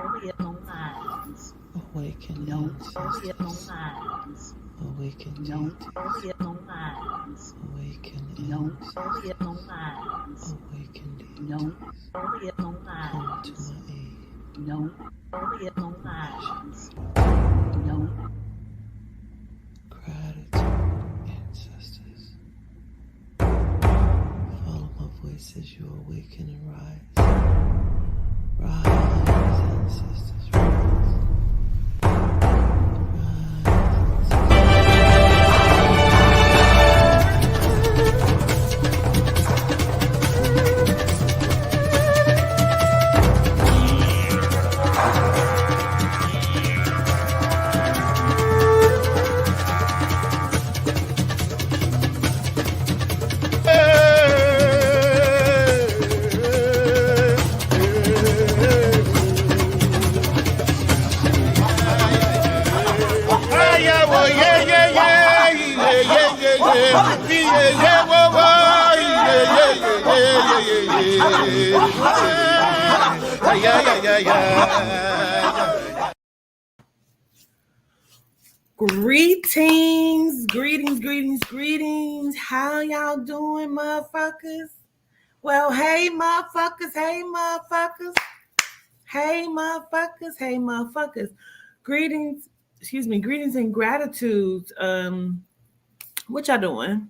Awaken ancestors. Awaken deities. Awaken angels. Awaken deities. Come to my aid. Gratitude, ancestors. Follow my voice as you awaken and rise. Rise, ancestors, rise. Greetings. How y'all doing, motherfuckers? Well, hey, motherfuckers. Greetings and gratitudes. What y'all doing?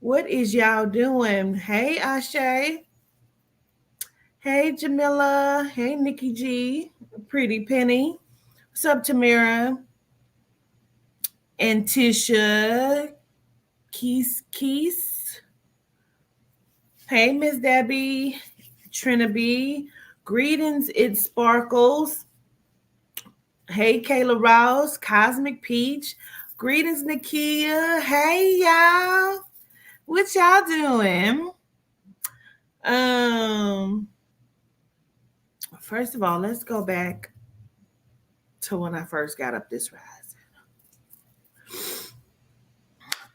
What is y'all doing? Hey, Ashe. Hey, Jamila. Hey, Nikki G. Pretty Penny. What's up, Tamara? And Tisha. Keys. Hey, Miss Debbie. Trina B. Greetings, it sparkles. Hey, Kayla Rouse. Cosmic Peach. Greetings, Nakia. Hey, y'all. What y'all doing? First of all, let's go back to when I first got up this rise.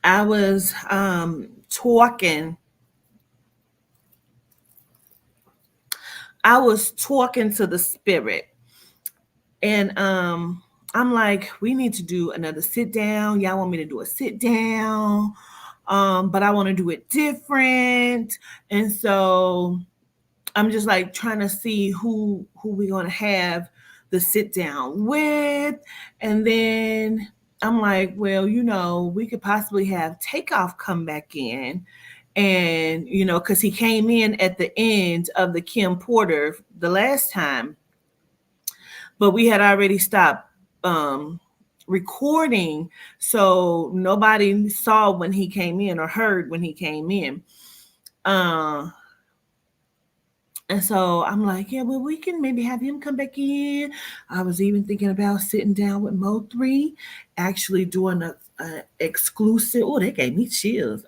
I was talking to the spirit, and I'm like, we need to do another sit down. Y'all want me to do a sit down, but I want to do it different. And so I'm just like trying to see who we're going to have the sit down with. And then I'm like, well, we could possibly have Takeoff come back in. And, because he came in at the end of the Kim Porter the last time, but we had already stopped recording. So nobody saw when he came in or heard when he came in. And so I'm like, yeah, well, we can maybe have him come back in. I was even thinking about sitting down with Mo3, actually doing an exclusive. Oh, they gave me chills.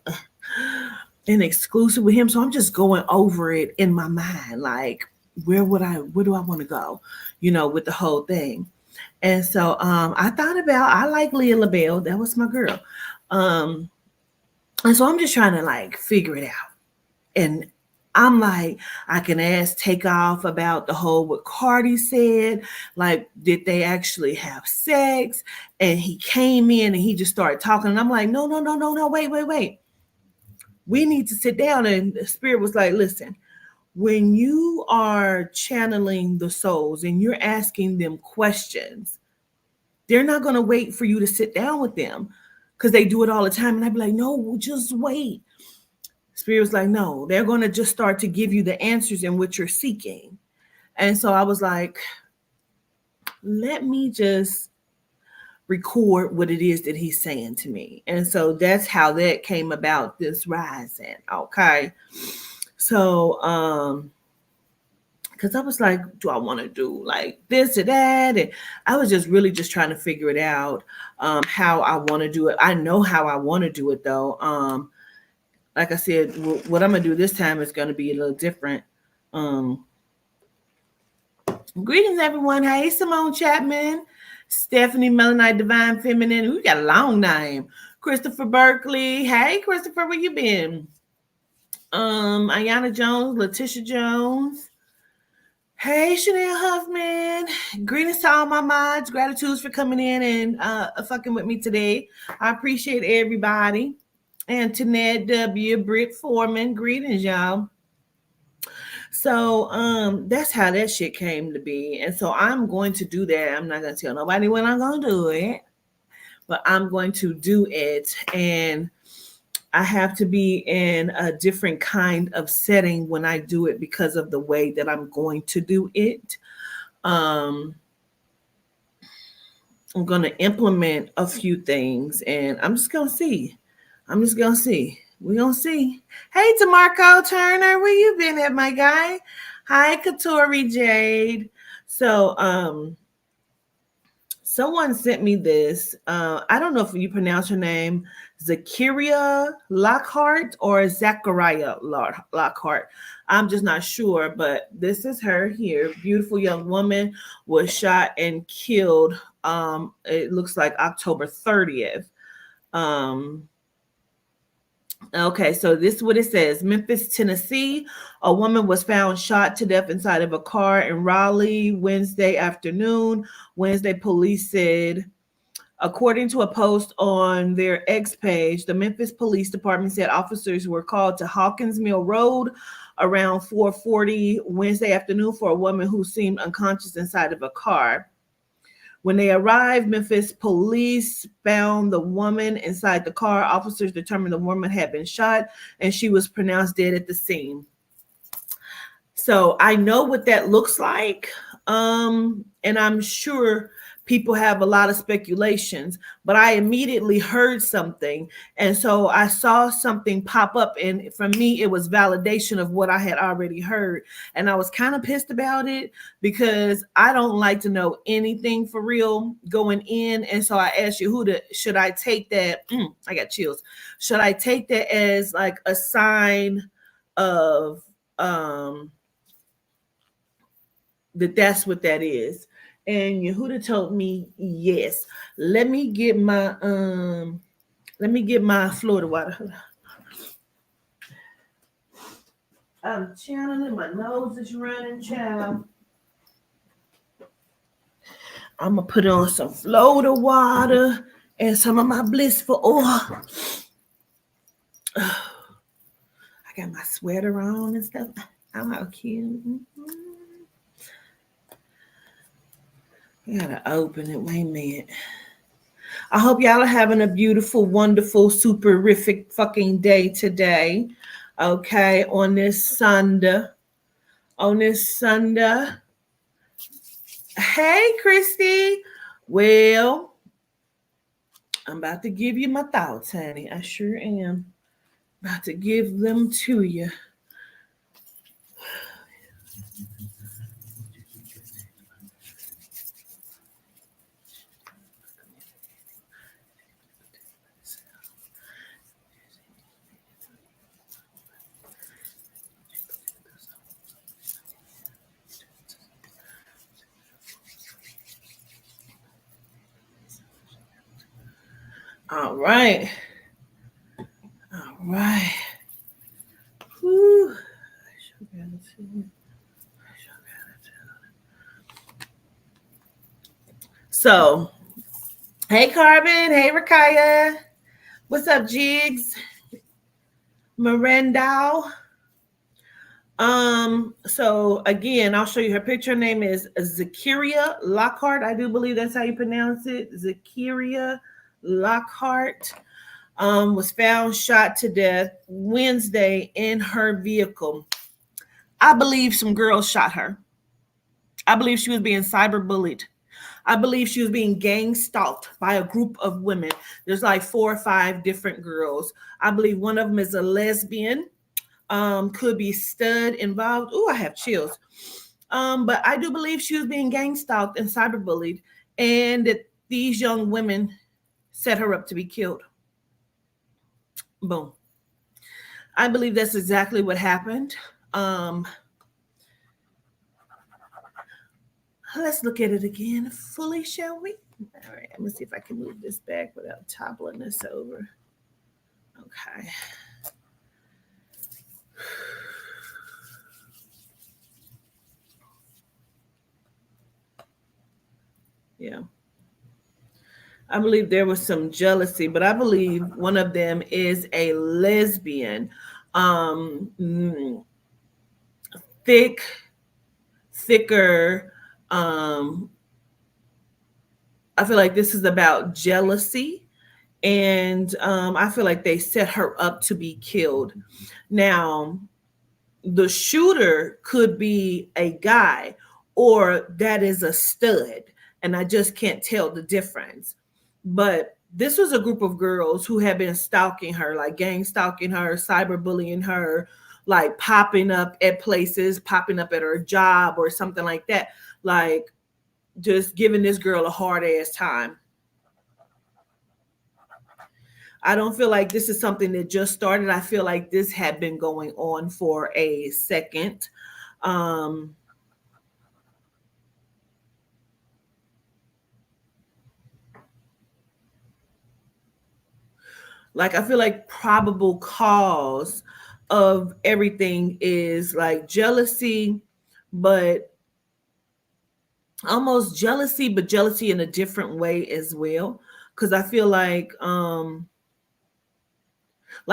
An exclusive with him. So I'm just going over it in my mind. Like, where do I want to go, with the whole thing. And so I like Leah LaBelle. That was my girl. And so I'm just trying to like figure it out. And I'm like, I can ask Takeoff about the whole what Cardi said. Like, did they actually have sex? And he came in and he just started talking. And I'm like, no, wait. We need to sit down. And the spirit was like, listen, when you are channeling the souls and you're asking them questions, they're not going to wait for you to sit down with them because they do it all the time. And I'd be like, no, just wait. Spirit was like, no, they're going to just start to give you the answers in what you're seeking. And so I was like, let me just record what it is that he's saying to me. And so that's how that came about, this rising. Okay. So, because I was like, do I want to do like this or that? And I was just really just trying to figure it out, how I want to do it. I know how I want to do it, though. Like I said, what I'm going to do this time is going to be a little different. Greetings, everyone. Hey, Simone Chapman, Stephanie Melanite Divine Feminine. We got a long name. Christopher Berkeley. Hey, Christopher, where you been? Ayana Jones, Letitia Jones. Hey, Chanel Huffman. Greetings to all my mods. Gratitudes for coming in and fucking with me today. I appreciate everybody. And to Ned W, Britt Foreman. Greetings, y'all. So that's how that shit came to be. And so I'm going to do that. I'm not gonna tell nobody when I'm gonna do it, but I'm going to do it. And I have to be in a different kind of setting when I do it because of the way that I'm going to do it. I'm going to implement a few things and I'm just going to see. We're going to see. Hey, DeMarco Turner, where you been at, my guy? Hi, Katori Jade. So, someone sent me this. I don't know if you pronounce her name Zakerriah Lockhart or Zakerriah Lockhart. I'm just not sure, but this is her here. Beautiful young woman was shot and killed. It looks like October 30th. Okay, so this is what it says. Memphis, Tennessee. A woman was found shot to death inside of a car in Raleigh Wednesday afternoon. Wednesday, police said, according to a post on their X page, the Memphis Police Department said officers were called to Hawkins Mill Road around 4:40 Wednesday afternoon for a woman who seemed unconscious inside of a car. When they arrived, Memphis police found the woman inside the car. Officers determined the woman had been shot and she was pronounced dead at the scene. So I know what that looks like. And I'm sure people have a lot of speculations, but I immediately heard something. And so I saw something pop up. And for me, it was validation of what I had already heard. And I was kind of pissed about it because I don't like to know anything for real going in. And so I asked you, should I take that? I got chills. Should I take that as like a sign of, that's what that is? And Yehuda told me yes. Let me get my Florida water. I'm channeling, my nose is running, child. I'm gonna put on some Florida water and some of my blissful oil. I got my sweater on and stuff. Oh, how cute. I gotta open it. Wait a minute. I hope y'all are having a beautiful, wonderful, superific fucking day today. Okay, on this Sunday. Hey, Christy. Well, I'm about to give you my thoughts, honey. I sure am. About to give them to you. All right. Whew. So, hey, Carbon. Hey, Rakaya. What's up, Jigs? Miranda. So again, I'll show you her picture. Her name is Zakerriah Lockhart. I do believe that's how you pronounce it. Zakerriah Lockhart was found shot to death Wednesday in her vehicle. I believe some girls shot her. I believe she was being cyberbullied. I believe she was being gang stalked by a group of women. There's like 4 or 5 different girls. I believe one of them is a lesbian. Could be stud involved. Oh, I have chills. But I do believe she was being gang stalked and cyberbullied, and that these young women set her up to be killed. Boom. I believe that's exactly what happened. Let's look at it again fully, shall we? All right, let me see if I can move this back without toppling this over. Okay. Yeah. I believe there was some jealousy, but I believe one of them is a lesbian. Um, thick, thicker. Um, I feel like this is about jealousy, and I feel like they set her up to be killed. Now, the shooter could be a guy, or that is a stud, and I just can't tell the difference. But this was a group of girls who had been stalking her, like gang stalking her, cyberbullying her, like popping up at places, popping up at her job or something like that, like just giving this girl a hard ass time. I don't feel like this is something that just started. I feel like this had been going on for a second. Um, like I feel like probable cause of everything is like jealousy, but almost jealousy, but jealousy in a different way as well. Cause I feel like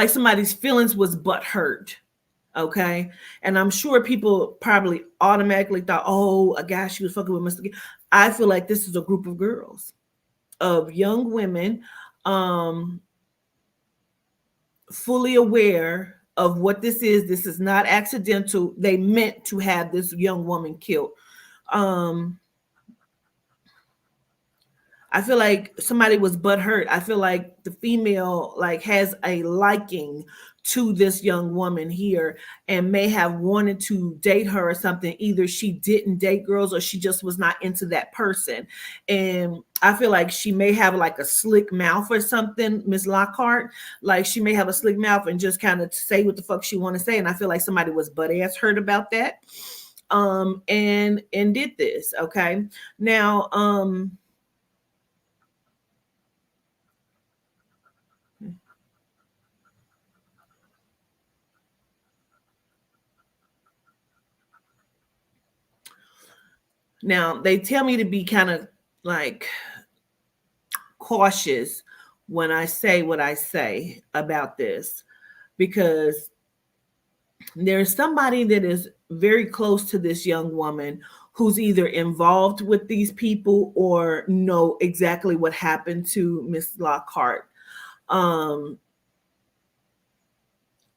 somebody's feelings was butt hurt. Okay. And I'm sure people probably automatically thought, oh, a guy she was fucking with must have. I feel like this is a group of girls, of young women, um, fully aware of what this is. This is not accidental. They meant to have this young woman killed. Um, I feel like somebody was butthurt. I feel like the female like has a liking to this young woman here and may have wanted to date her or something. Either she didn't date girls or she just was not into that person. And I feel like she may have like a slick mouth or something, Miss Lockhart. Like she may have a slick mouth and just kind of say what the fuck she want to say. And I feel like somebody was butt ass hurt about that. And did this. Okay. Now, now they tell me to be kind of like cautious when I say what I say about this because there's somebody that is very close to this young woman who's either involved with these people or know exactly what happened to Miss Lockhart. Um,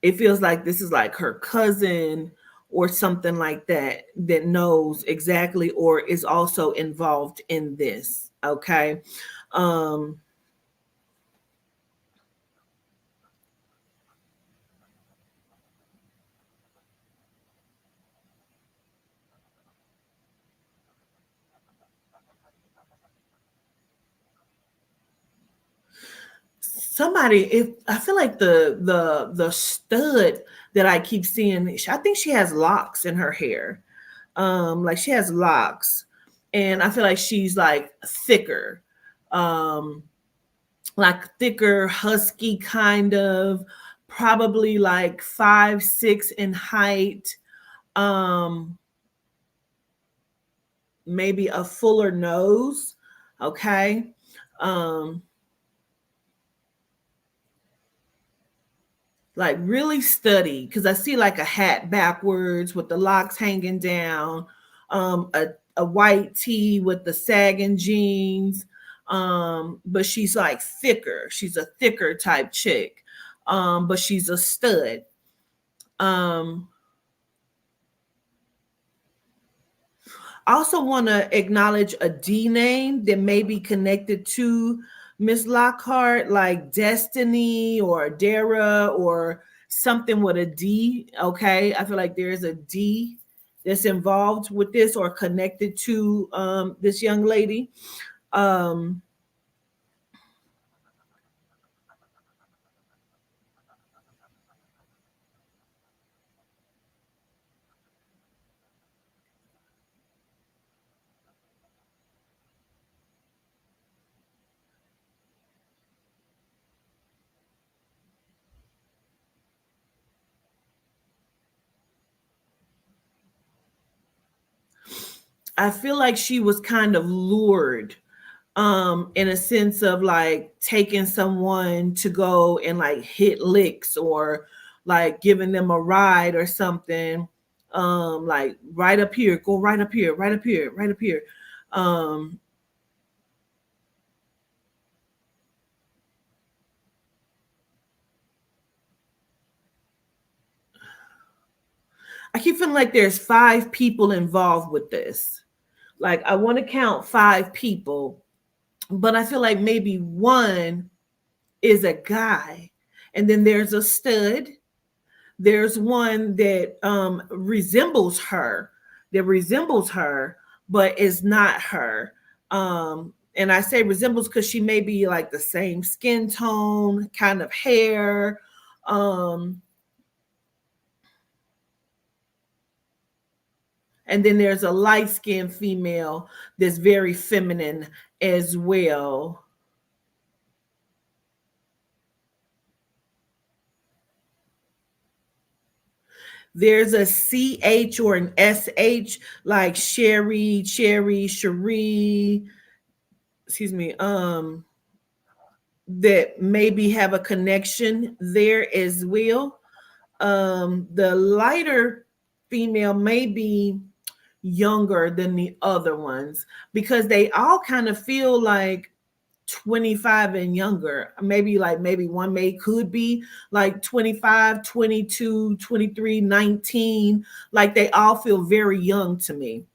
it feels like this is like her cousin or something like that that knows exactly or is also involved in this. Okay. Um, somebody, if I feel like the stud that I keep seeing, I think she has locks in her hair. Like she has locks, and I feel like she's like thicker, um, like thicker, husky kind of, probably like 5'6" in height. Um, maybe a fuller nose. Okay. Um, like really study because I see like a hat backwards with the locks hanging down, a white tee with the sagging jeans. But she's like thicker. She's a thicker type chick. But she's a stud. Um, I also want to acknowledge a D name that may be connected to Miss Lockhart, like Destiny or Dara or something with a D. Okay. I feel like there's a D that's involved with this or connected to this young lady. Um, I feel like she was kind of lured. in a sense of like taking someone to go and like hit licks or like giving them a ride or something. Like right up here, go right up here, right up here, right up here. Um, I keep feeling like there's 5 people involved with this. Like I want to count 5 people, but I feel like maybe one is a guy, and then there's a stud. There's one that resembles her, but is not her. And I say resembles because she may be like the same skin tone, kind of hair. Um, and then there's a light skinned female that's very feminine as well. There's a CH or an SH, like Sherry, Cherry, Cherie, excuse me, that maybe have a connection there as well. The lighter female may be younger than the other ones because they all kind of feel like 25 and younger. Maybe one may could be like 25, 22, 23, 19. Like they all feel very young to me.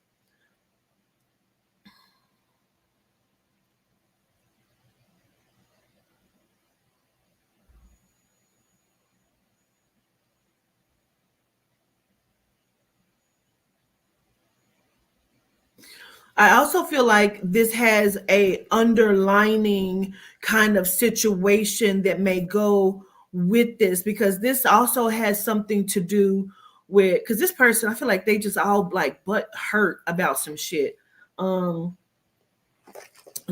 I also feel like this has a underlining kind of situation that may go with this because this also has something to do with because this person I feel like they just all like butt hurt about some shit. Um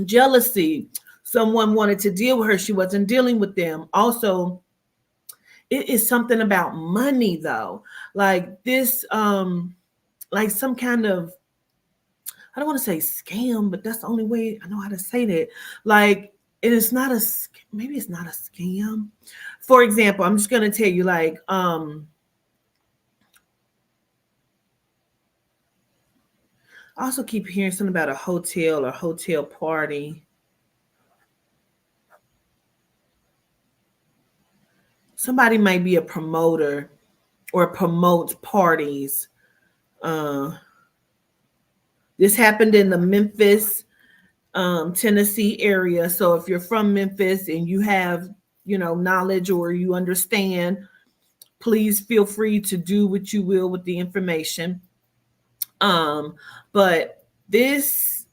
Jealousy. Someone wanted to deal with her, she wasn't dealing with them. Also, it is something about money though. Like this like some kind of I don't want to say scam, but that's the only way I know how to say that. Like, it is not a maybe it's not a scam. For example, I'm just gonna tell you, like, I also keep hearing something about a hotel or hotel party. Somebody might be a promoter or promotes parties. Uh, this happened in the Memphis, Tennessee area. So if you're from Memphis and you have, knowledge or you understand, please feel free to do what you will with the information. But this,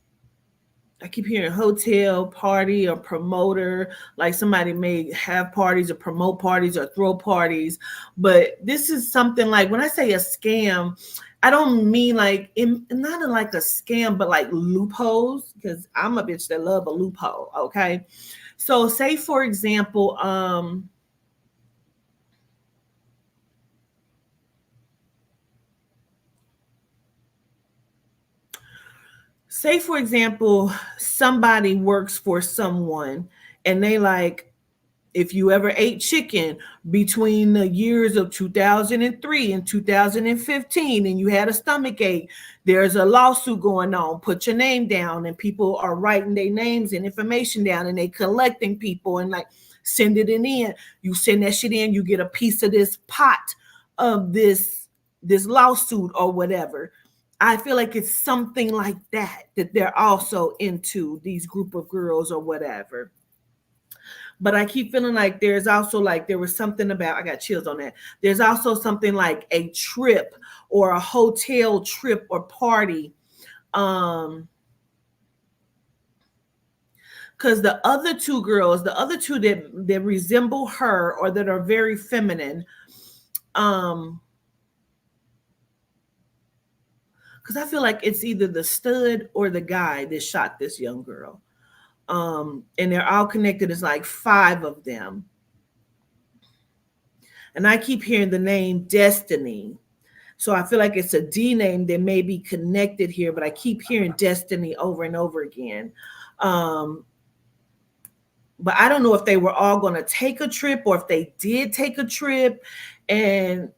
I keep hearing hotel party or promoter, like somebody may have parties or promote parties or throw parties. But this is something like when I say a scam, I don't mean like not in like a scam, but like loopholes, because I'm a bitch that love a loophole. Okay. So say for example, somebody works for someone and they like, if you ever ate chicken between the years of 2003 and 2015 and you had a stomach ache, there's a lawsuit going on. Put your name down, and people are writing their names and information down and they collecting people and like send it in. You send that shit in, you get a piece of this pot of this lawsuit or whatever. I feel like it's something like that they're also into, these group of girls or whatever. But I keep feeling like there's also like there was something about, I got chills on that. There's also something like a trip or a hotel trip or party. Because the other two girls, the other two that resemble her or that are very feminine, because I feel like it's either the stud or the guy that shot this young girl. And they're all connected. It's like 5 of them. And I keep hearing the name Destiny. So I feel like it's a D name that may be connected here, but I keep hearing Destiny over and over again. Um, but I don't know if they were all going to take a trip or if they did take a trip, and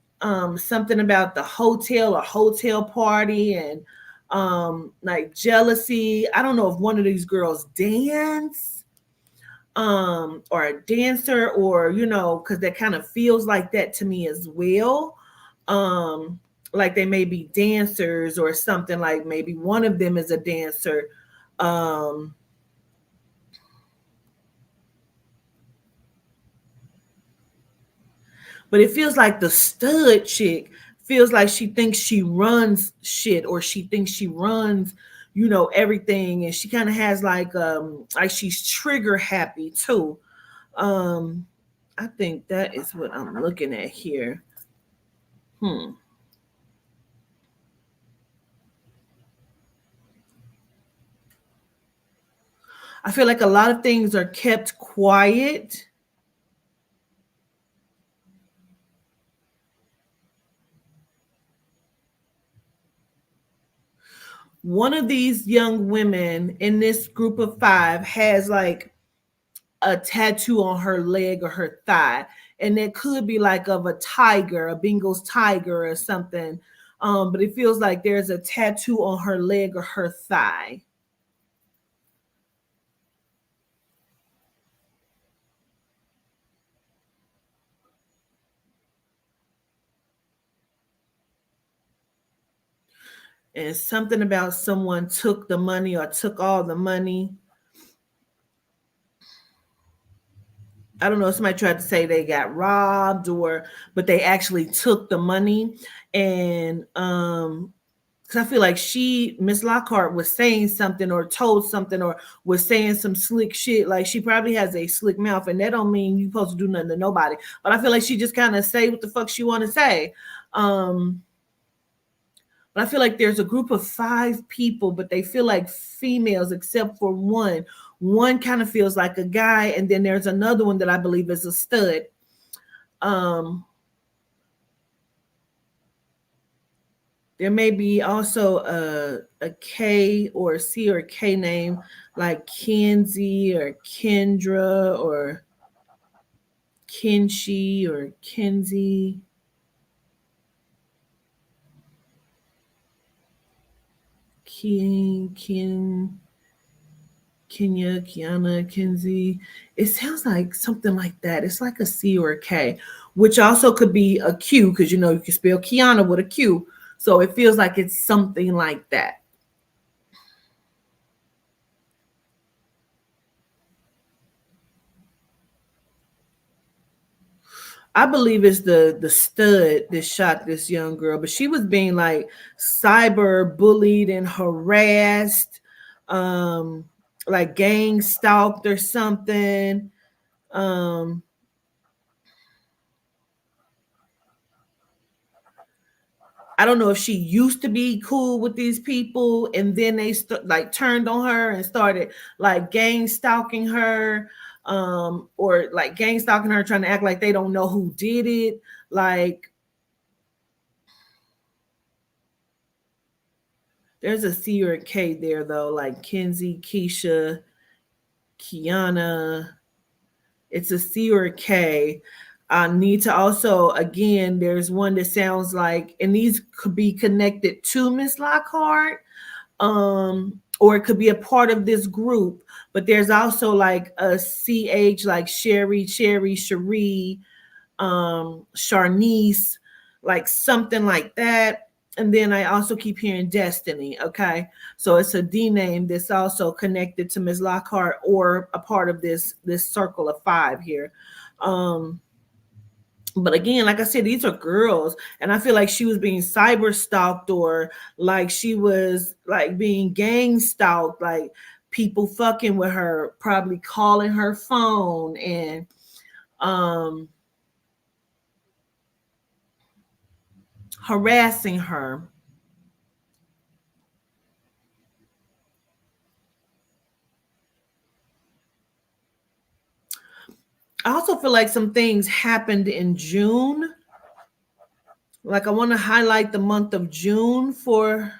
something about the hotel or hotel party and like jealousy. I don't know if one of these girls dance or a dancer, or because that kind of feels like that to me as well. Um, like they may be dancers or something, like maybe one of them is a dancer. Um, But it feels like the stud chick feels like she thinks she runs shit, or she thinks she runs, everything. And she kind of has like she's trigger happy too. Um, I think that is what I'm looking at here. Hmm. I feel like a lot of things are kept quiet. One of these young women in this group of five has like a tattoo on her leg or her thigh, and it could be like of a tiger, a Bengal's tiger or something. But it feels like there's a tattoo on her leg or her thigh. And something about someone took the money or took all the money. I don't know, somebody tried to say they got robbed, or but they actually took the money. And because I feel like Miss Lockhart, was saying something or told something or was saying some slick shit. Like she probably has a slick mouth, and that don't mean you supposed to do nothing to nobody. But I feel like she just kind of say what the fuck she want to say. Um, but I feel like there's a group of five people, but they feel like females except for one. One kind of feels like a guy, and then there's another one that I believe is a stud. Um, There may be also a K or a C or a K name, like Kenzie or Kendra or Kenshi or Kenzie. Kenya, Kiana, Kenzie. It sounds like something like that. It's like a C or a K, which also could be a Q, because you can spell Kiana with a Q. So it feels like it's something like that. I believe it's the stud that shot this young girl, but she was being like cyber bullied and harassed, um, like gang stalked or something. Um, I don't know if she used to be cool with these people, and then they like turned on her and started like gang stalking her, or like gang stalking her, trying to act like they don't know who did it. Like there's a C or a K there though, like Kenzie, Keisha, Kiana. It's a C or a K. I need to also, again, there's one that sounds like, and these could be connected to Miss Lockhart, or it could be a part of this group. But there's also like a CH, like Sherry, Cherry, Cherie, Charnice, like something like that. And then I also keep hearing Destiny. Okay, so it's a D name that's also connected to Ms. Lockhart or a part of this circle of five here. Um, but again, like I said, these are girls, and I feel like she was being cyber stalked, or like she was like being gang stalked, like people fucking with her, probably calling her phone and um harassing her. I also feel like some things happened in June. Like I want to highlight the month of June for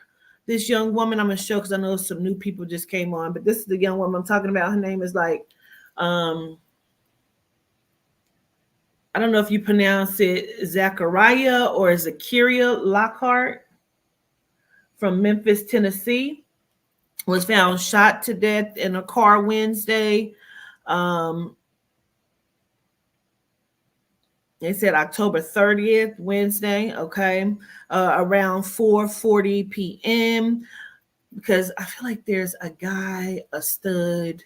this young woman I'm gonna show because I know some new people just came on, but this is the young woman I'm talking about. Her name is like, I don't know if you pronounce it Zakerriah or Zakerriah Lockhart from Memphis, Tennessee. Was found shot to death in a car Wednesday. Um, they said October 30th, Wednesday, okay, around 4:40 p.m. Because I feel like there's a guy, a stud,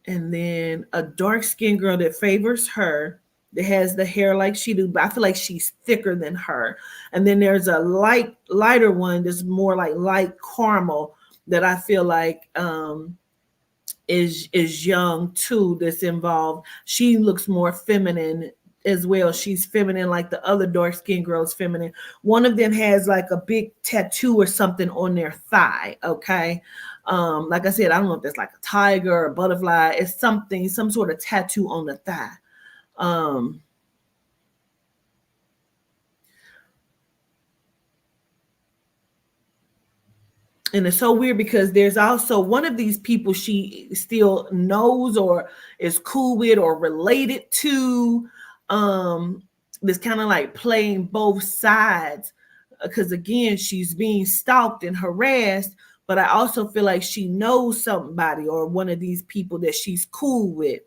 and then a dark-skinned girl that favors her, that has the hair like she do, but I feel like she's thicker than her. And then there's a lighter one that's more like light caramel that I feel like is young too, that's involved. She looks more feminine as well. She's feminine like the other dark skinned girl's feminine. One of them has like a big tattoo or something on their thigh. Okay. Like I said, I don't know if that's like a tiger or a butterfly. It's something, some sort of tattoo on the thigh. And it's so weird because there's also one of these people she still knows or is cool with or related to, that's kind of like playing both sides, because again she's being stalked and harassed, but I also feel like she knows somebody or one of these people that she's cool with,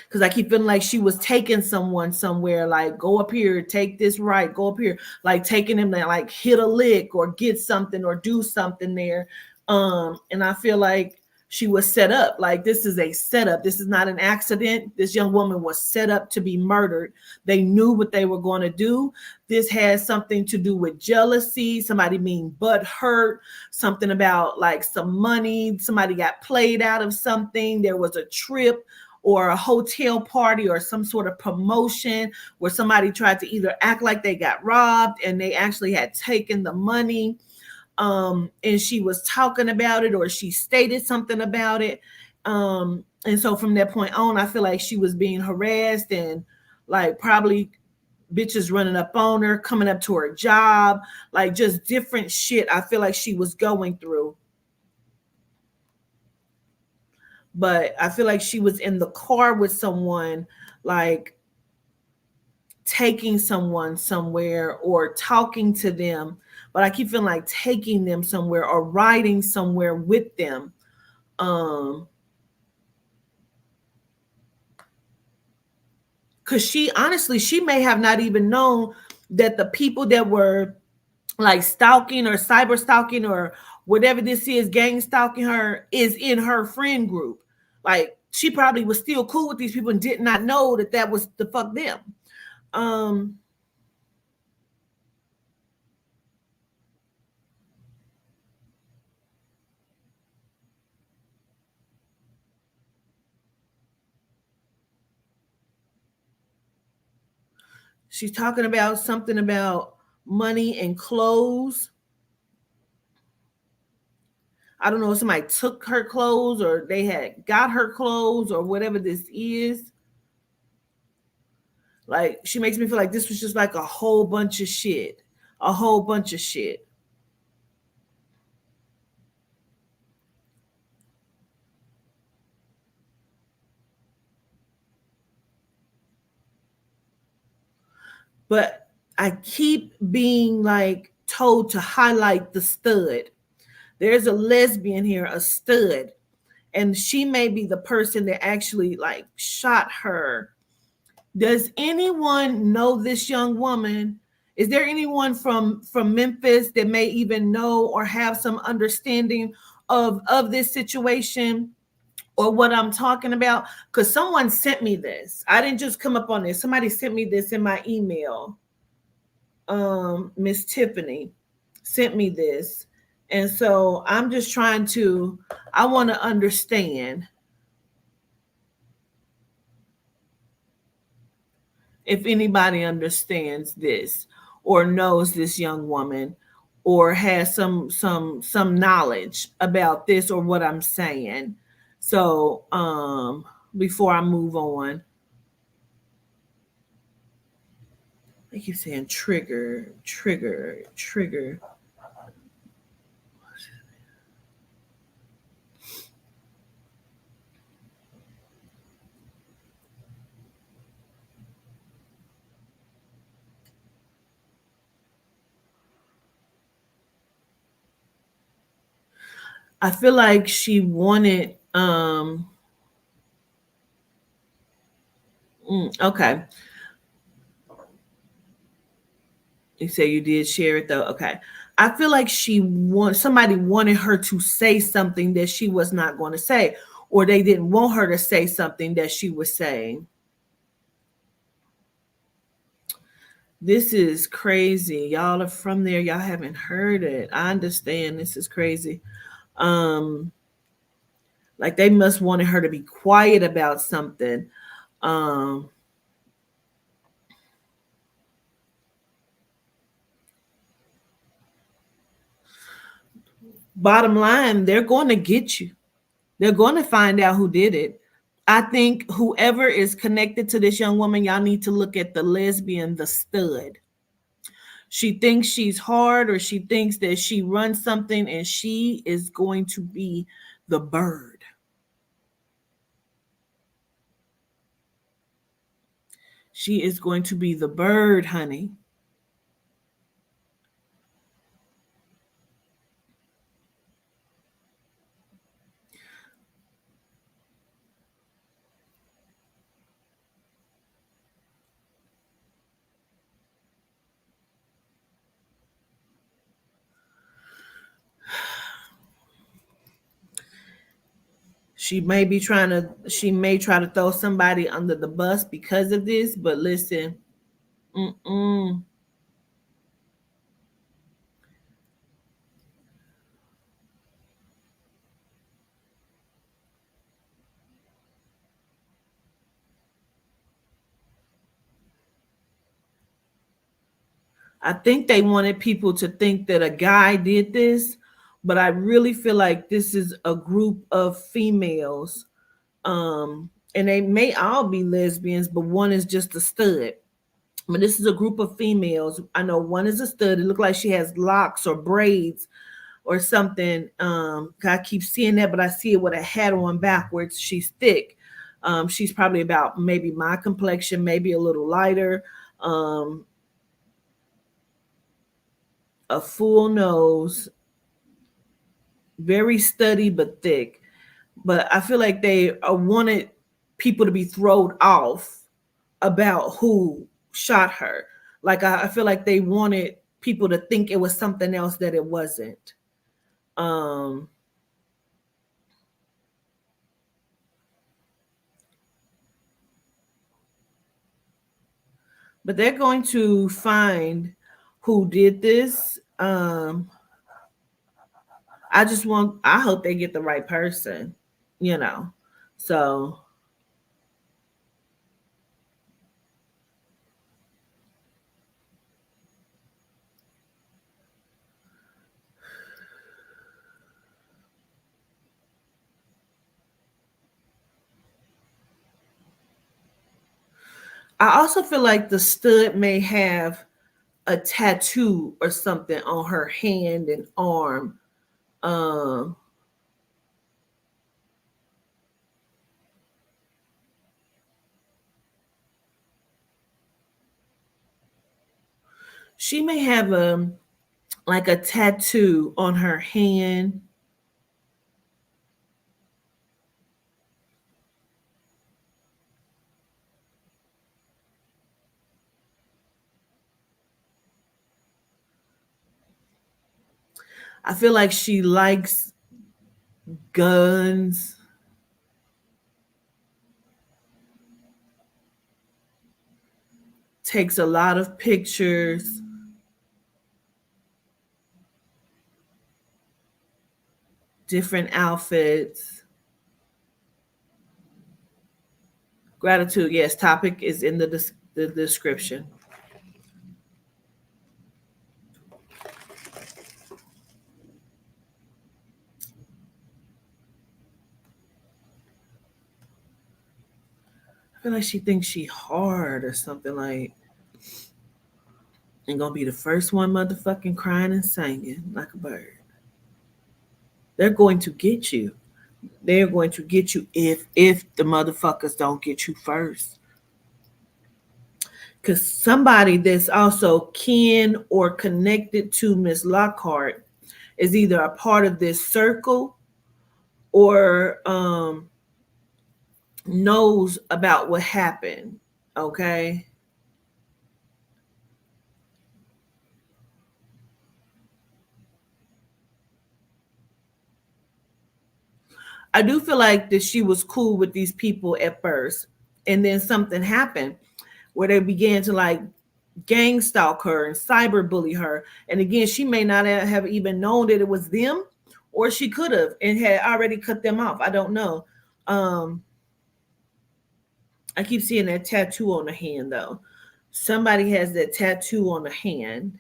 because I keep feeling like she was taking someone somewhere, like go up here, take this right, go up here, like taking them to like hit a lick or get something or do something there. And I feel like she was set up. Like this is a setup. This is not an accident. This young woman was set up to be murdered. They knew what they were going to do. This has something to do with jealousy, somebody being butt hurt, something about like some money, somebody got played out of something, there was a trip or a hotel party or some sort of promotion where somebody tried to either act like they got robbed and they actually had taken the money, and she was talking about it or she stated something about it. And so from that point on, I feel like she was being harassed and like probably bitches running up on her, coming up to her job, like just different shit I feel like she was going through. But I feel like she was in the car with someone, like taking someone somewhere or talking to them. But I keep feeling like taking them somewhere or riding somewhere with them. Because she honestly, she may have not even known that the people that were like stalking or cyber stalking or whatever this is, gang stalking her, is in her friend group. Like she probably was still cool with these people and did not know that that was the fuck them. Um, she's talking about something about money and clothes. I don't know if somebody took her clothes or they had got her clothes or whatever this is. Like she makes me feel like this was just like a whole bunch of shit. A whole bunch of shit. But I keep being like told to highlight the stud. There's a lesbian here, a stud, and she may be the person that actually like shot her. Does anyone know this young woman? Is there anyone from Memphis that may even know or have some understanding of this situation or what I'm talking about? Because someone sent me this. I didn't just come up on this. Somebody sent me this in my email. Miss Tiffany sent me this. And so I'm just trying to, I want to understand if anybody understands this or knows this young woman or has some knowledge about this or what I'm saying. So before I move on, I keep saying trigger, trigger, trigger. I feel like she wanted okay. You say you did share it though. Okay. I feel like somebody wanted her to say something that she was not going to say, or they didn't want her to say something that she was saying. This is crazy. Y'all are from there. Y'all haven't heard it. I understand this is crazy. Um, like they must wanted her to be quiet about something. Um, Bottom line, they're going to get you. They're going to find out who did it. I think whoever is connected to this young woman, y'all need to look at the lesbian, the stud. She thinks she's hard, or she thinks that she runs something, and she is going to be the bird. She is going to be the bird, honey. She may try to throw somebody under the bus because of this, but listen, mm-mm. I think they wanted people to think that a guy did this, but I really feel like this is a group of females. And they may all be lesbians, but one is just a stud. But this is a group of females. I know one is a stud. It looked like she has locks or braids or something. I keep seeing that, but I see it with a hat on backwards. She's thick. She's probably about maybe my complexion, maybe a little lighter. Um, a full nose, very stutty but thick. But I feel like they wanted people to be thrown off about who shot her. Like I feel like they wanted people to think it was something else that it wasn't. Um, but they're going to find who did this. I hope they get the right person, you know. So I also feel like the stud may have a tattoo or something on her hand and arm. Um, she may have a tattoo on her hand. I feel like she likes guns, takes a lot of pictures, different outfits. Gratitude, yes, topic is in the description. I feel like she thinks she hard or something like, and gonna be the first one motherfucking crying and singing like a bird. They're going to get you. They're going to get you if the motherfuckers don't get you first. Because somebody that's also kin or connected to Miss Lockhart is either a part of this circle or knows about what happened. Okay. I do feel like that she was cool with these people at first, and then something happened where they began to like gang stalk her and cyber bully her. And again, she may not have even known that it was them, or she could have and had already cut them off. I don't know. Um, I keep seeing that tattoo on the hand though. Somebody has that tattoo on the hand.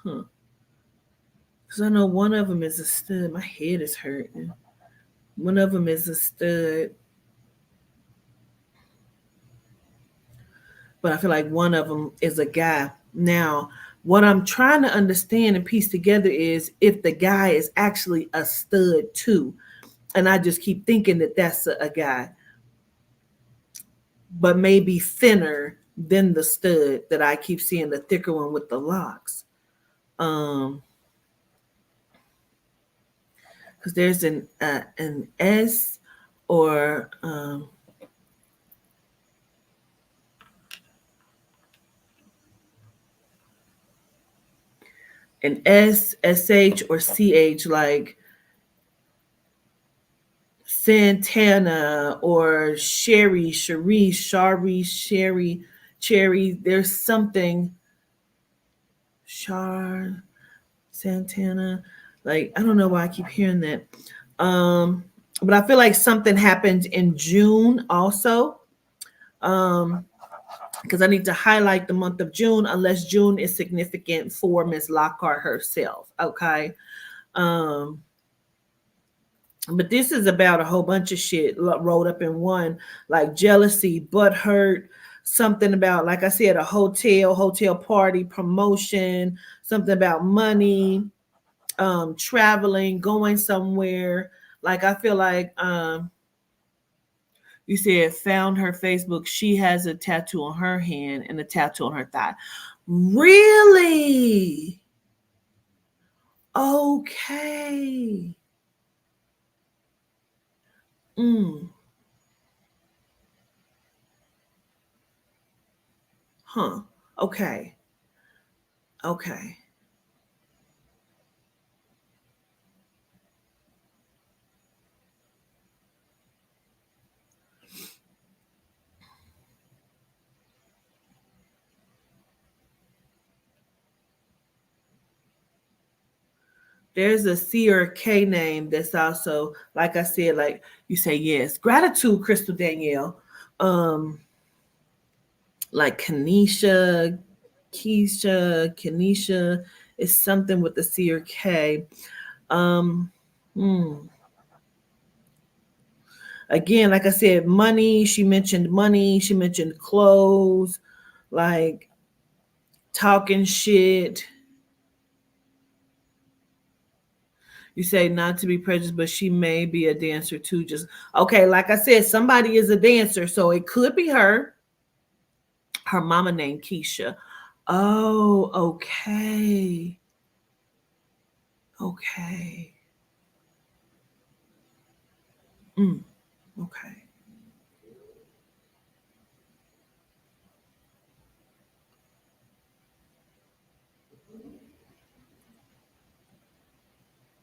Huh. Because I know one of them is a stud. My head is hurting. One of them is a stud. But I feel like one of them is a guy. Now, what I'm trying to understand and piece together is if the guy is actually a stud too. And I just keep thinking that that's a guy, but maybe thinner than the stud that I keep seeing, the thicker one with the locks. Because there's an S or an S, SH, or CH, like Santana or Sherry, Cherie, Shari, Sherry, Cherry. There's something, Char, Santana. Like, I don't know why I keep hearing that. But I feel like something happened in June also. Because I need to highlight the month of June, unless June is significant for Miss Lockhart herself. Okay. Um, but this is about a whole bunch of shit rolled up in one, like jealousy, butthurt, something about, like I said, a hotel party, promotion, something about money, traveling, going somewhere. Like I feel like you said found her Facebook. She has a tattoo on her hand and a tattoo on her thigh. Really? Okay. Mm. Huh. Okay. Okay. There's a C or K name that's also, like I said, like you say, yes. Gratitude, Crystal Danielle. Um, like Keisha is something with the C or K. Um, hmm. Again, like I said, money. She mentioned money. She mentioned clothes, like talking shit. You say not to be prejudiced, but she may be a dancer too. Just okay, like I said, somebody is a dancer, so it could be her. Her mama named Keisha. Oh, okay. Okay. Mm, okay.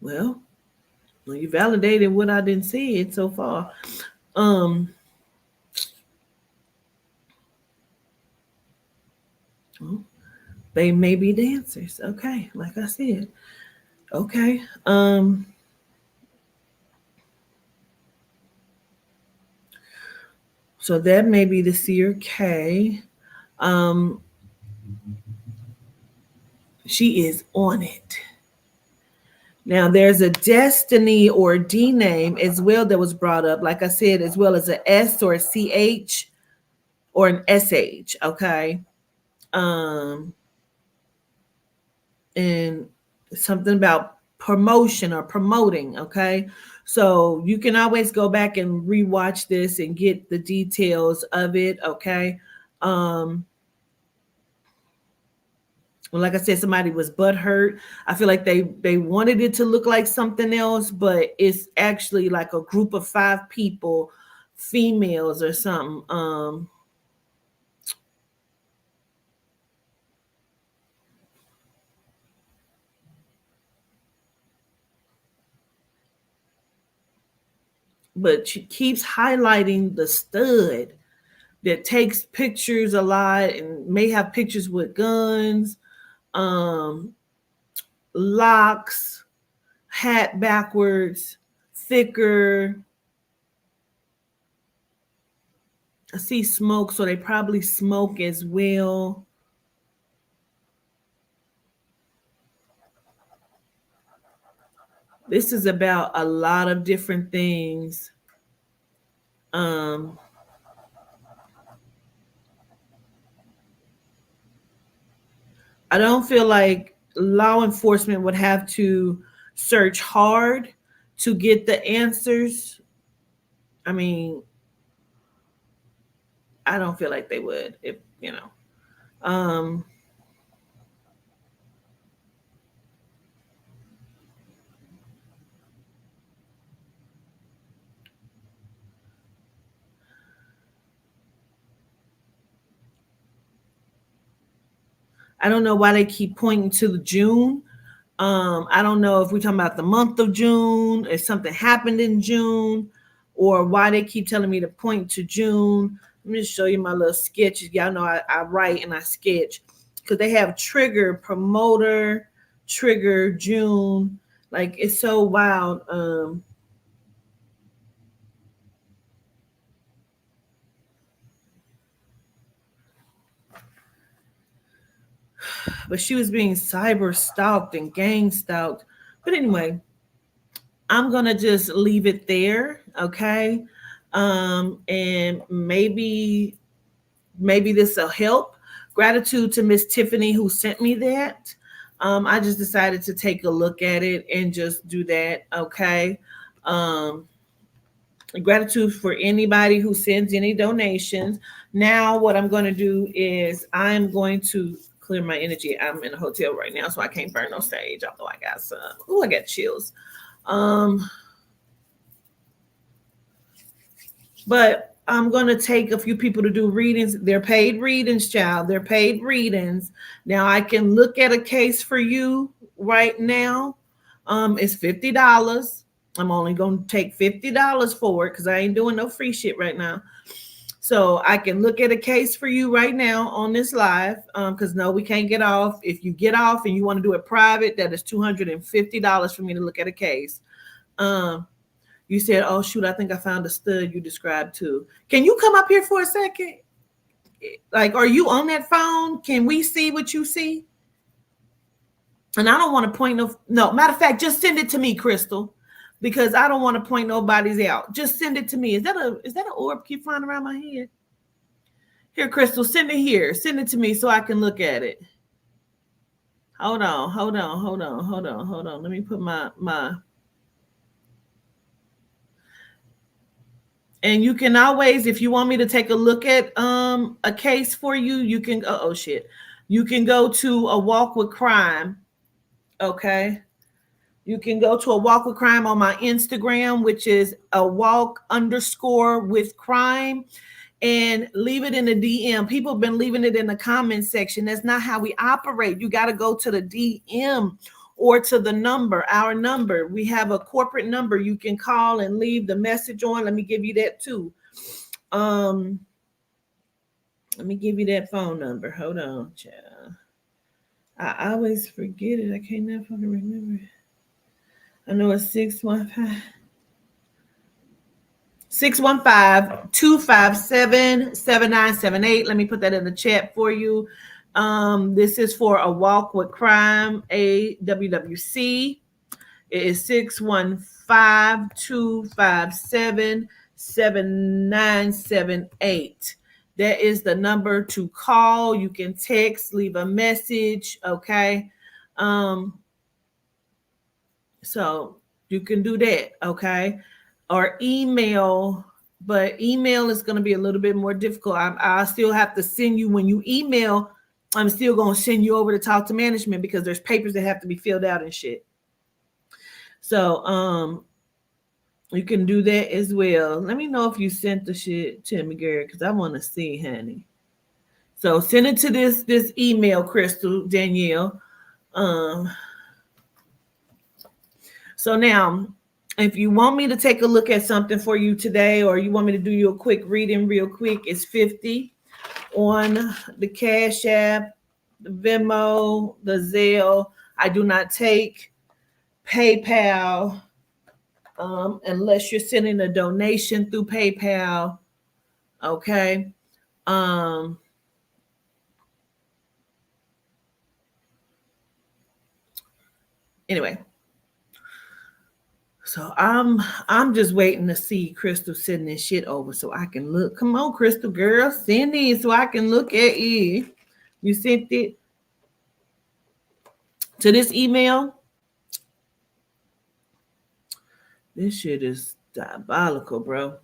Well, you validated what I didn't see it so far. Um, well, they may be dancers. Okay, like I said. Okay. So that may be the C or K. Um, she is on it. Now there's a Destiny or D name as well that was brought up, like I said, as well as a S or a CH or an SH, okay? And something about promotion or promoting, okay? So you can always go back and rewatch this and get the details of it, okay? Like I said, somebody was butthurt. I feel like they wanted it to look like something else, but it's actually like a group of 5 people, females or something. But she keeps highlighting the stud that takes pictures a lot and may have pictures with guns, locks, hat backwards, thicker. I see smoke, so they probably smoke as well. This is about a lot of different things. I don't feel like law enforcement would have to search hard to get the answers. I mean, I don't feel like they would, if you know. I don't know why they keep pointing to June. I don't know if we're talking about the month of June, if something happened in June, or why they keep telling me to point to June. Let me just show you my little sketches. Y'all know I write and I sketch because they have trigger, promoter, trigger, June. Like it's so wild. But she was being cyber stalked and gang stalked. But anyway, I'm gonna just leave it there, okay? And maybe this will help. Gratitude to Miss Tiffany who sent me that. I just decided to take a look at it and just do that, okay? Gratitude for anybody who sends any donations. Now, what I'm going to do is I'm going to clear my energy. I'm in a hotel right now, so I can't burn no sage, although I got some. Oh, I got chills. But I'm going to take a few people to do readings. They're paid readings, child. They're paid readings. Now, I can look at a case for you right now. It's $50. I'm only going to take $50 for it because I ain't doing no free shit right now. So I can look at a case for you right now on this live because no, we can't get off. If you get off and you want to do it private, that is $250 for me to look at a case. You said, oh, shoot, I think I found a stud you described too. Can you come up here for a second? Like, are you on that phone? Can we see what you see? And I don't want to point no, matter of fact, just send it to me, Crystal, because I don't want to point nobody's out. Just send it to me. Is that an orb keep flying around my head? Here, Crystal, send it here. Send it to me so I can look at it. Hold on. Let me put my and you can always, if you want me to take a look at a case for you, you can you can go to A Walk with Crime. Okay. You can go to A Walk with Crime on my Instagram, which is _with_crime, and leave it in the DM. People have been leaving it in the comment section. That's not how we operate. You got to go to the DM or to the number, our number. We have a corporate number you can call and leave the message on. Let me give you that too. Let me give you that phone number. Hold on, child. I always forget it. I can't never fucking remember it. I know it's 615-257-7978. Let me put that in the chat for you. This is for A Walk with Crime, AWWC. It is 615-257-7978. That is the number to call. You can text, leave a message, okay? So you can do that, okay? Or email, but email is going to be a little bit more difficult. I still have to send you, when you email, I'm still going to send you over to talk to management because there's papers that have to be filled out and shit. So you can do that as well. Let me know if you sent the shit to me, girl, because I want to see, honey. So send it to this email, Crystal Danielle. So now, if you want me to take a look at something for you today, or you want me to do you a quick reading real quick, it's 50 on the Cash App, the Venmo, the Zelle. I do not take PayPal unless you're sending a donation through PayPal. Okay. Anyway. So I'm just waiting to see Crystal send this shit over so I can look. Come on, Crystal girl, send these so I can look at it. You sent it to this email. This shit is diabolical, bro.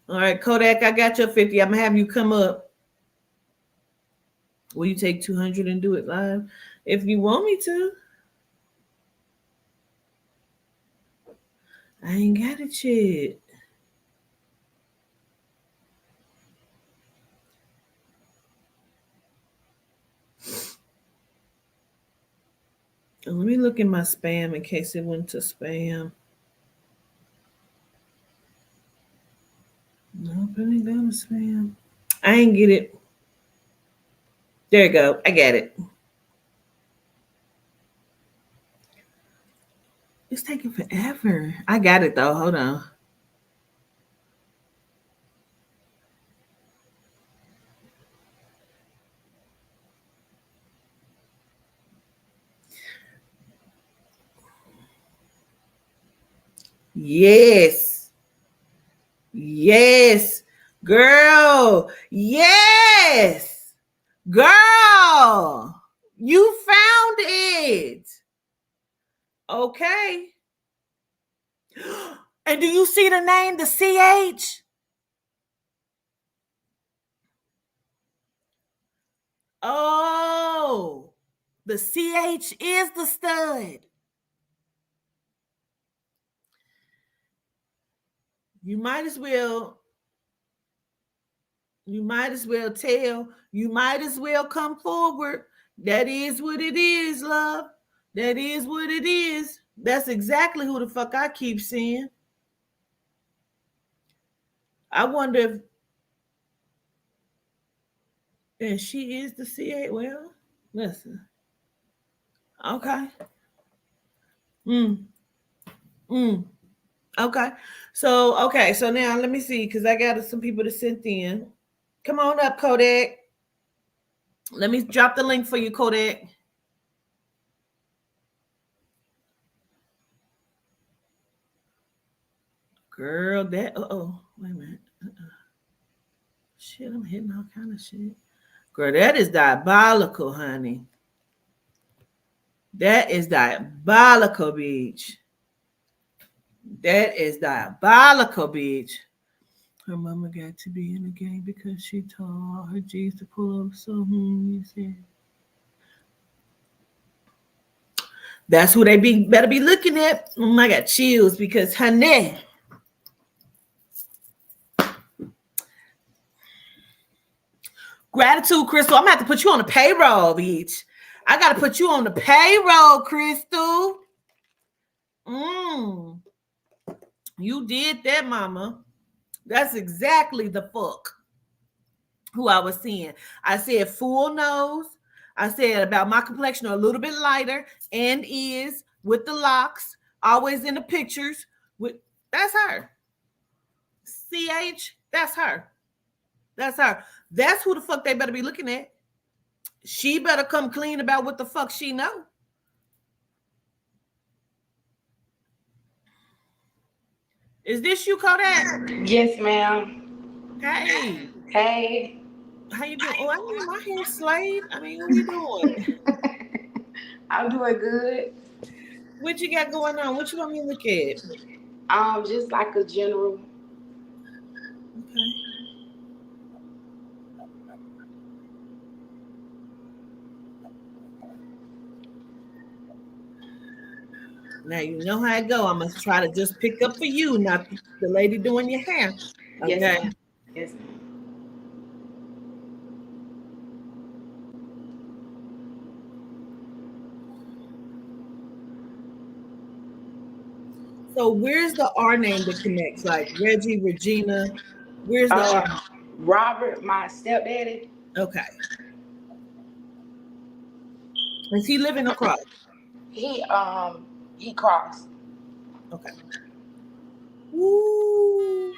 All right, Kodak, I got your 50. I'm gonna have you come up. Will you take 200 and do it live? If you want me to. I ain't got it yet. Let me look in my spam in case it went to spam. Nope, it ain't going to spam. I ain't get it. There you go. I got it. It's taking forever. I got it though. Hold on. Yes. Yes. Girl. Yes. Girl. You found it. Okay. And do you see the name, the CH? Oh, the CH is the stud. You might as well tell. You might as well come forward. That is what it is, love. That is what it is. That's exactly who the fuck I keep seeing. I wonder if, and she is the CA. Well, listen. Okay. Okay. So now let me see, because I got some people to send in. Come on up, Kodak. Let me drop the link for you, Kodak. Girl, that wait a minute. Shit, I'm hitting all kind of shit. Girl, that is diabolical, honey. That is diabolical, bitch. That is diabolical, bitch. Her mama got to be in the game because she told her G's to pull up. So you said that's who they better be looking at. Oh, I got chills because honey. Gratitude, Crystal. I'm gonna have to put you on the payroll, bitch. I gotta put you on the payroll, Crystal. You did that, mama. That's exactly the fuck who I was seeing. I said full nose. I said about my complexion a little bit lighter and is with the locks, always in the pictures. That's her. CH, that's her. That's her. That's who the fuck they better be looking at. She better come clean about what the fuck she know. Is this you, Kodak? Yes, ma'am. Hey. Hey. How you doing? Oh, I mean, my hair slayed. I mean, what we doing? I'm doing good. What you got going on? What you want me to look at? Just like a general. Okay. Now you know how it go. I must try to just pick up for you, not the lady doing your hair. Okay. Yes, ma'am. Yes, ma'am. So where's the R name that connects? Like Reggie, Regina. Where's the R? Robert, my stepdaddy. Okay. Is he living across? He crossed. Okay. Woo.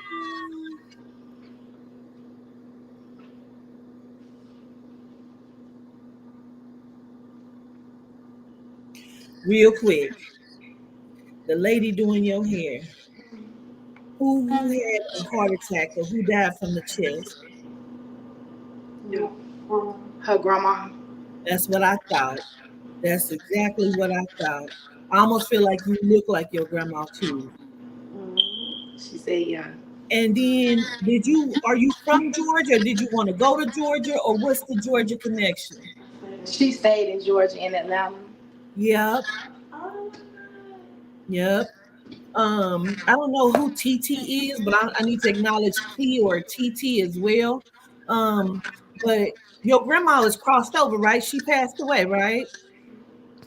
Real quick, the lady doing your hair, who had a heart attack or who died from the chest? Her grandma. That's what I thought. That's exactly what I thought. I almost feel like you look like your grandma too. She said, yeah. And then, are you from Georgia? Or did you want to go to Georgia, or what's the Georgia connection? She stayed in Georgia and Atlanta. Yep. Yep. I don't know who TT is, but I need to acknowledge T or TT as well. But your grandma was crossed over, right? She passed away, right?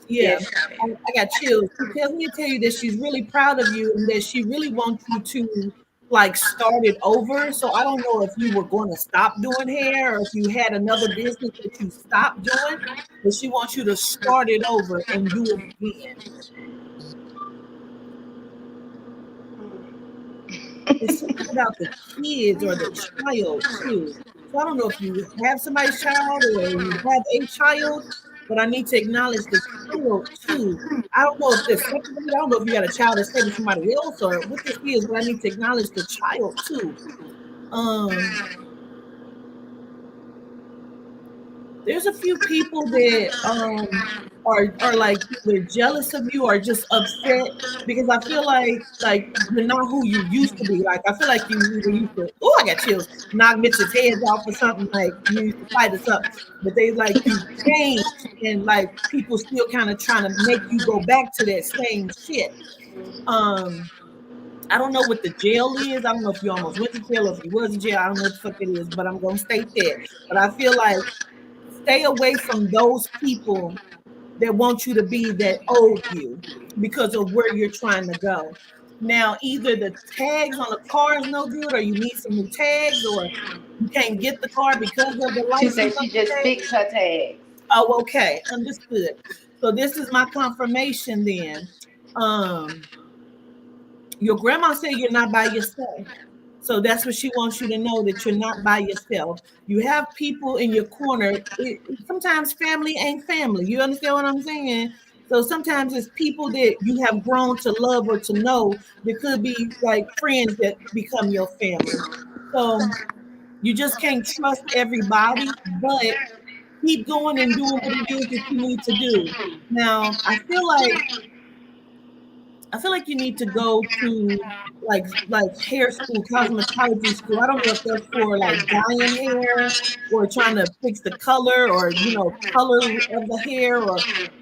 Yeah. Yes. I got chills. She tells me to tell you that she's really proud of you and that she really wants you to like start it over. So I don't know if you were going to stop doing hair or if you had another business that you stopped doing, but she wants you to start it over and do it again. It's something about the kids or the child too. So I don't know if you have somebody's child or you have a child, but I need to acknowledge the child too. I don't know if this separated. I don't know if you got a child that's with somebody else or what this is, but I need to acknowledge the child too. There's a few people that are like either jealous of you or just upset because I feel like you're not who you used to be. Like I feel like you used to, oh, I got chills, knock bitches' heads off or something, like you used to fight us up. But they like you changed and like people still kind of trying to make you go back to that same shit. I don't know what the jail is. I don't know if you almost went to jail or if you was in jail. I don't know what the fuck it is, but I'm gonna state that. But I feel like stay away from those people that want you to be that old you because of where you're trying to go. Now, either the tags on the car is no good, or you need some new tags, or you can't get the car because of the license. She said she just fixed her tags. Oh, okay, understood. So this is my confirmation then. Your grandma said you're not by yourself. So that's what she wants you to know, that you're not by yourself. You have people in your corner. Sometimes family ain't family. You understand what I'm saying? So sometimes it's people that you have grown to love or to know that could be like friends that become your family. So you just can't trust everybody, but keep going and doing what it is that you need to do. Now, I feel like you need to go to like hair school, cosmetology school. I don't know if that's for like dyeing hair or trying to fix the color or color of the hair or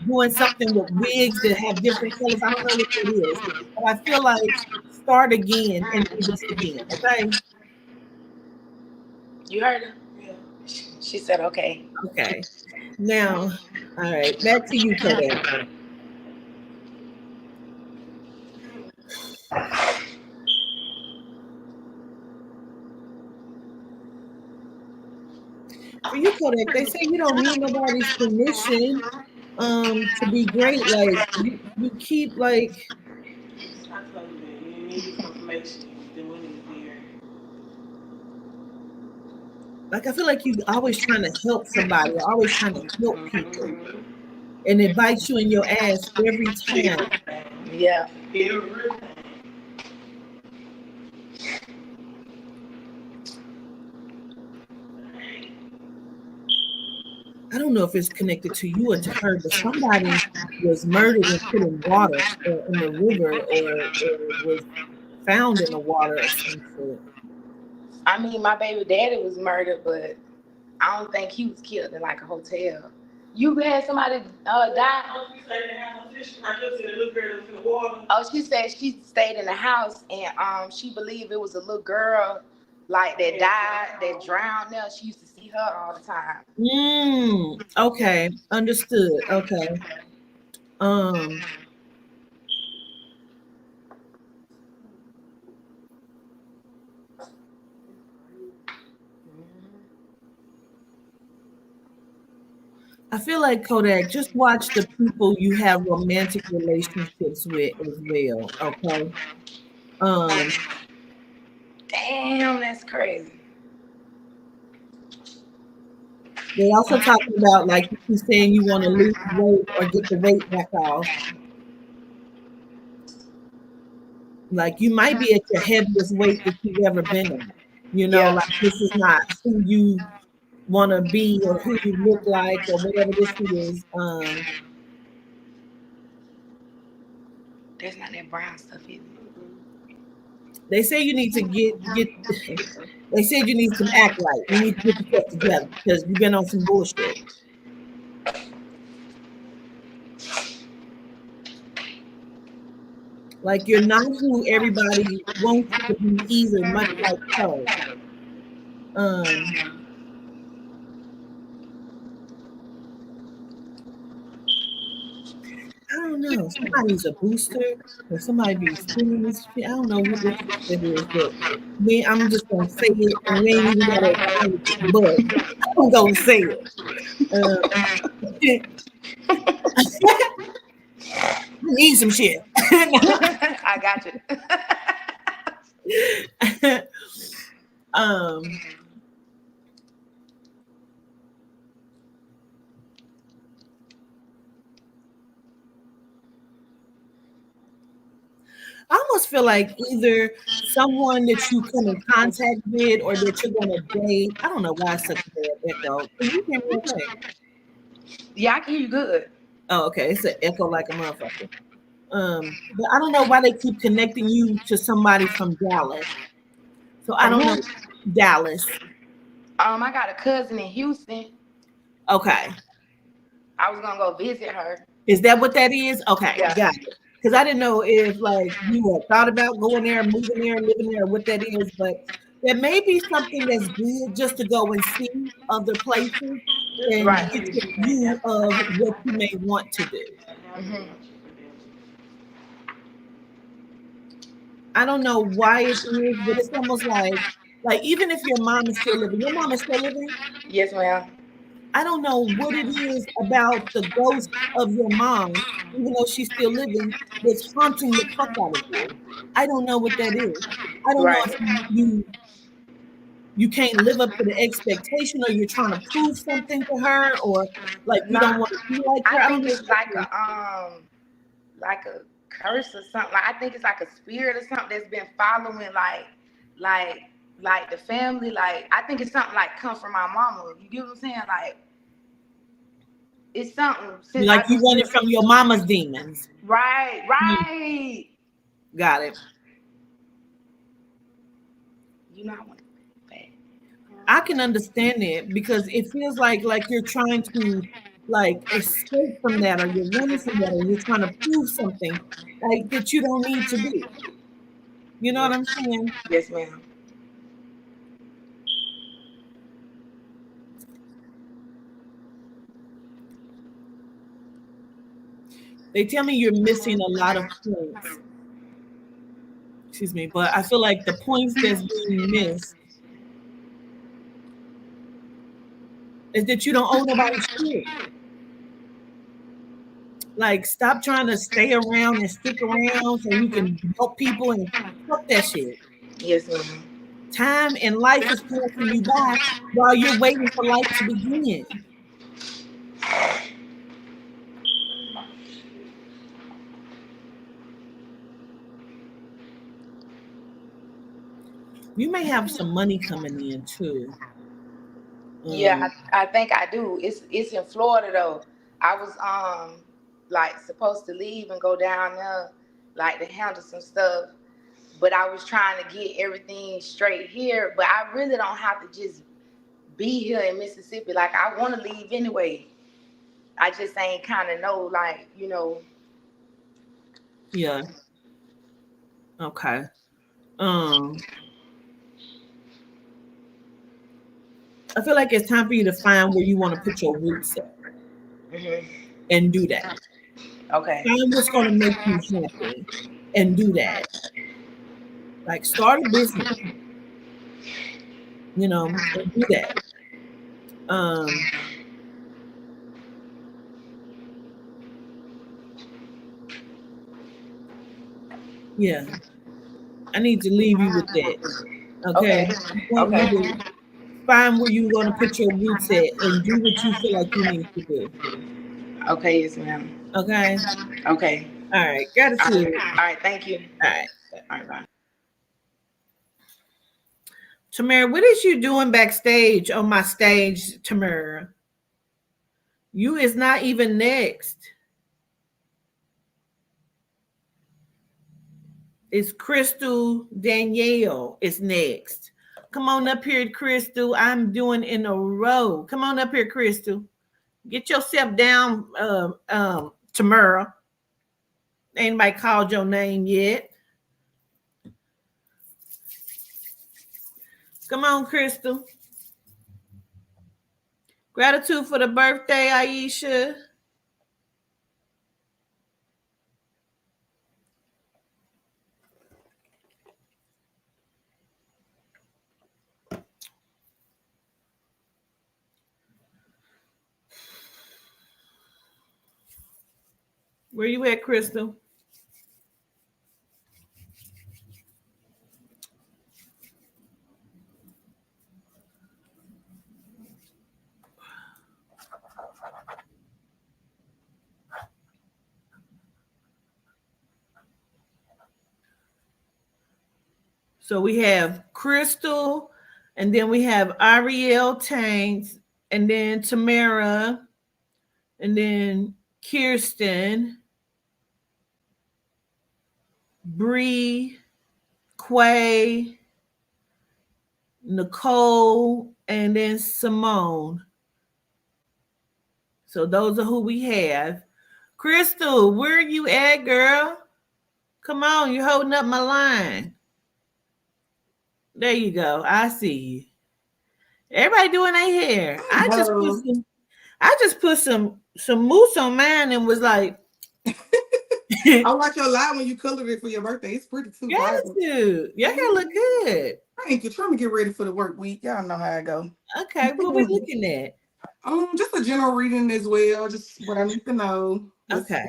doing something with wigs that have different colors. I don't know what it is, but I feel like start again and do this again. Okay. You heard her? Yeah. She said okay. Okay. Now, all right, back to you, Kodak. For you, Kodak, they say you don't need nobody's permission to be great. Like you keep like. I told you that you need confirmation. The money is there. Like I feel like you always trying to help somebody, or always trying to help people, and it bites you in your ass every time. Yeah. I don't know if it's connected to you or to her, but somebody was murdered and put in water or in the river or was found in the water or some shit. I mean, my baby daddy was murdered, but I don't think he was killed in like a hotel. You had somebody die? Oh, she said she stayed in the house and she believed it was a little girl like that died, that drowned there. She used to see her all the time. Okay, understood. Okay. I feel like, Kodak, just watch the people you have romantic relationships with as well. Okay. Damn, that's crazy. They also talking about like you saying you want to lose weight or get the weight back off. Like you might be at your heaviest weight that you've ever been at. You know, Yeah. like this is not who you want to be or who you look like or whatever this is. That's not that brown stuff, is it? They say you need to get. They said you need some act right. You need to get yourself together because you've been on some bullshit. Like you're not who everybody wants you to be either, much like her. I don't know. Somebody's a booster or somebody be stealing this shit. I don't know what this shit is, but I'm just gonna say it and we ain't even gotta acknowledge it, but I'm gonna say it. I need some shit. I got you. I almost feel like either someone that you come in contact with or that you're gonna date. I don't know why it's such a bad echo. Can you hear me okay? Yeah, I can hear you good. Oh, okay. It's an echo like a motherfucker. But I don't know why they keep connecting you to somebody from Dallas. So I don't know. Dallas. I got a cousin in Houston. Okay. I was gonna go visit her. Is that what that is? Okay, Yeah. got it. Because I didn't know if like you had thought about going there, moving there, living there, what that is, but there may be something that's good just to go and see other places and Right. get your view of what you may want to do. Mm-hmm. I don't know why it is, but it's almost like even if your mom is still living, your mom is still living? Yes, ma'am. I don't know what it is about the ghost of your mom, even though she's still living, that's haunting the fuck out of you. I don't know what that is. I don't know Right. if you can't live up to the expectation or you're trying to prove something to her or like you don't want to be like her. I I don't think know. it's like a curse or something. Like, I think it's like a spirit or something that's been following like the family. Like, I think it's something like come from my mama. You get what I'm saying? Like, it's something since Like you running from your mama's demons. Right. Got it. You know I want to back. I can understand it because it feels like you're trying to like escape from that or you're running from that or you're trying to prove something like that you don't need to be. You know what I'm saying? Yes, ma'am. They tell me you're missing a lot of points. Excuse me, but I feel like the points that's being missed is that you don't owe nobody shit. Like, stop trying to stay around and stick around so you can help people and fuck that shit. Yes, ma'am. Time and life is passing you by while you're waiting for life to begin. You may have some money coming in too. Yeah, I think I do. It's in Florida though. I was like supposed to leave and go down there like to handle some stuff, but I was trying to get everything straight here. But I really don't have to just be here in Mississippi. Like I want to leave anyway. I just ain't kind of know, like, you know. Yeah. Okay. I feel like it's time for you to find where you want to put your roots at and do that. Okay. Find what's going to make you happy and do that. Like start a business, and do that. Yeah. I need to leave you with that. Okay. Okay. I want you Okay. to find where you're going to put your roots at and do what you feel like you need to do. Okay, yes, ma'am. Okay. Okay. All right. Gratitude. All right. Thank you. All right. All right. Bye. Tamara, what is you doing backstage on my stage, Tamara? You is not even next. It's Crystal Danielle is next. Come on up here, Crystal. I'm doing in a row. Come on up here, Crystal. Get yourself down, Tamara. Anybody called your name yet? Come on, Crystal. Gratitude for the birthday, Aisha. Where you at, Crystal? So we have Crystal, and then we have Ariel Tanks, and then Tamara, and then Kirsten, Bree, Quay, Nicole, and then Simone. So those are who we have. Crystal, where are you at, girl? Come on, you're holding up my line. There you go. I see you. Everybody doing their hair. I just put some mousse on mine and was like, I watch your live when you colored it for your birthday. It's pretty too. gratitude. Your hair look good. Thank you. Trying to get ready for the work week. Y'all know how I go. Okay, what we looking at? Just a general reading as well. Just what I need to know. Okay.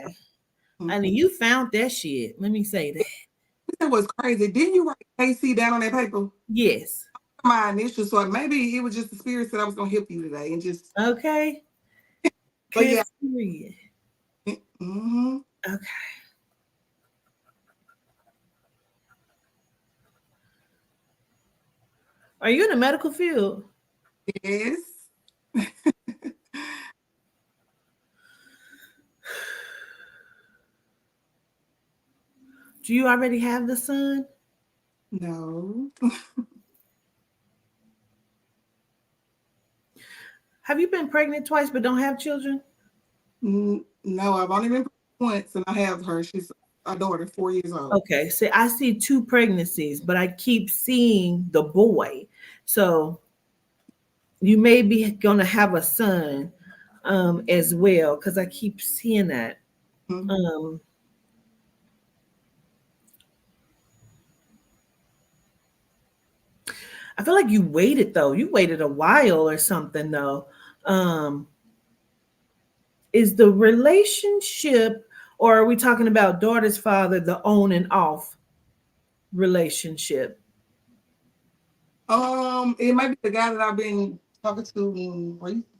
Honey, you found that shit. Let me say that. That was crazy. Didn't you write KC down on that paper? Yes. My initials, so maybe it was just the spirit that I was gonna help you today and just okay. But yeah. Mm-hmm. Okay. Are you in the medical field? Yes. Do you already have the son? No. Have you been pregnant twice but don't have children? No, I've only been pregnant once and I have her. She's a daughter, 4 years old. Okay, so I see 2 pregnancies, but I keep seeing the boy. So you may be going to have a son as well, because I keep seeing that. Mm-hmm. I feel like you waited, though. You waited a while or something, though. Is the relationship, or are we talking about daughter's father, the on and off relationship? It might be the guy that I've been talking to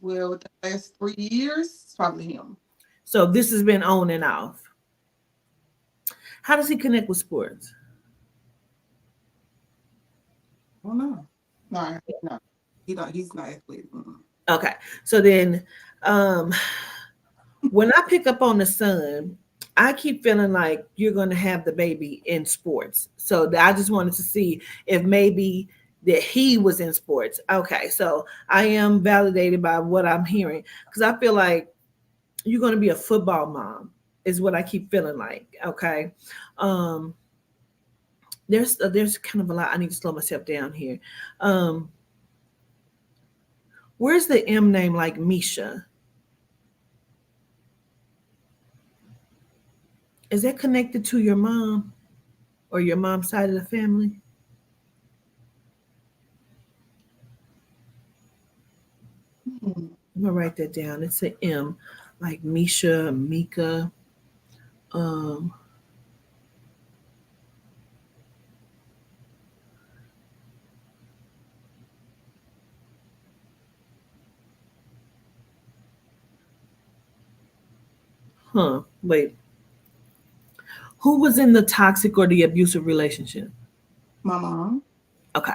the last 3 years. It's probably him. So this has been on and off. How does he connect with sports? Oh no. No. He's not athletic. Okay. So then um when I pick up on the son, I keep feeling like you're going to have the baby in sports. So I just wanted to see if maybe that he was in sports. Okay. So I am validated by what I'm hearing because I feel like you're going to be a football mom is what I keep feeling like. Okay. Um, there's kind of a lot. I need to slow myself down here. Um, where's the M name like Misha? Is that connected to your mom or your mom's side of the family? Mm. I'm gonna write that down. It's an M, like Misha, Mika. Um, Wait. Who was in the toxic or the abusive relationship? My mom. Okay.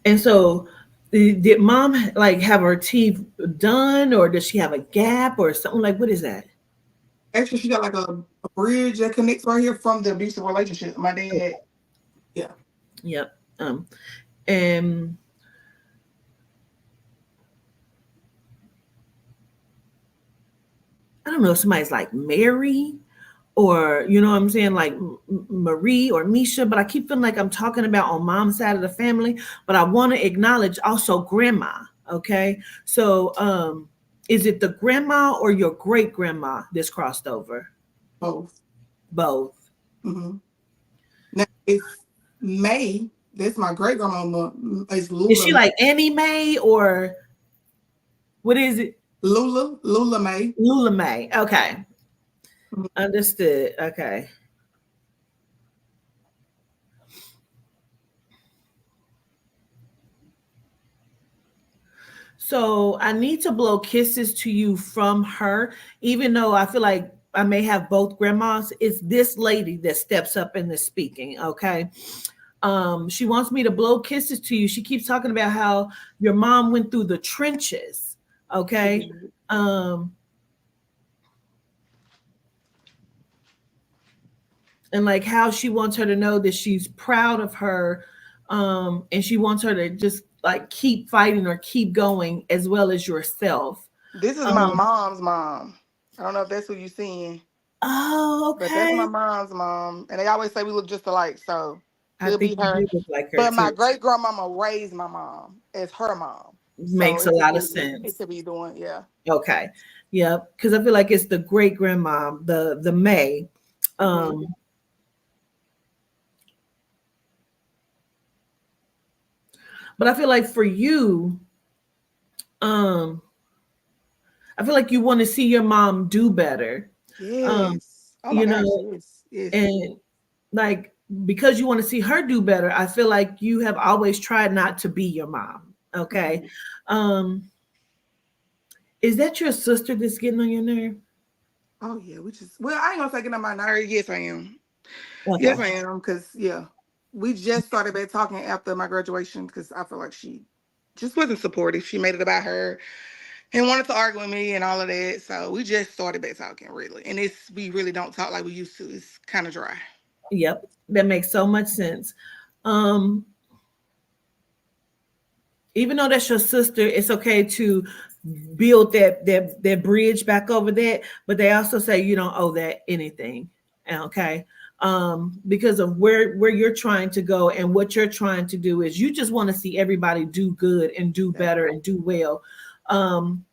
And so, did mom like have her teeth done, or does she have a gap, or something like? What is that? Actually, she got like a bridge that connects right here from the abusive relationship. My dad. Yeah. Yep. And I don't know if somebody's like Mary or you know what I'm saying, like Marie or Misha, but I keep feeling like I'm talking about on mom's side of the family, but I want to acknowledge also grandma. Okay. So is it the grandma or your great grandma that's crossed over? Both. Both. Mm-hmm. Now it's May. That's my great grandmama. It's Is Lula. she like Annie Mae or what is it? Lula May. Lula Mae. Okay. Mhm. Understood. Okay. So I need to blow kisses to you from her, even though I feel like I may have both grandmas. It's this lady that steps up and is speaking. Okay. She wants me to blow kisses to you. She keeps talking about how your mom went through the trenches. Okay. Um, and like how she wants her to know that she's proud of her. And she wants her to just like keep fighting or keep going as well as yourself. This is my Um, mom's mom. I don't know if that's who you're seeing, oh, but that's my okay. mom's mom. And they always say we look just alike, so I could be think you her. do look like her But my too. great grandmama raised my mom as her mom, so Makes a lot of it sense. could be doing yeah. Okay. Yep. Because I feel like it's the great grandma, the May. Mm-hmm. Um, but I feel like for you, um, I feel like you want to see your mom do better. Um, Yes. Oh my you gosh. know, Yes. Yes. and like because you want to see her do better, I feel like you have always tried not to be your mom. Okay. Mhm. Um, is that your sister that's getting on your nerve? Oh yeah. Well, I ain't gonna say get on my nerve. Yes, I am. Yes, Okay. I am. Cause yeah, we just started back talking after my graduation because I feel like she just wasn't supportive. She made it about her and wanted to argue with me and all of that. So we just started back talking really, and we really don't talk like we used to. It's kind of dry. Yep. That makes so much sense. Um, even though that's your sister, it's okay to build that bridge back over that. But they also say you don't owe that anything. Okay. Because of where you're trying to go and what you're trying to do is you just want to see everybody do good and do Yeah. better and do well. Um,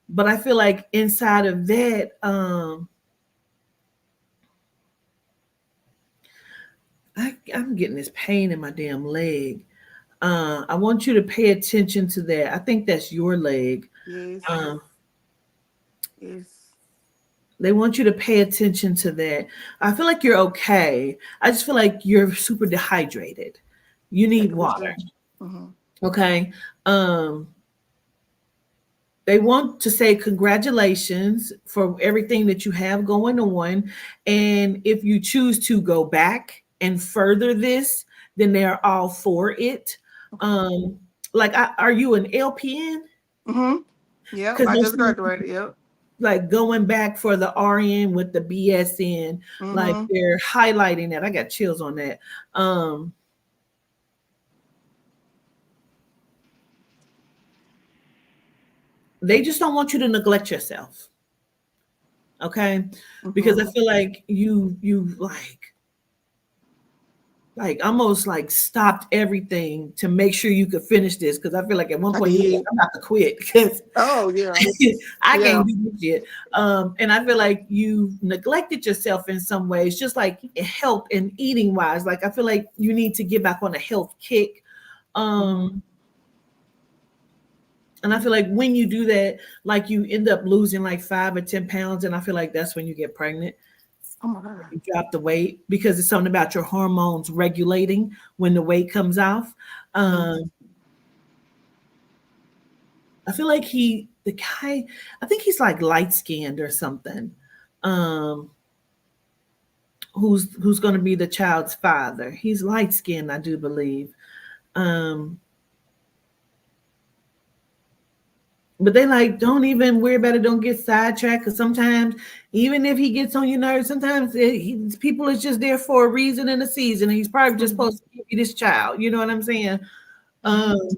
but I feel like inside of that, I'm getting this pain in my damn leg. I want you to pay attention to that. I think that's your leg. Yes. Um, Yes. they want you to pay attention to that. I feel like you're okay. I just feel like you're super dehydrated. You That need could be true. water. Hmm. Okay. Um, They want to say congratulations for everything that you have going on. And if you choose to go back and further this, then they're all for it. Um, like, are you an LPN? Mm-hmm. Yep, Because I just graduated. Yep. like going back for the RN with the BSN, like Mm-hmm. they're highlighting that. I got chills on that. Um, they just don't want you to neglect yourself. Okay. Because I Mm-hmm. feel like you like almost like stopped everything to make sure you could finish this. Because I feel like at one I point you were like, did. I'm about to quit because Oh yeah. I Yeah. can't do this shit. And I feel like you neglected yourself in some ways, just like health and eating wise. Like I feel like you need to get back on a health kick. Mm-hmm. Um, and I feel like when you do that, like you end up losing like 5 or 10 pounds, and I feel like that's when you get pregnant. Oh my God. You drop the weight because it's something about your hormones regulating when the weight comes off. Mm-hmm. Um, I feel like the guy, I think he's like light skinned or something. Um, who's going to be the child's father? He's light skinned, I do believe. Um, but they like don't even worry about it. Don't get sidetracked because sometimes, even if he gets on your nerves, sometimes people is just there for a reason and a season. And he's probably just Mm-hmm. supposed to give you this child. You know what I'm saying? Um, Mm-hmm.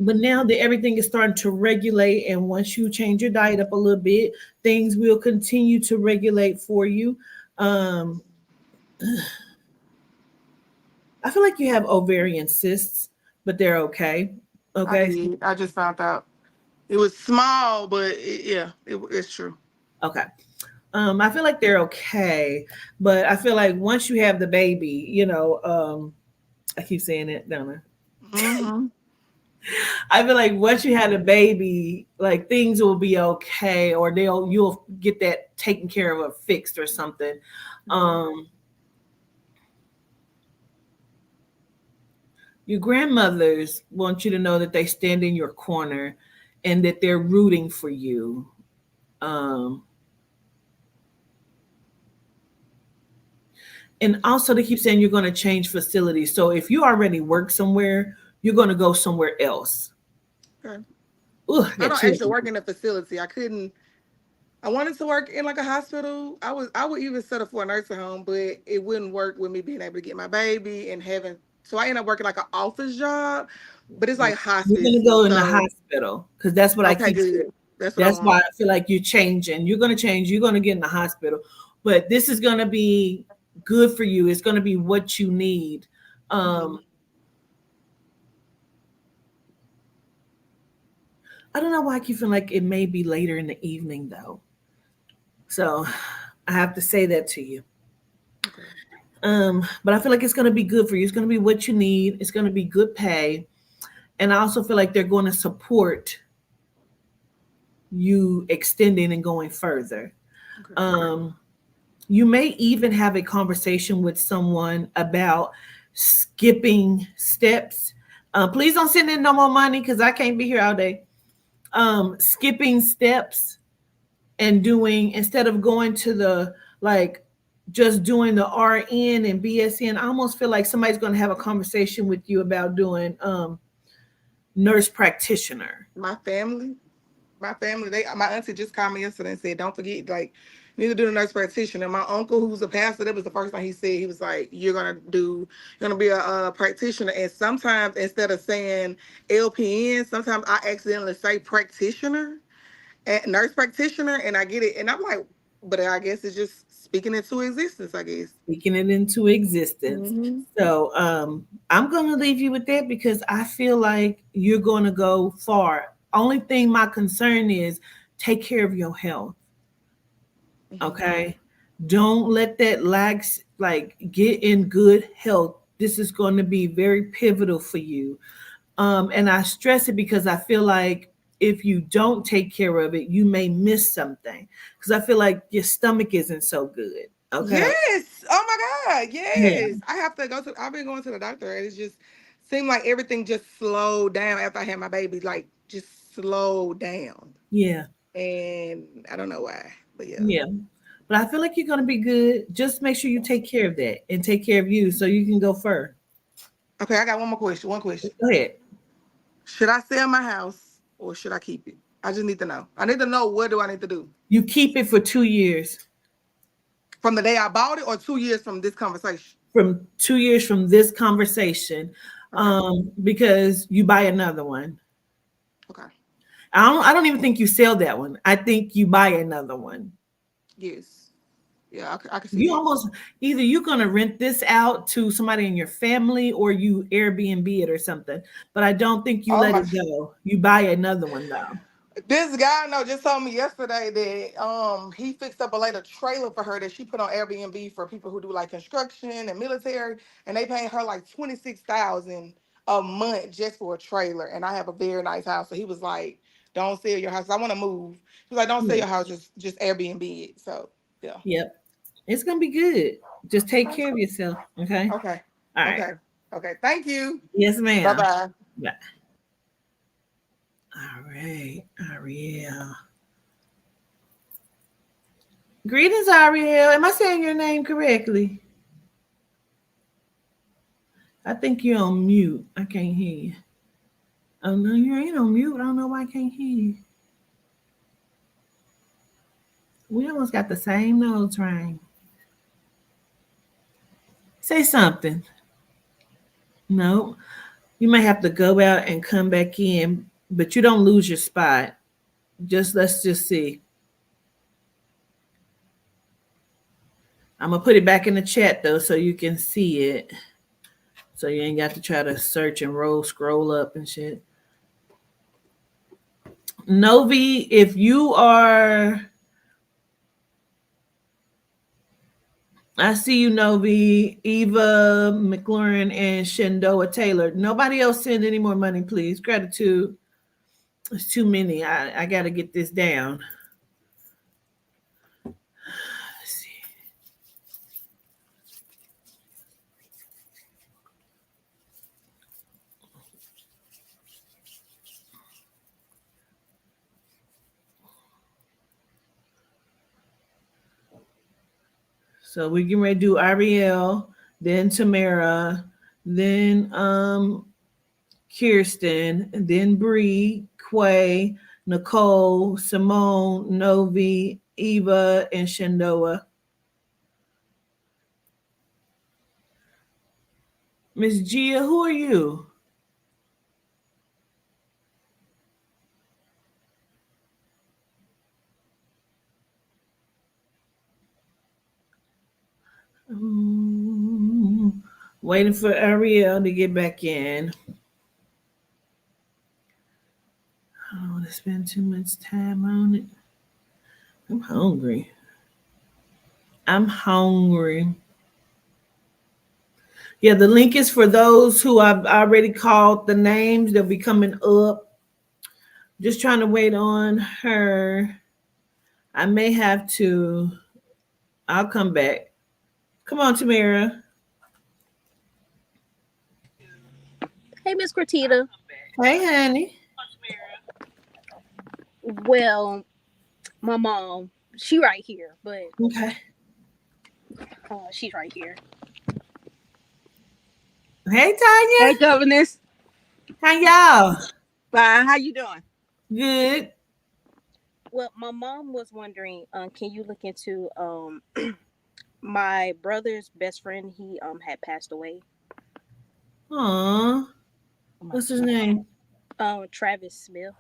but now that everything is starting to regulate, and once you change your diet up a little bit, things will continue to regulate for you. Um, I feel like you have ovarian cysts, but they're okay. I Okay. did. I just found out it was small, but yeah, it's true. Okay. I feel like they're okay, but I feel like once you have the baby, I keep saying it, don't I? Mm-hmm. I feel like once you had a baby, like things will be okay, or you'll get that taken care of or fixed or something. Mm-hmm. Um, your grandmothers want you to know that they stand in your corner and that they're rooting for you. Um, and also they keep saying you're going to change facilities. So if you already work somewhere, you're going to go somewhere else. Okay. Ooh, I I got don't chills. actually work in a facility. I couldn't. I wanted to work in like a hospital. I would even settle for a nursing home, but it wouldn't work with me being able to get my baby and having. So I ended up working like an office job, but it's like You're hospice. going to go in the So hospital because that's what I okay, keep saying. good. That's what I That's why want. I feel like you're changing. You're going to change. You're going to get in the hospital, but this is going to be good for you. It's going to be what you need. Mm-hmm. Um, I don't know why I keep feeling like it may be later in the evening though. So I have to say that to you. Okay. But I feel like it's going to be good for you. It's going to be what you need. It's going to be good pay. And I also feel like they're going to support you extending and going further. Okay. Um, you may even have a conversation with someone about skipping steps. Please don't send in no more money because I can't be here all day. Skipping steps and doing, instead of going to the, like, just doing the RN and BSN, I almost feel like somebody's going to have a conversation with you about doing nurse practitioner. My family, my auntie just called me yesterday and said, don't forget, like, you need to do the nurse practitioner. My uncle, who's a pastor, that was the first thing he said. He was like, you're gonna be a practitioner. And sometimes instead of saying LPN, sometimes I accidentally say practitioner and nurse practitioner, and I get it. And I'm like, but I guess it's just speaking into existence, I guess. Speaking it into existence. Mm-hmm. So I'm going to leave you with that because I feel like you're going to go far. Only thing my concern is take care of your health. Mm-hmm. Okay. Don't let that lax, like get in good health. This is going to be very pivotal for you. And I stress it because I feel like if you don't take care of it, you may miss something. Because I feel like your stomach isn't so good. Okay. Yes. Oh my God. Yeah. Yes. I've been going to the doctor and it's just seemed like everything just slowed down after I had my baby. Like just slowed down. Yeah. And I don't know why, but yeah. Yeah. But I feel like you're going to be good. Just make sure you take care of that and take care of you so you can go further. Okay, I got one more question. One question. Go ahead. Should I sell my house or should I keep it? I just need to know. I need to know, what do I need to do? You keep it for 2 years. From the day I bought it or 2 years from this conversation? From 2 years from this conversation, Okay. because you buy another one. Okay. I don't even think you sell that one. I think you buy another one. Yes. Yeah, I can see You that. almost either you're gonna rent this out to somebody in your family or you Airbnb it or something. But I don't think you Oh let my. it go. You buy another one though. This guy I know just told me yesterday that he fixed up a later trailer for her that she put on Airbnb for people who do like construction and military, and they paying her like 26,000 a month just for a trailer. And I have a very nice house, so he was like, "Don't sell your house. I want to move." He was like, "Don't sell Yeah. your house, just Airbnb it." So yeah. Yep. It's gonna be good. Just take care of yourself. Okay. Okay. All right. Okay. Okay. Thank you. Yes, Bye ma'am. bye. Bye. All right, Ariel. Greetings, Ariel. Am I saying your name correctly? I think you're on mute. I can't hear you. Oh no, you ain't on mute. I don't know why I can't hear you. We almost got the same nose ring. Say something. No, you may have to go out and come back in, but you don't lose your spot. Let's just see. I'm gonna put it back in the chat though, so you can see it. So you ain't got to try to search and scroll up and shit. Novi, if you are, I see you, Novi, Eva McLaurin, and Shendoa Taylor. Nobody else send any more money, please. Gratitude. It's too many. I got to get this down. Let's see. So we're getting ready to do Ariel, then Tamara, then Kirsten, then Bree, Quay, Nicole, Simone, Novi, Eva, and Shendoa. Miss Gia, who are you? Waiting for Ariel to get back in. I don't want to spend too much time on it. I'm hungry. Yeah, the link is for those who I've already called the names. They'll be coming up. Just trying to wait on her. I may have to. I'll come back. Come on, Tamara. Hey, Miss Cortita. Hey, honey. Well, my mom, she right here, but Okay. she's right here. Hey, Tanya. Hey, governess. How y'all? Fine. How you doing? Good. Well, my mom was wondering, can you look into my brother's best friend? He had passed away. Aw. What's his name? Travis Smith.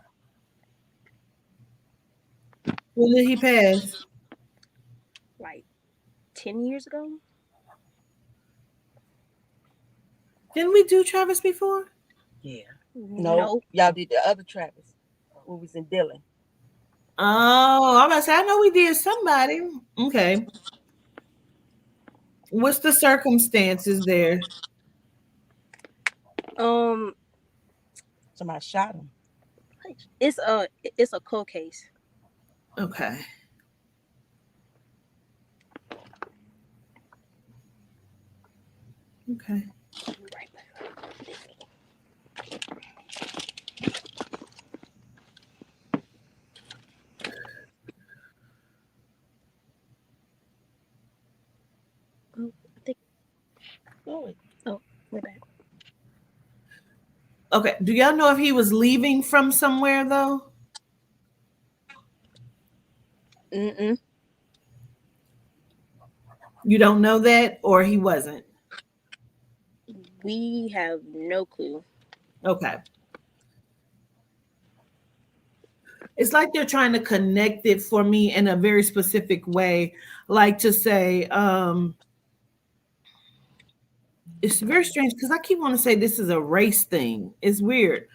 When did he pass? Like 10 years ago. Didn't we do Travis before? Yeah. No. Y'all did the other Travis. We was in Dillon. Oh, I was about to say, I know we did somebody. Okay. What's the circumstances there? Somebody shot him. It's a cold case. Okay. Okay. know it. Oh, we're back. Okay. Do y'all know if he was leaving from somewhere though? Mm-mm. You don't know that, or he wasn't? We have no clue. Okay. It's like they're trying to connect it for me in a very specific way, like to say, it's very strange because I keep wanting to say this is a race thing. It's weird.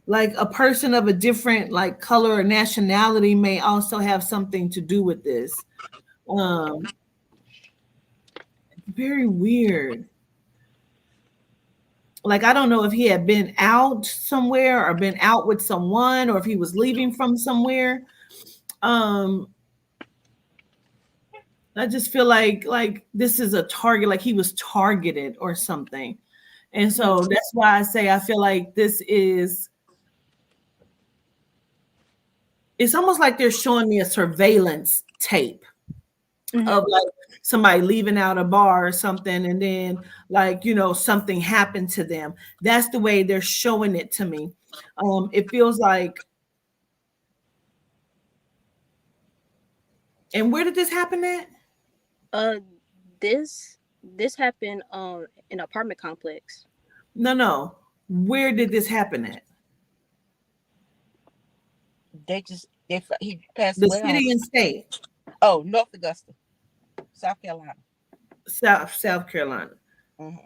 Like a person of a different like color or nationality may also have something to do with this. Very weird. Like I don't know if he had been out somewhere or been out with someone or if he was leaving from somewhere. I just feel like this is a target, like he was targeted or something. And so that's why I say I feel like this is, it's almost like they're showing me a surveillance tape of like somebody leaving out a bar or something, and then like, you know, something happened to them. That's the way they're showing it to me. It feels like, and where did this happen at? This happened in an apartment complex. No. Where did this happen at? He passed The away. city and state. Oh, North Augusta, South Carolina. South Carolina. Mm-hmm.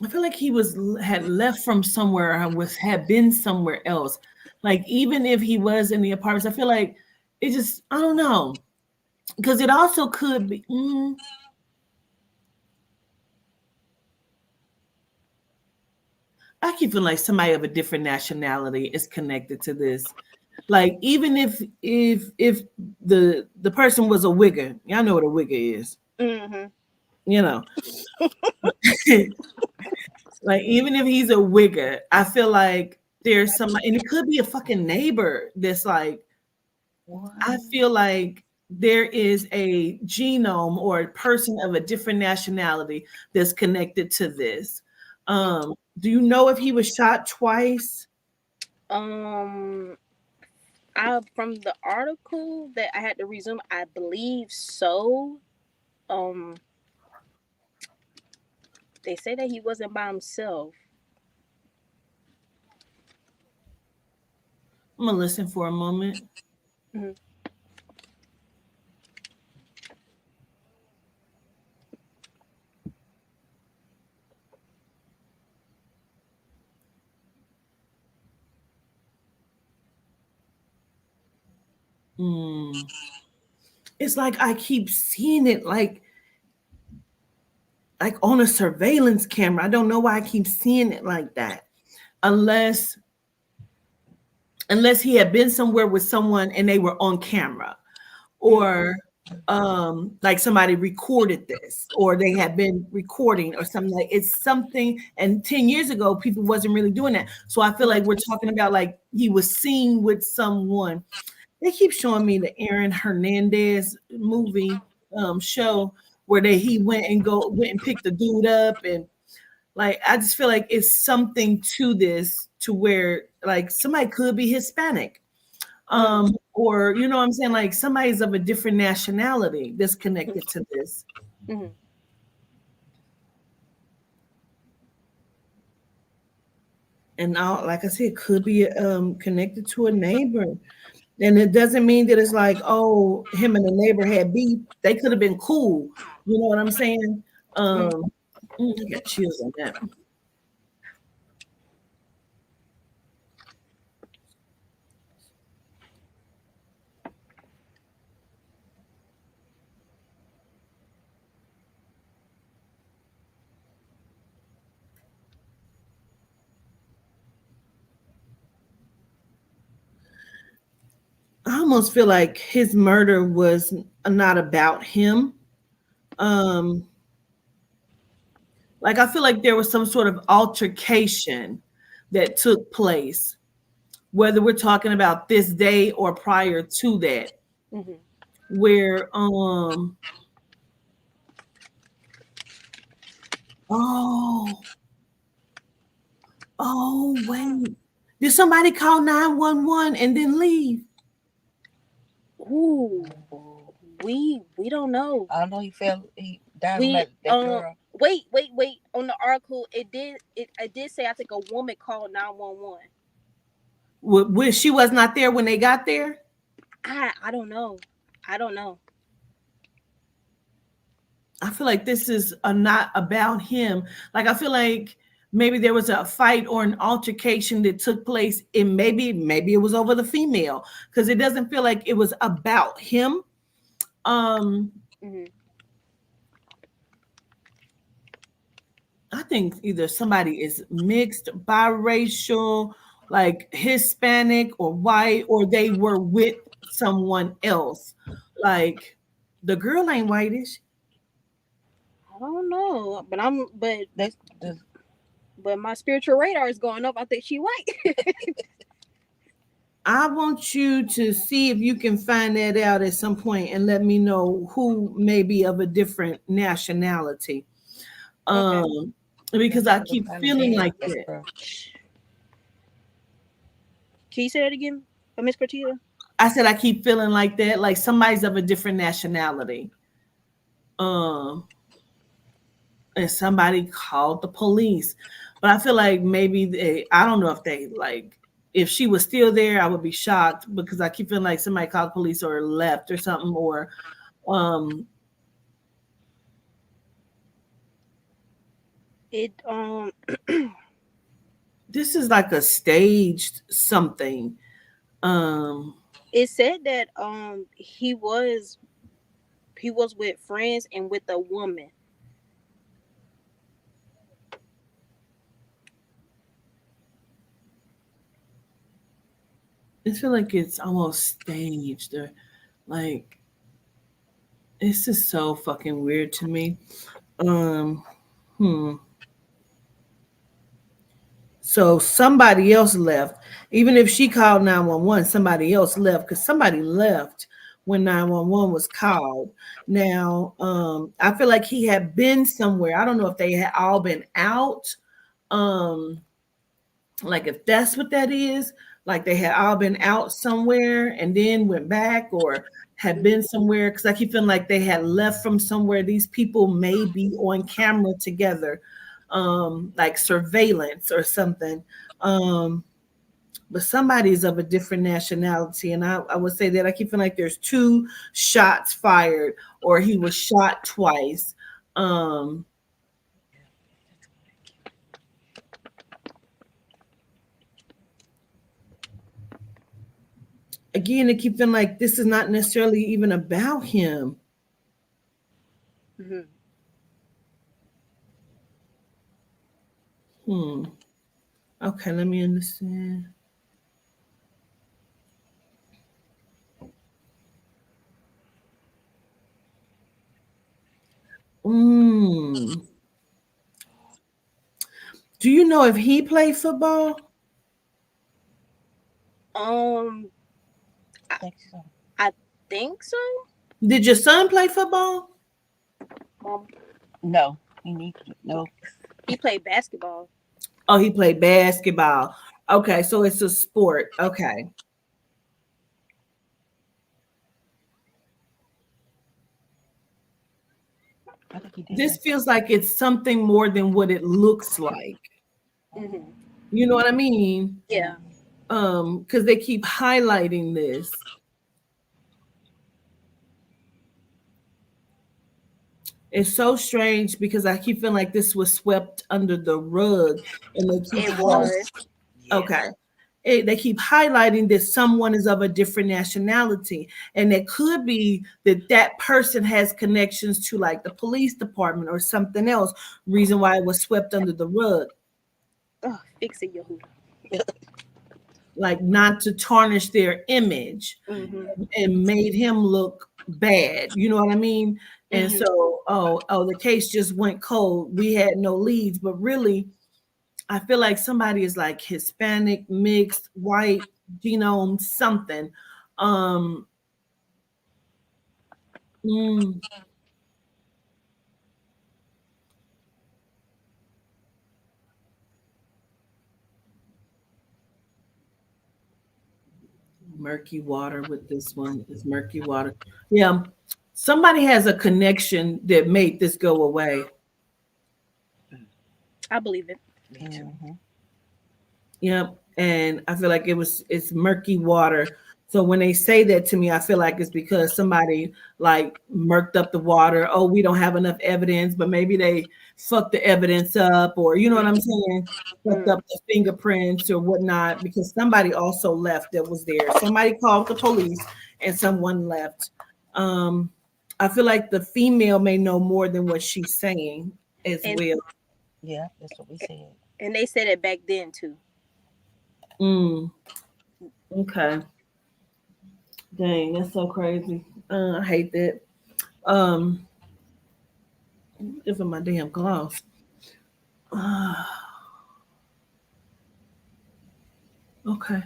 I feel like he had left from somewhere or had been somewhere else. Like even if he was in the apartments, I feel like it just, I don't know, because it also could be. I keep feeling like somebody of a different nationality is connected to this. Like even if the person was a wigger, y'all know what a wigger is. Mm-hmm. You know, like even if he's a wigger, I feel like there's some, and it could be a fucking neighbor that's like, what? I feel like there is a genome or a person of a different nationality that's connected to this. Do you know if he was shot twice? From the article that I had to resume, I believe so. They say that he wasn't by himself. I'm gonna listen for a moment. Mm-hmm. It's like I keep seeing it like on a surveillance camera. I don't know why I keep seeing it like that. Unless he had been somewhere with someone and they were on camera, or like somebody recorded this, or they had been recording or something. Like it's something. And 10 years ago, people wasn't really doing that. So I feel like we're talking about like he was seen with someone. They keep showing me the Aaron Hernandez movie show where he went and picked the dude up, and like I just feel like it's something to this, to where like somebody could be Hispanic, or you know what I'm saying, like somebody's of a different nationality that's connected to this. Mm-hmm. And now, like I said, it could be connected to a neighbor. And it doesn't mean that it's like, oh, him and the neighbor had beef. They could have been cool. You know what I'm saying? I got chills on that. I almost feel like his murder was not about him. Like I feel like there was some sort of altercation that took place, whether we're talking about this day or prior to that, Mm-hmm. where oh wait. Did somebody call 911 and then leave? Ooh, we don't know. I know he died from We that girl. wait. On the article, it did say I think a woman called 911. She was not there when they got there? I don't know. I don't know. I feel like this is not about him. Like I feel like maybe there was a fight or an altercation that took place, and maybe it was over the female, because it doesn't feel like it was about him. Mm-hmm. I think either somebody is mixed, biracial, like Hispanic or white, or they were with someone else. Like the girl ain't whitish. I don't know, That's but my spiritual radar is going up. I think she white. I want you to see if you can find that out at some point and let me know who may be of a different nationality. Okay. Because I keep feeling like that. Can you say that again, Miss Cortia? I said I keep feeling like that, like somebody's of a different nationality. And somebody called the police. But I feel like maybe I don't know if they like, if she was still there, I would be shocked, because I keep feeling like somebody called police or left or something, or this is like a staged something. It said that he was with friends and with a woman. I feel like it's almost staged, or like it's just so fucking weird to me. So somebody else left. Even if she called 911, somebody else left, because somebody left when 911 was called. Now, I feel like he had been somewhere. I don't know if they had all been out. Like if that's what that is, like they had all been out somewhere and then went back, or had been somewhere, because I keep feeling like they had left from somewhere. These people may be on camera together, like surveillance or something. But somebody's of a different nationality, and I would say that I keep feeling like there's 2 shots fired, or he was shot twice. Again, I keep feeling like this is not necessarily even about him. Mm-hmm. Okay, let me understand. Do you know if he played football? I think so. Did your son play football? No, no. He played basketball. Oh, he played basketball. Okay, so it's a sport. Okay. This feels like it's something more than what it looks like. Mm-hmm. You know what I mean? Yeah. Because they keep highlighting this. It's so strange, because I keep feeling like this was swept under the rug, and they keep It was. Okay. They keep highlighting that someone is of a different nationality, and it could be that that person has connections to like the police department or something else. Reason why it was swept under the rug. Oh, fix it, Yehuda. Like not to tarnish their image, Mm-hmm. and made him look bad. You know what I mean? And so, the case just went cold. We had no leads, but really, I feel like somebody is like Hispanic, mixed, white, genome, something. Um, mm, Murky water with this one. It's murky water. Yeah. Somebody has a connection that made this go away. I believe it. Mm-hmm. Yep. And I feel like it's murky water. So when they say that to me, I feel like it's because somebody like murked up the water. Oh, we don't have enough evidence, but maybe they fucked the evidence up, or you know what I'm saying? Fucked up the fingerprints or whatnot, because somebody also left that was there. Somebody called the police and someone left. Um, I feel like the female may know more than what she's saying as And well. Yeah, that's what we said. and they said it back then too. Mm, okay. Dang, that's so crazy. I hate that. Um, if my damn gloss. Okay.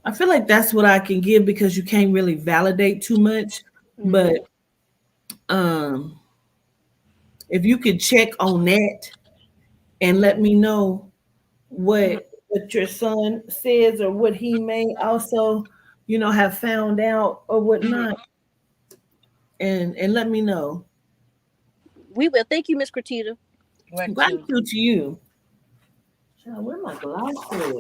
I feel like that's what I can give because you can't really validate too much. But um, if you could check on that and let me know what your son says or what he may also, have found out or whatnot, and let me know. We will. Thank you, Miss Cretita. Gratitude. Gratitude to you. Child, where my gloss at?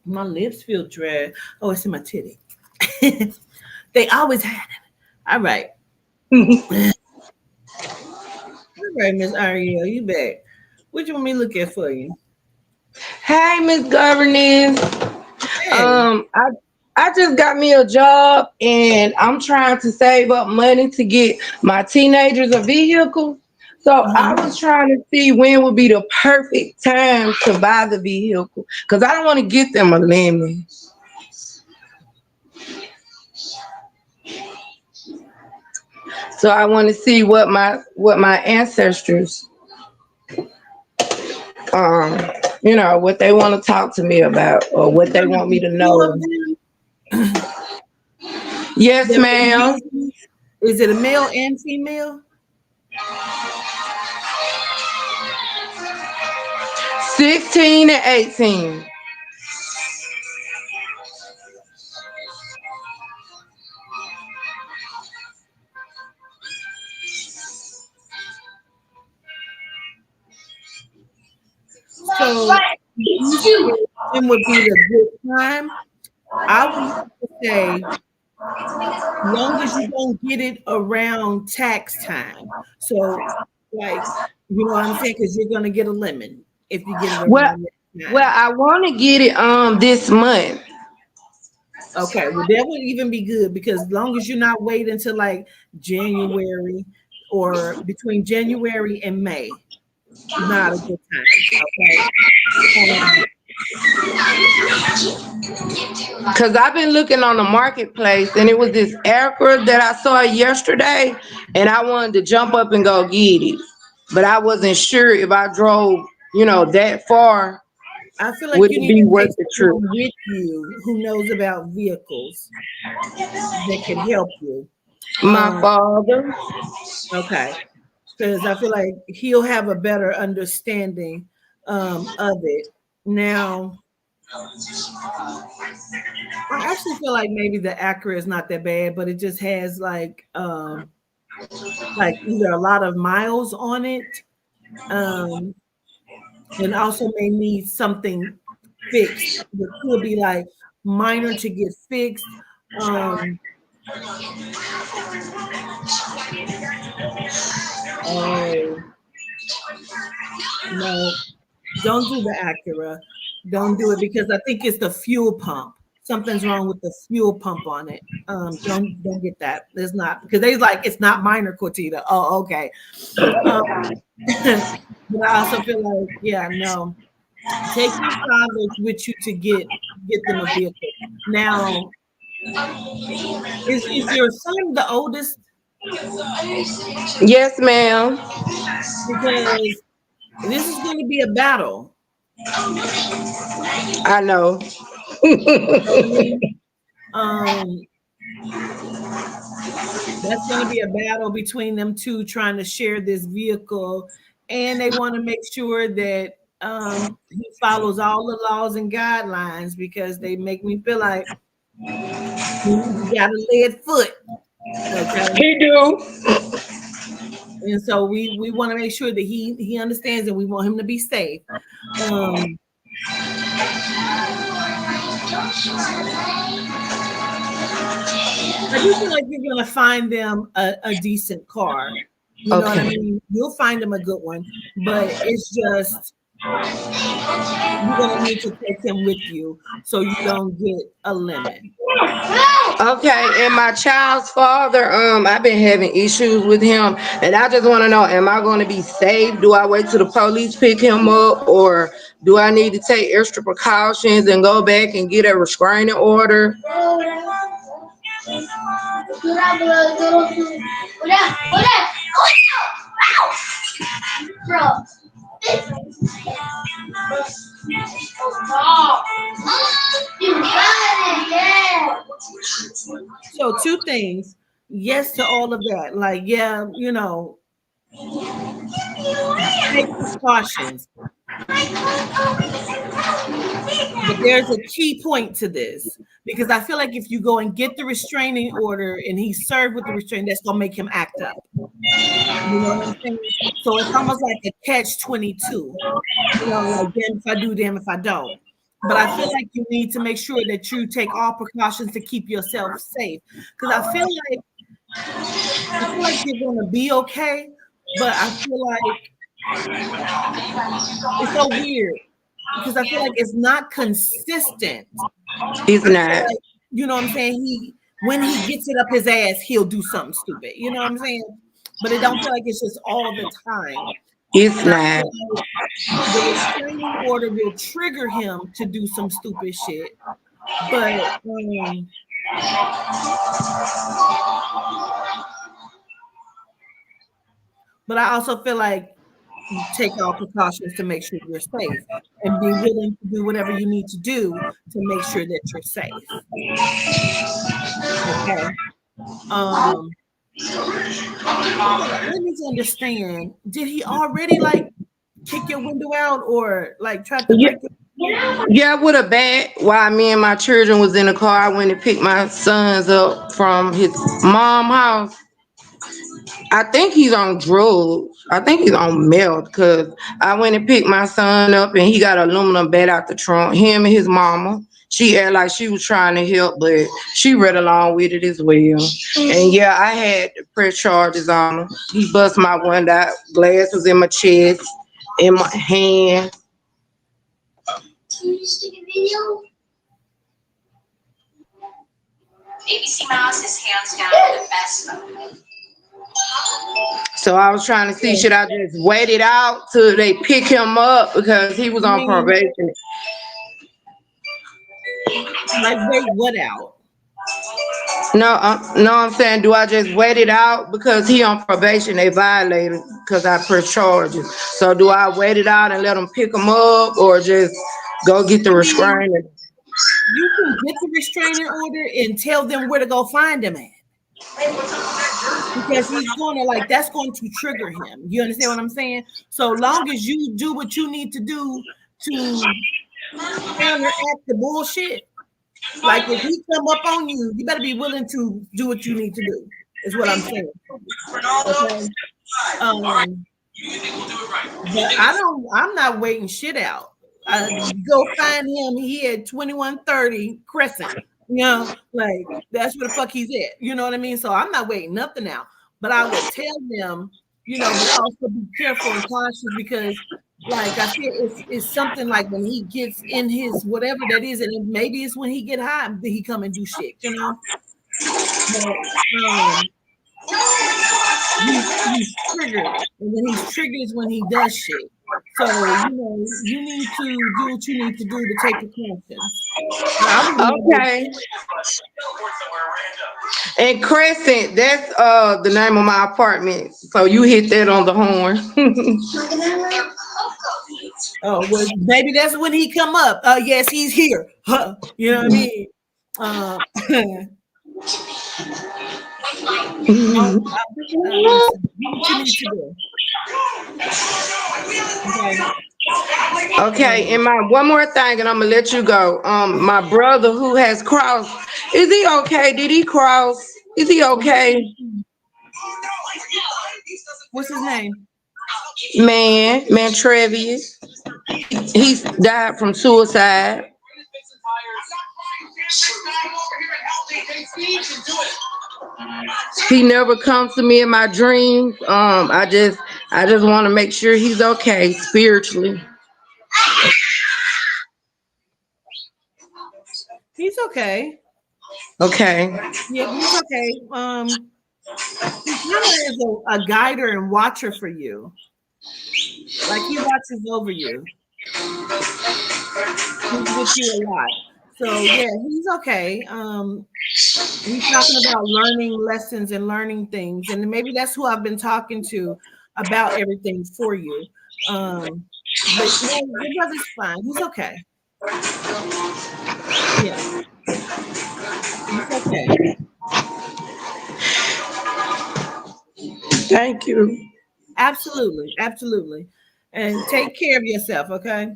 My lips feel dry. Oh, it's in my titty. They always had it. All right. All right, Miss Ariel, you back. What you want me to look at for you? Hey, Miss Governess. Hey. I just got me a job and I'm trying to save up money to get my teenagers a vehicle. So I Uh-huh. was trying to see when would be the perfect time to buy the vehicle because I don't want to get them a lemon. So I want to see what my ancestors um what they want to talk to me about or what You're they gonna want me get to two of know. them Yes, that will ma'am. use you. Is it a male and female? 16 and 18. So you said when would be the good time? I would have to say, long as you don't get it around tax time. So, like, you know what I'm saying? Because you're gonna get a lemon if you get it Well, around that well, time. I want to get it this month. Okay, well, that would even be good because as long as you're not waiting until like January or between January and May, not a good time. Okay. Um, Cause I've been looking on the marketplace and it was this Acura that I saw yesterday, and I wanted to jump up and go get it, but I wasn't sure if I drove, that far, I feel like would you it need be to worth take the trip? someone with you who knows about vehicles that can help you. My Um, father. okay, because I feel like he'll have a better understanding of it. Now, I actually feel like maybe the Acura is not that bad, but it just has like either a lot of miles on it, um, and also may need something fixed. It could be like minor to get fixed. Um, oh no, don't do the Acura. Don't do it because I think it's the fuel pump. Something's wrong with the fuel pump on it. Don't get that. It's not because they like it's not minor, Cortita. Oh, okay. Um, but I also feel like, yeah, no. Take your fathers with you to get them a vehicle. Now, Is your son the oldest? Yes, ma'am. Because this is going to be a battle. I know. You know what I mean? Um, that's going to be a battle between them two trying to share this vehicle, and they want to make sure that he follows all the laws and guidelines because they make me feel like he got a lead foot. Okay. He do. And so we want to make sure that he understands and we want him to be safe. I do feel like you're gonna find them a decent car. You know what I Okay. mean? You'll find them a good one, but it's just you're gonna need to take him with you so you don't get a limit. Okay, and my child's father, I've been having issues with him, and I just want to know, am I going to be safe? Do I wait till the police pick him up, or do I need to take extra precautions and go back and get a restraining order? So two things. Yes to all of that. Like, yeah, take precautions. But there's a key point to this because I feel like if you go and get the restraining order and he's served with the restraining, that's gonna make him act up. You know what I'm saying? So it's almost like a catch-22. Like damn if I do, damn if I don't. But I feel like you need to make sure that you take all precautions to keep yourself safe. Because I feel like you're gonna be okay, but I feel like it's so weird because I feel like it's not consistent. He's not. Like, you know what I'm saying? When he gets it up his ass, he'll do something stupid. You know what I'm saying? But it don't feel like it's just all the time. It's And I not. feel like the restraining order will trigger him to do some stupid shit. But I also feel like you take all precautions to make sure you're safe and be willing to do whatever you need to do to make sure that you're safe. Okay. I need to understand, did he already like kick your window out or like try to Yeah, break it? yeah, with a bat. While me and my children was in the car, I went and picked my sons up from his mom house. I think he's on drugs. I think he's on meth because I went and picked my son up and he got an aluminum bat out the trunk. Him and his mama. She acted like she was trying to help, but she read along with it as well. And yeah, I had to press charges on him. He bust my window. Glass was in my chest, in my hand. ABC Mouse is hands down the best. So I was trying to see, should I just wait it out till they pick him up because he was on probation? Like wait, what out? No, I'm saying, do I just wait it out because he on probation? They violated because I press charges. So do I wait it out and let them pick him up, or just go get the restraining? You can get the restraining order and tell them where to go find him at. Because he's going to that's going to trigger him. You understand what I'm saying? So long as you do what you need to do to counteract the bullshit, like if he come up on you, you better be willing to do what you need to do, is what I'm saying. Okay? But I'm not waiting shit out. Go find him. He at 2130 Crescent. Like that's where the fuck he's at. You know what I mean? So I'm not waiting nothing out. But I would tell them, but also be careful and cautious because, like I said, it's something like when he gets in his whatever that is, and maybe it's when he get high that he come and do shit. But he's triggered, and when he's triggered is when he does shit. So, you need to do what you need to do to take precautions. But I would never. Okay. And Crescent, that's the name of my apartment. So you hit that on the horn. Oh, well, maybe that's when he come up. Yes, he's here. Huh. You know what I mean? Don't listen. Do what you need to do. Okay. Okay, Um, and my one more thing, and I'm gonna let you go. My brother who has crossed, is he okay? Did he cross? Is he okay? what's his name? Man, Trevius. He died from suicide. He never comes to me in my dreams. I just want to make sure he's okay spiritually. He's okay. Okay. Yeah, he's okay. He kind of is a guider and watcher for you. Like he watches over you. He's with you a lot. So yeah, he's okay. He's talking about learning lessons and learning things, and maybe that's who I've been talking to about everything for you. But yeah, your brother's fine. He's okay. Yeah, he's okay. Thank you. Absolutely, absolutely. And take care of yourself, okay?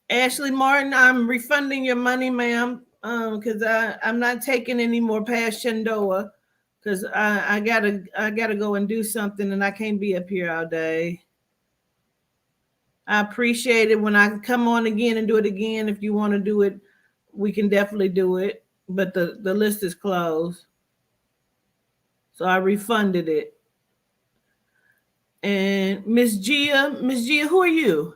Ashley Martin, I'm refunding your money, ma'am. Because I'm not taking any more past Shendoa because I gotta go and do something and I can't be up here all day. I appreciate it when I come on again and do it again. If you want to do it, we can definitely do it. But the list is closed. So I refunded it. And Miss Gia, who are you?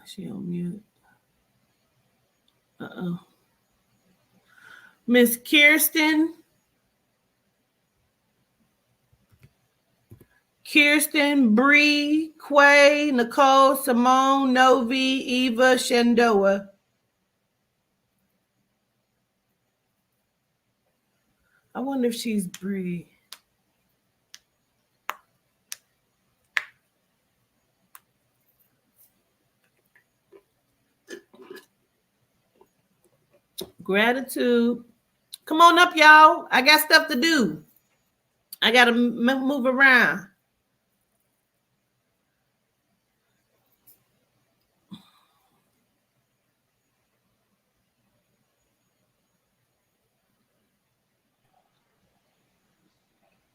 She on mute. Uh-oh. Miss Kirsten, Bree, Quay, Nicole, Simone, Novi, Eva, Shendoa. I wonder if she's Bree. Gratitude. Come on up, y'all. I got stuff to do. I got to move around.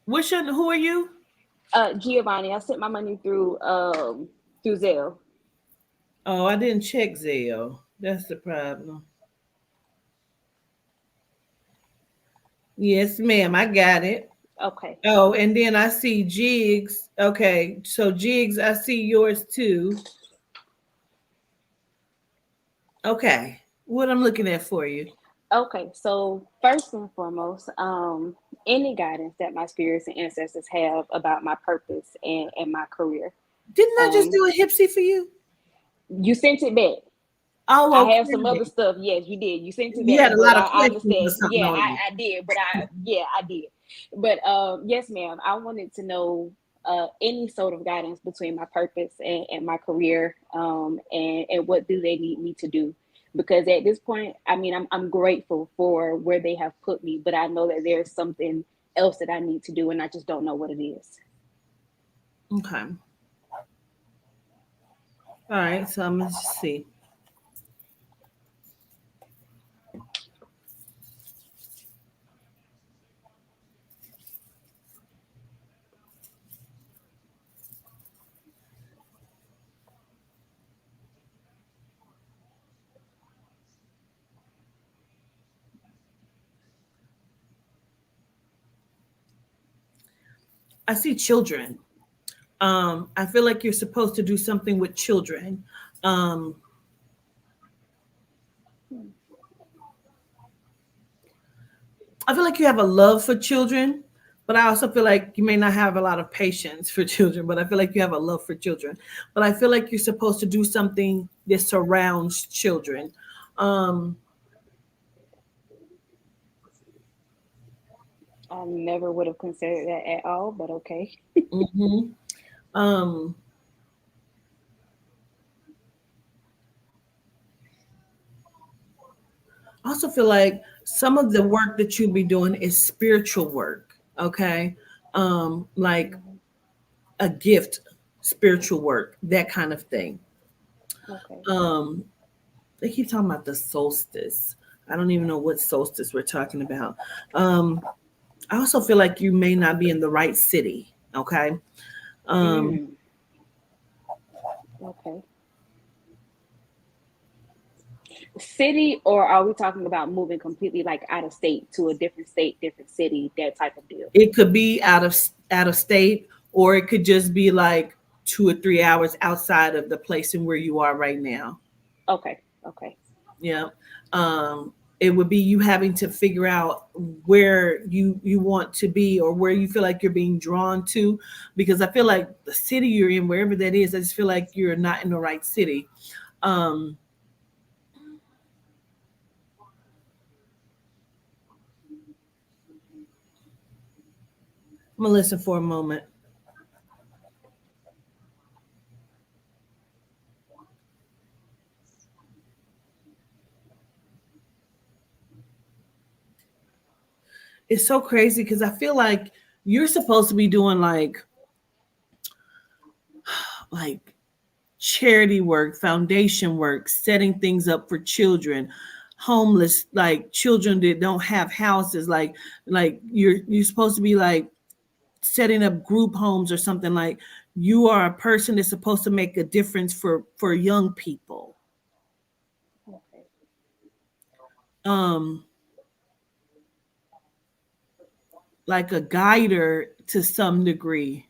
Who are you? Giovanni, I sent my money through Zelle. Oh, I didn't check Zelle. That's the problem. Yes, ma'am. I got it. Okay. Oh, and then I see Jigs. Okay, so Jigs, I see yours too. Okay, what I'm looking at for you. Okay, so first and foremost, any guidance that my spirits and ancestors have about my purpose and my career. Didn't I just do a hipsy for you? You sent it back. Oh, I okay. have some other stuff. Yes, you did. You sent it You back. had a But lot of I questions or understand. something Yeah, on you. I did. But I did. But yes, ma'am. I wanted to know any sort of guidance between my purpose and my career, and what do they need me to do? Because at this point, I mean, I'm grateful for where they have put me, but I know that there's something else that I need to do, and I just don't know what it is. Okay. All right, so I'm gonna see. I see children. I feel like you're supposed to do something with children. Um, I feel like you have a love for children, but I also feel like you may not have a lot of patience for children, but I feel like you have a love for children. But I feel like you're supposed to do something that surrounds children. Um, I never would have considered that at all, but okay. mhm. um, I also feel like some of the work that you'll be doing is spiritual work, okay? Like Mhm. a gift, spiritual work, that kind of thing. Okay. Um, they keep talking about the solstice. I don't even know what solstice we're talking about. Um, I also feel like you may not be in the right city. Okay. Um, Mm, okay. City, or are we talking about moving completely like out of state to a different state, different city, that type of deal? it could be out of state, or it could just be like 2 or 3 hours outside of the place and where you are right now. Okay. Okay. Yeah. It would be you having to figure out where you want to be or where you feel like you're being drawn to, because I feel like the city you're in, wherever that is, I just feel like you're not in the right city. Um, I'm gonna listen for a moment. It's so crazy because I feel like you're supposed to be doing like charity work, foundation work, setting things up for children, homeless, like children that don't have houses, like you're supposed to be like setting up group homes or something. Like you are a person that's supposed to make a difference for young people. Okay. Um like a guider to some degree.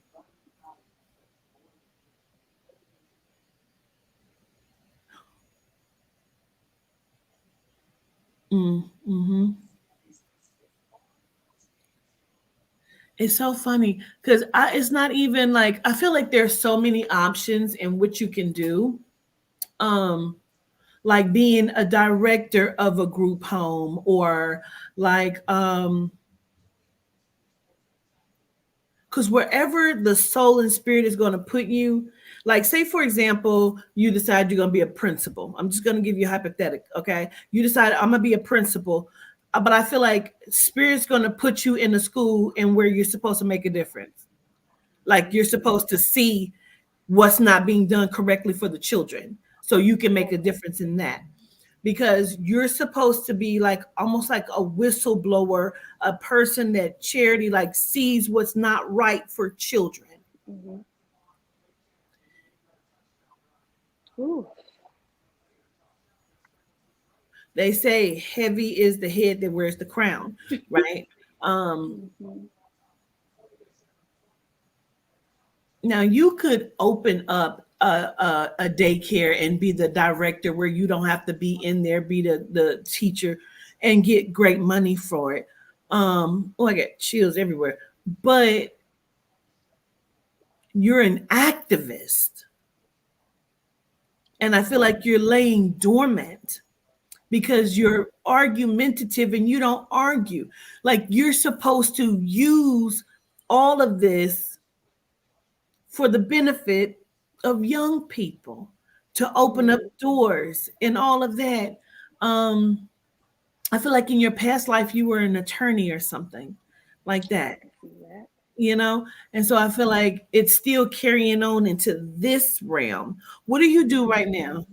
Mm-hmm. It's so funny because it's not even like I feel like there's so many options in what you can do. Um, like being a director of a group home or like because wherever the soul and spirit is going to put you, like say for example you decide you're going to be a principal. I'm just going to give you a hypothetical. Okay, you decide I'm going to be a principal, but I feel like spirit's going to put you in a school and where you're supposed to make a difference. Like you're supposed to see what's not being done correctly for the children so you can make a Okay. difference in that, because you're supposed to be like almost like a whistleblower, a person that charity like sees what's not right for children. Mm-hmm. Ooh. They say heavy is the head that wears the crown, right? um Mm-hmm. Now you could open up a daycare and be the director where you don't have to be in there, be the teacher and get great money for it. Oh, I get chills everywhere. But you're an activist. And I feel Okay. like you're laying dormant because you're argumentative and you don't argue. Like you're supposed to use all of this for the benefit of young people, to open up Mm-hmm. doors and all of that. Um, I feel like in your past life you were an attorney or something like I that, can see that. you know? And so I feel like it's still carrying on into this realm. What do you do right Mm-hmm. now?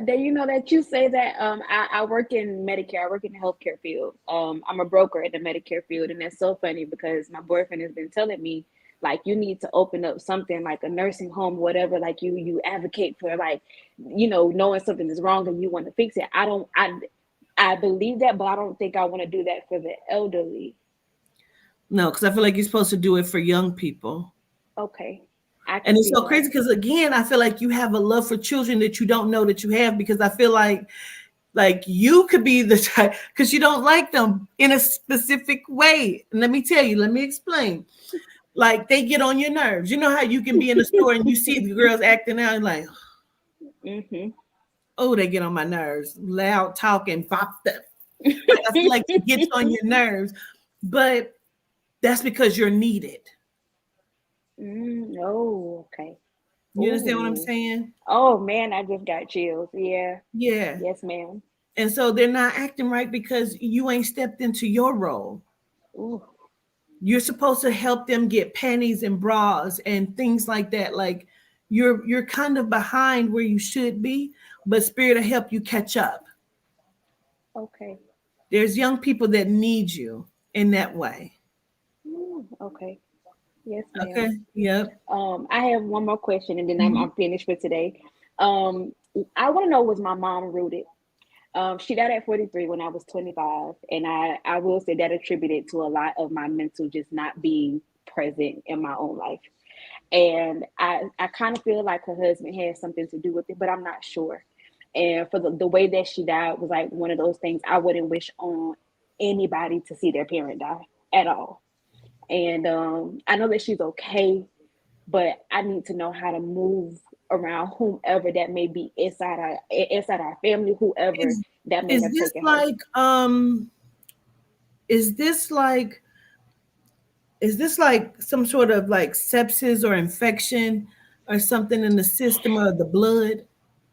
That you know that you say that I work in Medicare. I work in the healthcare field. I'm a broker in the Medicare field, and that's so funny because my boyfriend has been telling me like you need to open up something like a nursing home, whatever. Like you advocate for like knowing something is wrong and you want to fix it. I believe that, but I don't think I want to do that for the elderly. No, because I feel like you're supposed to do it for young people. Okay. I And can it's see so that. crazy because again, I feel like you have a love for children that you don't know that you have, because I feel like you could be the type, because you don't like them in a specific way. And let me tell you, let me explain. Like they get on your nerves. You know how you can be in a store and you see the girls acting out and like, Mm-hmm. oh, they get on my nerves. Loud talking, pop them. Like I feel like it gets on your nerves, but that's because you're needed. Oh, okay. You understand what I'm Ooh. saying? Oh man, I just got chills. Yeah. Yeah. Yes, ma'am. And so they're not acting right because you ain't stepped into your role. Ooh. You're supposed to help them get panties and bras and things like that. Like you're kind of behind where you should be, but Spirit will help you catch up. Okay. There's young people that need you in that way. Okay. Yes, ma'am. Okay. Yep. I have one more question, and then I'm Mhm. I'm finished for today. Um, I want to know, was my mom rooted? She died at 43 when I was 25, and I will say that attributed to a lot of my mental just not being present in my own life. And I kind of feel like her husband had something to do with it, but I'm not sure. And for the way that she died was like one of those things I wouldn't wish on anybody to see their parent die at all. And I know that she's okay, but I need to know how to move around whomever that may be inside our family, whoever Is that may is have this taken her. like is this like is this like some sort of like sepsis or infection or something in the system or the blood?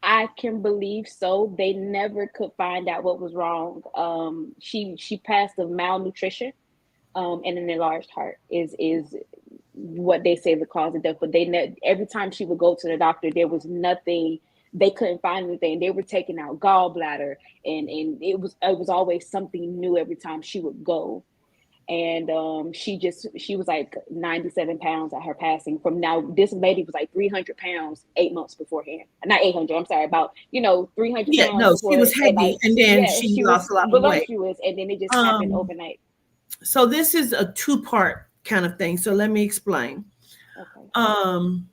I can believe so. They never could find out what was wrong. She passed of malnutrition, and an enlarged heart is what they say the cause of death. But every time she would go to the doctor, there was nothing. They couldn't find anything. They were taking out gallbladder, and it was always something new every time she would go. And she was like 97 pounds at her passing. From now, this lady was like 300 pounds 8 months beforehand. Not 800, I'm sorry, about 300 Yeah, pounds no, she before. was And heavy like, and then yeah, she she lost was a lot of weight. voluptuous, and then it just happened Um, overnight. so this is a two-part kind of thing. So let me explain. Okay. Um,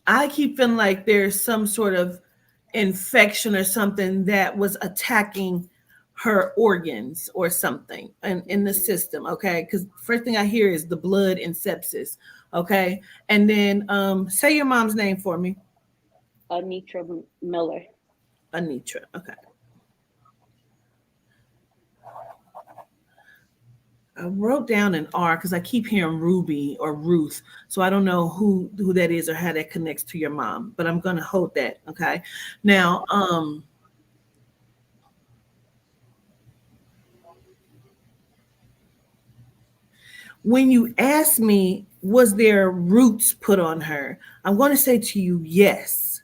I keep feeling like there's some sort of infection or something that was attacking her organs or something in the system. Okay. Because first thing I hear is the blood and sepsis. Okay. And then say your mom's name for me. Anitra Miller. Anitra. Okay. I wrote down an R because I keep hearing Ruby or Ruth, so I don't know who that is or how that connects to your mom. But I'm gonna hold that. Okay. Now, when you ask me, was there roots put on her? I'm going to say to you, yes.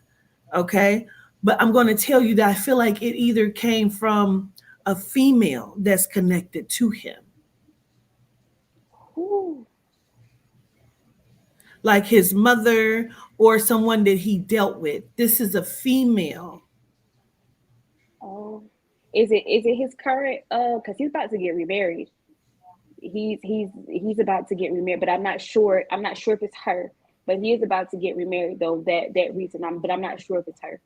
Okay. But I'm going to tell you that I feel like it either came from a female that's connected to him, Ooh. like his mother or someone that he dealt with. This is a female. Oh, is it his current? Because he's about to get remarried. He's about to get remarried, but I'm not sure. I'm not sure if it's her, but he is about to get remarried though. That reason, but I'm not sure if it's her.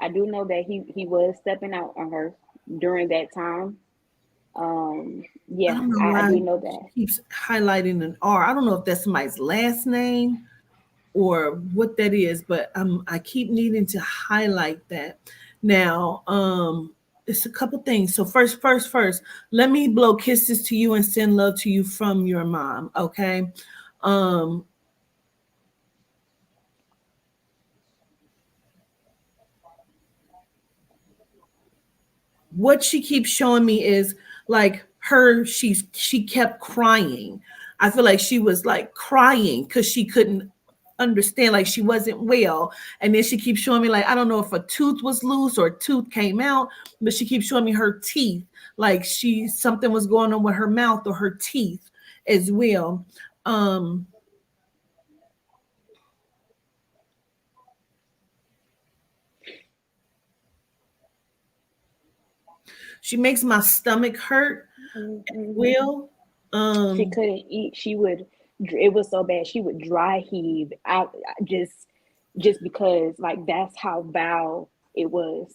I do know that he was stepping out on her during that time. I Yeah, don't know I why do know she that. keeps highlighting an R. I don't know if that's somebody's last name or what that is, but I keep needing to highlight that. Now, it's a couple things. So first, let me blow kisses to you and send love to you from your mom. Okay. Um, what she keeps showing me is like she kept crying. I feel like she was like crying because she couldn't understand, like she wasn't well. And then she keeps showing me like I don't know if a tooth was loose or a tooth came out, but she keeps showing me her teeth, like she something was going on with her mouth or her teeth as well. um She makes my stomach hurt. Will She couldn't eat. She would. It was so bad. She would dry heave out just because like that's how foul it was.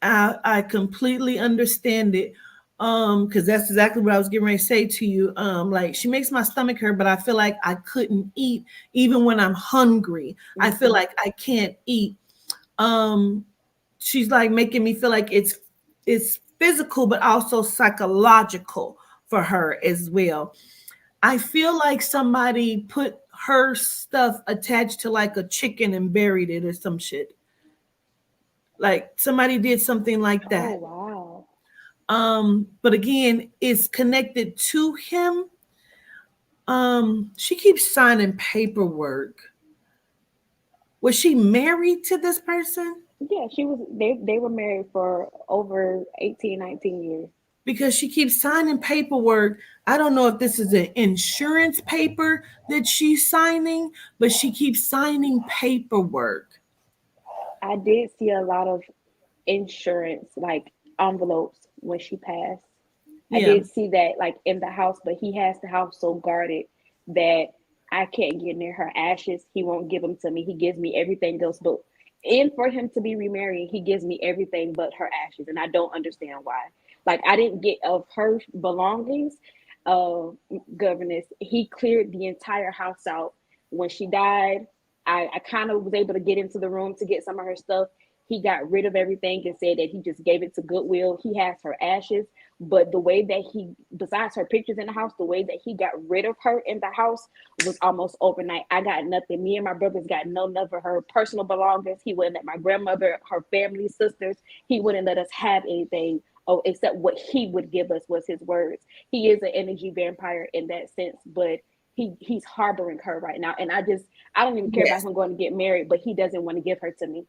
I completely understand it. Because that's exactly what I was getting ready to say to you. Like she makes my stomach hurt, but I feel like I couldn't eat even when I'm hungry. I feel like I can't eat. She's like making me feel like it's physical, but also psychological for her as well. I feel like somebody put her stuff attached to like a chicken and buried it or some shit. Like somebody did something like Oh that. wow. But again, it's connected to him. She keeps signing paperwork. Was she married to this person? Yeah, she was. They were married for over 18, 19 years. Because she keeps signing paperwork. I don't know if this is an insurance paper that she's signing, but she keeps signing paperwork. I did see a lot of insurance like envelopes when she passed. I Yeah. did see that like in the house, but he has the house so guarded that I can't get near her ashes. He won't give them to me. He gives me everything else, but and for him to be remarried, he gives me everything but her ashes, and I don't understand why. Like I didn't get of her belongings. Uh, Governess, he cleared the entire house out when she died. I kind of was able to get into the room to get some of her stuff. He got rid of everything and said that he just gave it to Goodwill. He has her ashes, but the way that he, besides her pictures in the house, the way that he got rid of her in the house was almost overnight. I got nothing. Me and my brothers got none of her personal belongings. He wouldn't let my grandmother, her family, sisters, he wouldn't let us have anything. Oh, except what he would give us was his words. He is an energy vampire in that sense, but he's harboring her right now. And I don't even care about him going to get married, but he doesn't want to give her to me.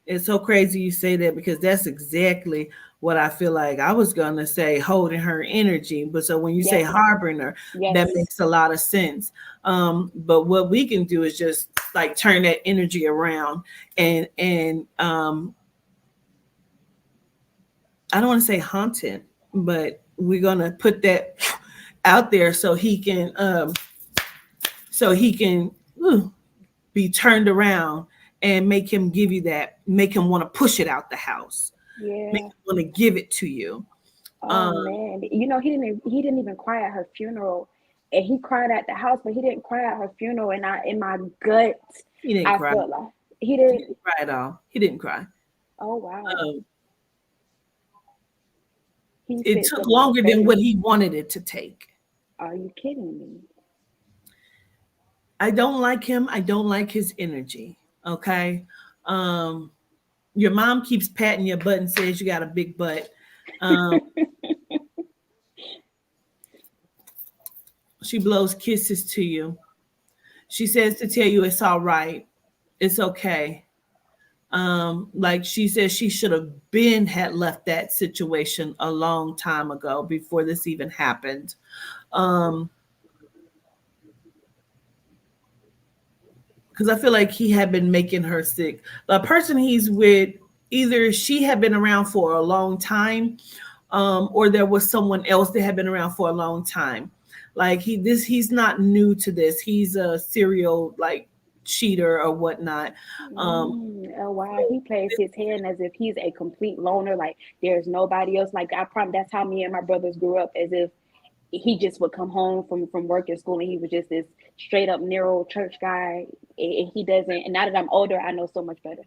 It's so crazy you say that because that's exactly what I feel like I was going to say, holding her energy. But so when you say harboring her, that makes a lot of sense. But what we can do is just like turn that energy around and I don't want to say haunted, but we're going to put that out there so he can be turned around and make him give you that, make him want to push it out the house. Yeah. Make him want to give it to you. Oh man. You know, he didn't even cry at her funeral. And he cried at the house, but he didn't cry at her funeral. And in my gut, he didn't cry. Felt like he didn't cry at all. He didn't cry. Oh wow. It took longer than what he wanted it to take. Are you kidding me? I don't like him. I don't like his energy. Okay. Your mom keeps patting your butt and says you got a big butt. She blows kisses to you. She says to tell you it's all right. It's okay. Like she says she should have had left that situation a long time ago before this even happened. Because I feel like he had been making her sick. The person he's with, either she had been around for a long time, or there was someone else that had been around for a long time. Like he's not new to this. He's a serial like cheater or whatnot. Oh wow, he plays his hand as if he's a complete loner. Like there's nobody else. Like I promise, that's how me and my brothers grew up. As if he just would come home from work and school and he was just this straight up narrow church guy. And he doesn't. And now that I'm older, I know so much better.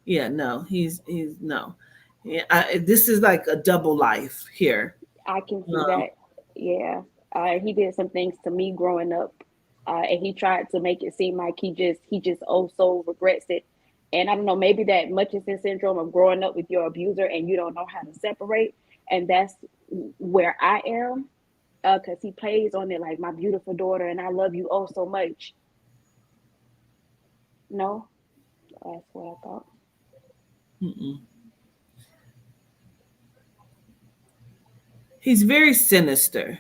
Yeah, no, he's no. Yeah, this is like a double life here. I can see that. Yeah, he did some things to me growing up, and he tried to make it seem like he just also regrets it. And I don't know, maybe that Murchison syndrome of growing up with your abuser and you don't know how to separate. And that's where I am, because he plays on it like my beautiful daughter and I love you oh so much. No, that's what I thought. Mm-mm. He's very sinister.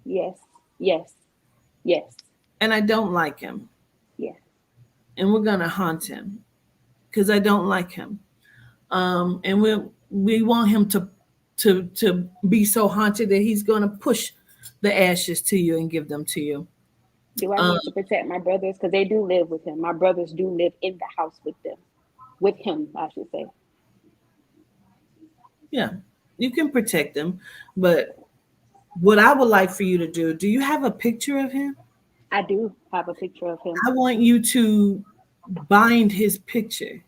Yes. And I don't like him. Yeah. And we're going to haunt him because I don't like him. And we want him to be so haunted that he's going to push the ashes to you and give them to you. Do I Um, need to protect my brothers? Because they do live with him. My brothers do live in the house with them, with him, I should say. yeah, you can protect them, but what I would like for you to do you have a picture of him? I do have a picture of him. I want you to bind his picture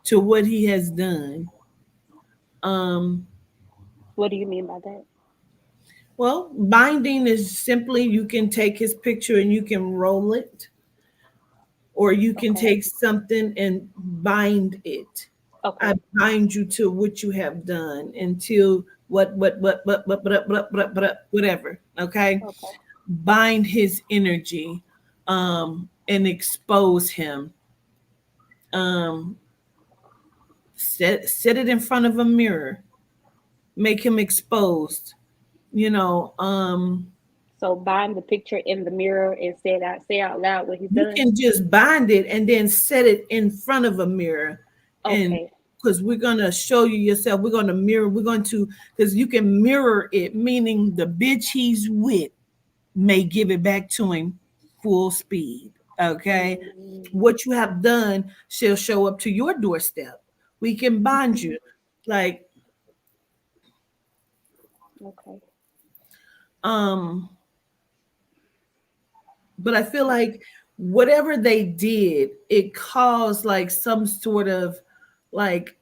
to what he has done. Um, What do you mean by that? well, binding is simply you can take his picture and you can roll it, or you can Okay. take something and bind it. I Okay. bind you to what you have done until whatever. Okay, Okay. bind his energy, and expose him. Um, set it in front of a mirror, make him exposed. You know, So bind the picture in the mirror and say out loud what he's you done. can just bind it and then set it in front of a mirror, and Okay. because we're going to show you yourself, we're going to mirror, we're going to, because you can mirror it, meaning the bitch he's with may give it back to him full speed. Okay, Mm, what you have done shall show up to your doorstep. We can bind you, like, okay. um but I feel like whatever they did, it caused like some sort of, like,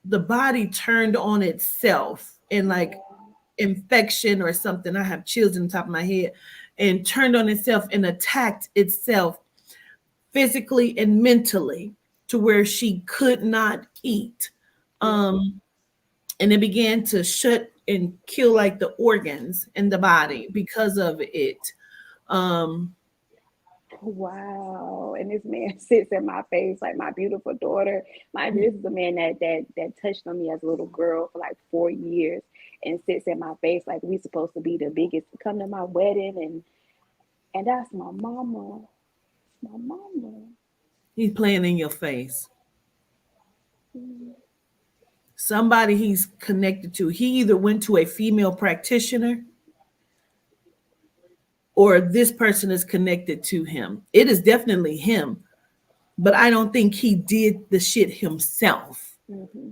the body turned on itself and like Yeah. infection or something. I have chills on the top of my head, and turned on itself and attacked itself physically and mentally to where she could not eat. Yeah. And it began to shut and kill like the organs in the body because of it. Um, Wow. And this man sits in my face like my beautiful daughter. Mind you, this is a man that touched on me as a little girl for like 4 years and sits in my face like we supposed to be the biggest. Come to my wedding and that's my mama. My mama. he's playing in your face. Mm. Somebody he's connected to. He either went to a female practitioner or this person is connected to him. It is definitely him, but I don't think he did the shit himself. Mm-hmm.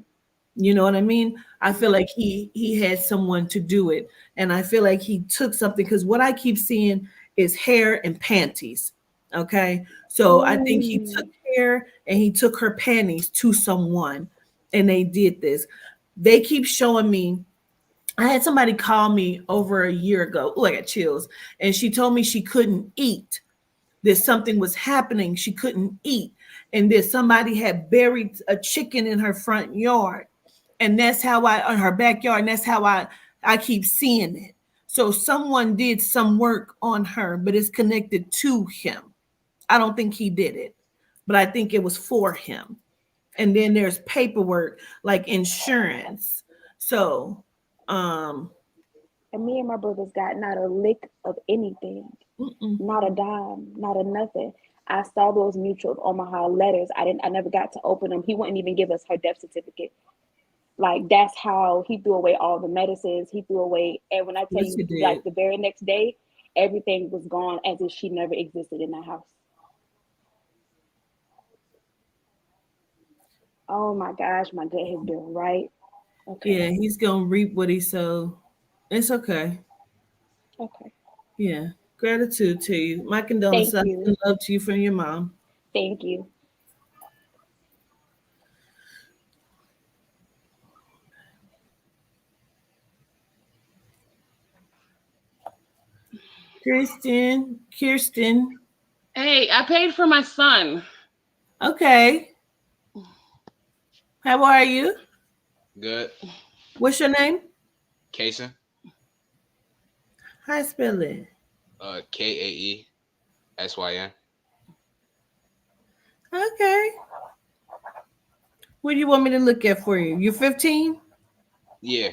You know what I mean? I feel Mm-hmm. like he had someone to do it, and I feel like he took something, because what I keep seeing is hair and panties. Okay, so I think he took Mm. hair and he took her panties to someone, and they did this. They keep showing me. I had somebody call me over a year ago. Oh, I got chills. And she told me she couldn't eat. That something was happening. She couldn't eat. And that somebody had buried a chicken in her front yard. And that's how on her backyard. And that's how I keep seeing it. So someone did some work on her, but it's connected to him. I don't think he did it, but I think it was for him. And then there's paperwork like insurance. So, um, And me and my brothers got not a lick of anything, mm-mm. not a dime, not a nothing. I saw those mutual Omaha letters. I never got to open them. He wouldn't even give us her death certificate. Like that's how he threw away all the medicines. He threw away, and when I tell Yes, you, you like did. the very next day, everything was gone as if she never existed in the house. Oh my gosh, my gut has been right. Okay, Yeah, he's gonna reap what he sowed. It's okay. okay. Yeah. Gratitude to you. My Thank condolences. I you, send love to you from your mom. thank you. Kirsten. Hey, I paid for my son. Okay. How are you? Good. What's your name? Kason. How I spell it? Kaesyn. Okay. What do you want me to look at for you? You're 15? Yeah.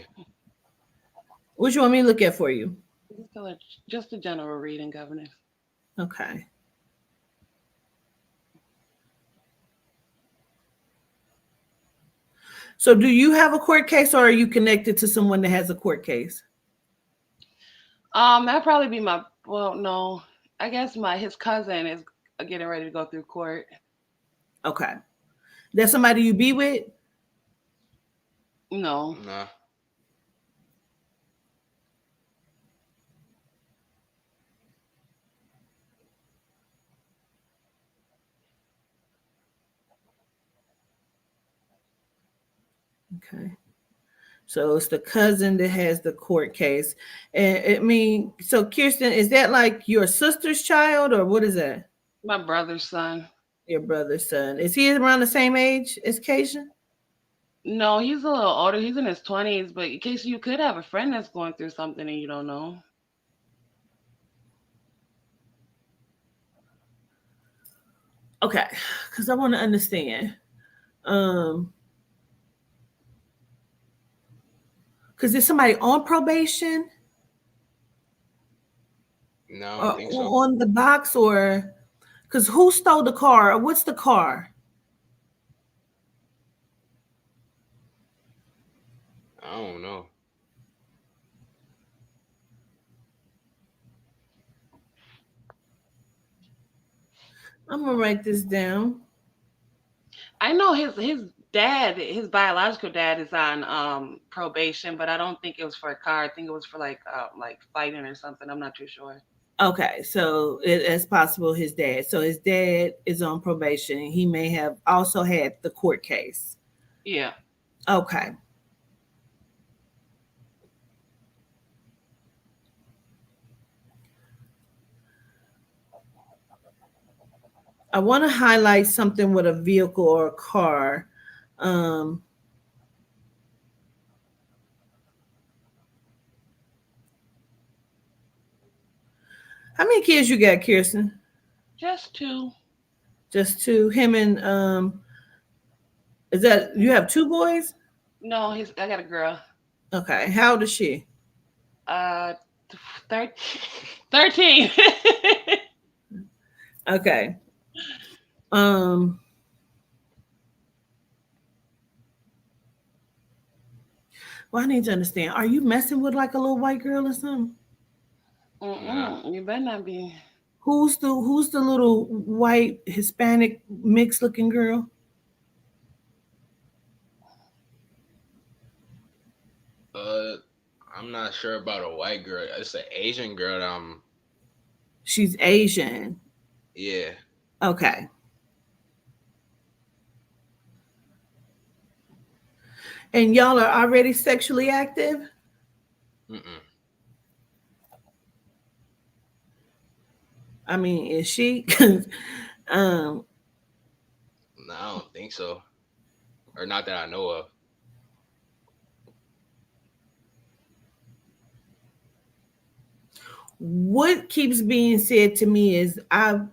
What do you want me to look at for you? Just a general reading, Governor. Okay. So do you have a court case, or are you connected to someone that has a court case? That'd probably be my. Well, no, I guess his cousin is getting ready to go through court. Okay. That's somebody you be with? No. Nah. Okay. So it's the cousin that has the court case. And I mean, so Kirsten, is that like your sister's child, or what is that? My brother's son. Your brother's son. Is he around the same age as Cation? No, he's a little older. He's in his 20s, but in case you could have a friend that's going through something and you don't know. Okay, because I want to understand. Because is somebody on probation? No, I Or don't think so. on the box, or because who stole the car, or what's the car? I don't know. I'm gonna write this down. I know his dad, his biological dad, is on probation, but I don't think it was for a car. I think it was for like fighting or something. I'm not too sure. Okay, so it's possible his dad. So his dad is on probation, and he may have also had the court case. Yeah. Okay. I want to highlight something with a vehicle or a car. How many kids you got, Kirsten? Just two. Just two. Him and is that you have two boys? No, I got a girl. Okay. How old is she? 13. Okay. Well, I need to understand. Are you messing with like a little white girl or something? Nah. You better not be. Who's the little white Hispanic mixed looking girl? I'm not sure about a white girl. It's an Asian girl that She's Asian. yeah. Okay. And y'all are already sexually active? Mm-mm. I mean, is she? No, I don't think so. Or not that I know of. What keeps being said to me is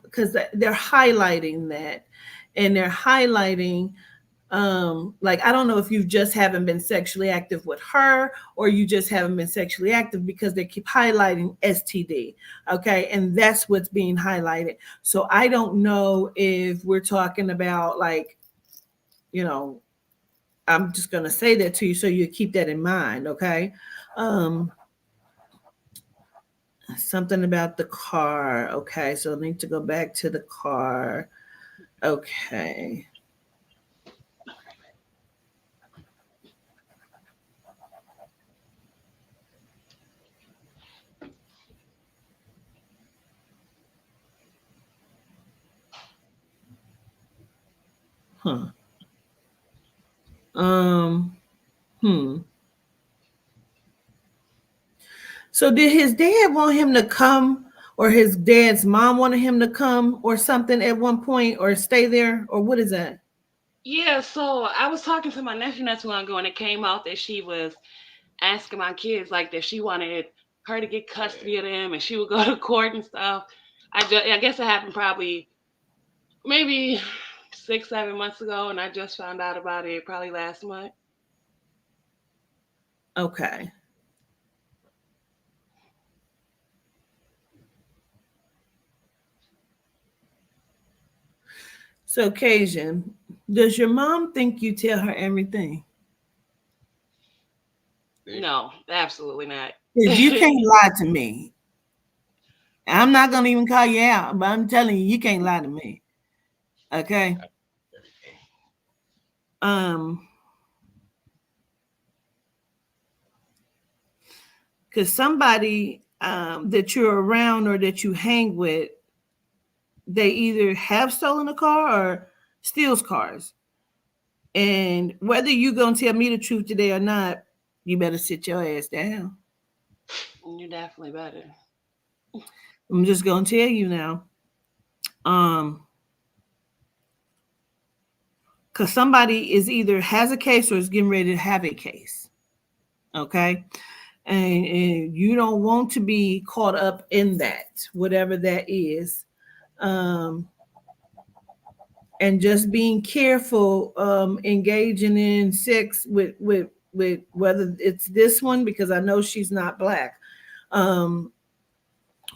because they're highlighting that, and they're highlighting like, I don't know if you just haven't been sexually active with her, or you just haven't been sexually active, because they keep highlighting STD. Okay. And that's what's being highlighted. So I don't know if we're talking about like, I'm just going to say that to you so you keep that in mind. Okay. Something about the car. Okay. So I need to go back to the car. Okay. Huh. Um, hmm. So did his dad want him to come, or his dad's mom wanted him to come or something at one point, or stay there, or what is that? Yeah, so I was talking to my nephew not too long ago, and it came out that she was asking my kids like that she wanted her to get custody of them, and she would go to court and stuff. I guess it happened probably maybe 6-7 months ago, and I just found out about it probably last month. Okay. So Cajun, does your mom think you tell her everything? No, absolutely not. Because you can't lie to me. I'm not gonna even call you out, but I'm telling you, you can't lie to me. Okay. Um, because somebody that you're around or that you hang with, they either have stolen a car or steals cars. And whether you gonna tell me the truth today or not, you better sit your ass down. You definitely better. I'm just gonna tell you now. Um, because somebody is either has a case or is getting ready to have a case. Okay. And you don't want to be caught up in that, whatever that is. Um, and just being careful, engaging in sex with whether it's this one because I know she's not black, um,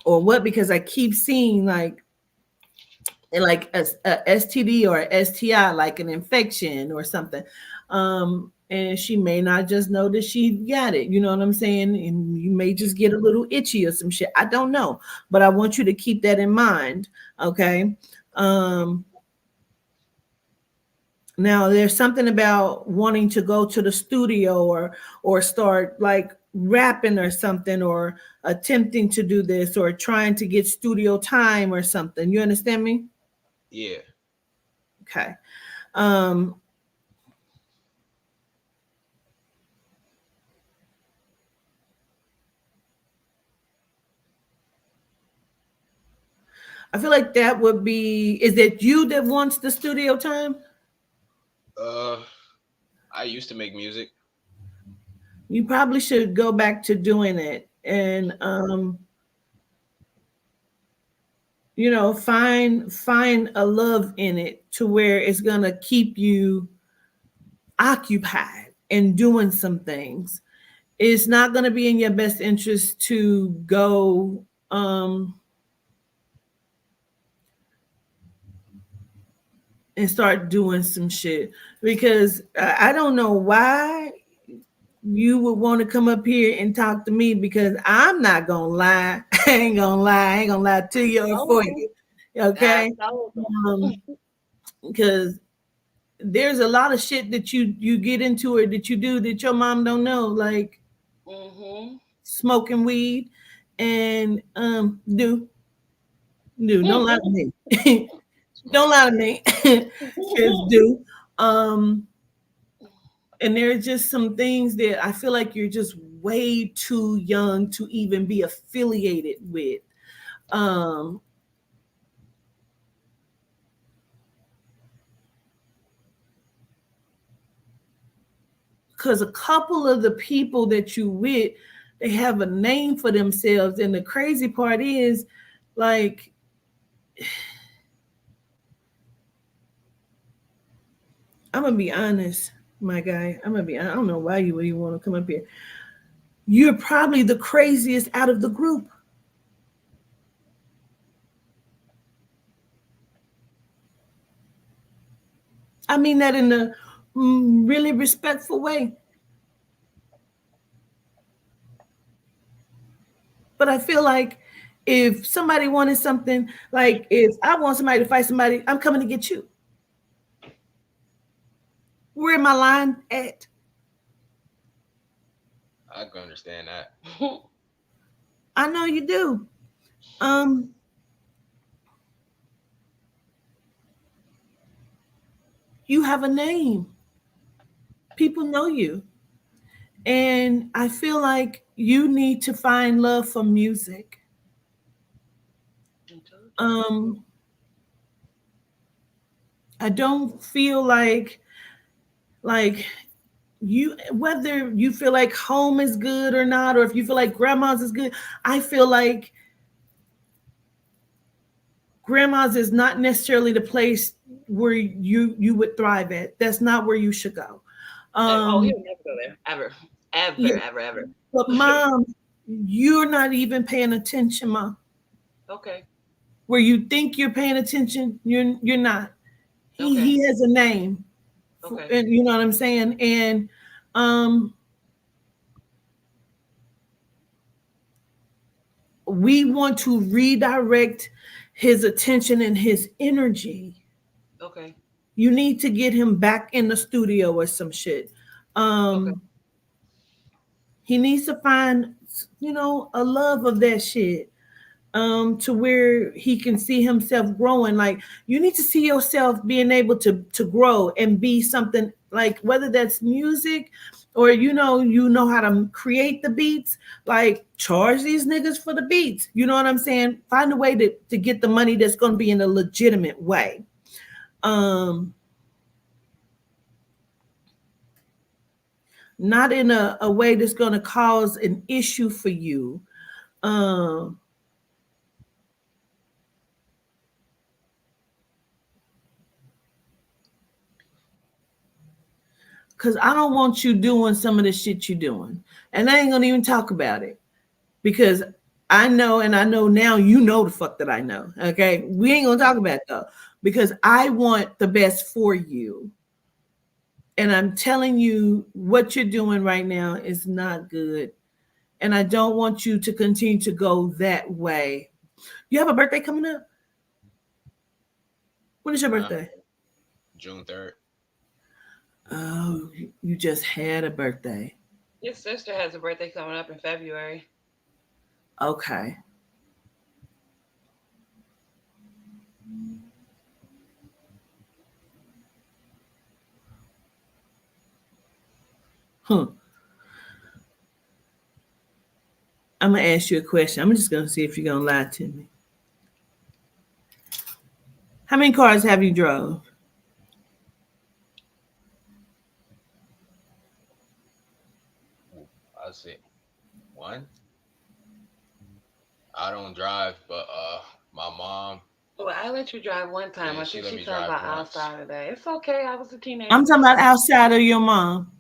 or what because I keep seeing like a STD or a STI, like an infection or something. And she may not just know that she got it. You know what I'm saying? And you may just get a little itchy or some shit. I don't know. But I want you to keep that in mind. Okay. Now there's something about wanting to go to the studio or start like rapping or something or attempting to do this or trying to get studio time or something. You understand me? Yeah. Okay. Um, I feel like that would be, is it you that wants the studio time? I used to make music. You probably should go back to doing it and find a love in it to where it's gonna keep you occupied and doing some things. It's not gonna be in your best interest to go and start doing some shit because I don't know why you would want to come up here and talk to me because I'm not gonna lie. I ain't gonna lie. I ain't gonna lie to you or for you. Okay. Because there's a lot of shit that you get into or that you do that your mom don't know, like smoking weed and don't lie to me. Don't lie to me. Kids do. And there's just some things that I feel like you're just way too young to even be affiliated with. Because a couple of the people that you with, they have a name for themselves. And the crazy part is, like, I'm gonna be honest, my guy. I don't know why you would even want to come up here. You're probably the craziest out of the group. I mean that in a really respectful way. But I feel like if somebody wanted something, like if I want somebody to fight somebody, I'm coming to get you. Where my line at? I can understand that. I know you do. You have a name. People know you. And I feel like you need to find love for music. I don't feel like you, whether you feel like home is good or not, or if you feel like grandma's is good, I feel like grandma's is not necessarily the place where you would thrive at. That's not where you should go. He'll never go there. Ever. But mom, you're not even paying attention, mom. Okay. Where you think you're paying attention, you're not. He has a name. Okay. And you know what I'm saying? And we want to redirect his attention and his energy. Okay. You need to get him back in the studio or some shit. Okay. He needs to find, a love of that shit. To where he can see himself growing. Like, you need to see yourself being able to grow and be something, like whether that's music or you know how to create the beats. Like, charge these niggas for the beats. You know what I'm saying? Find a way to get the money that's going to be in a legitimate way. Not in a way that's going to cause an issue for you. Because I don't want you doing some of the shit you're doing. And I ain't going to even talk about it. Because I know, and I know now you know the fuck that I know. Okay? We ain't going to talk about it, though. Because I want the best for you. And I'm telling you, what you're doing right now is not good. And I don't want you to continue to go that way. You have a birthday coming up? When is your birthday? June 3rd. Oh, you just had a birthday. Your sister has a birthday coming up in February. Okay. I'm going to ask you a question. I'm just going to see if you're going to lie to me. How many cars have you drove? I'll say one. I don't drive, but my mom. Well, I let you drive one time. Yeah, I she think let she's me talking drive about once. outside of that. It's okay. I was a teenager. I'm talking about outside of your mom.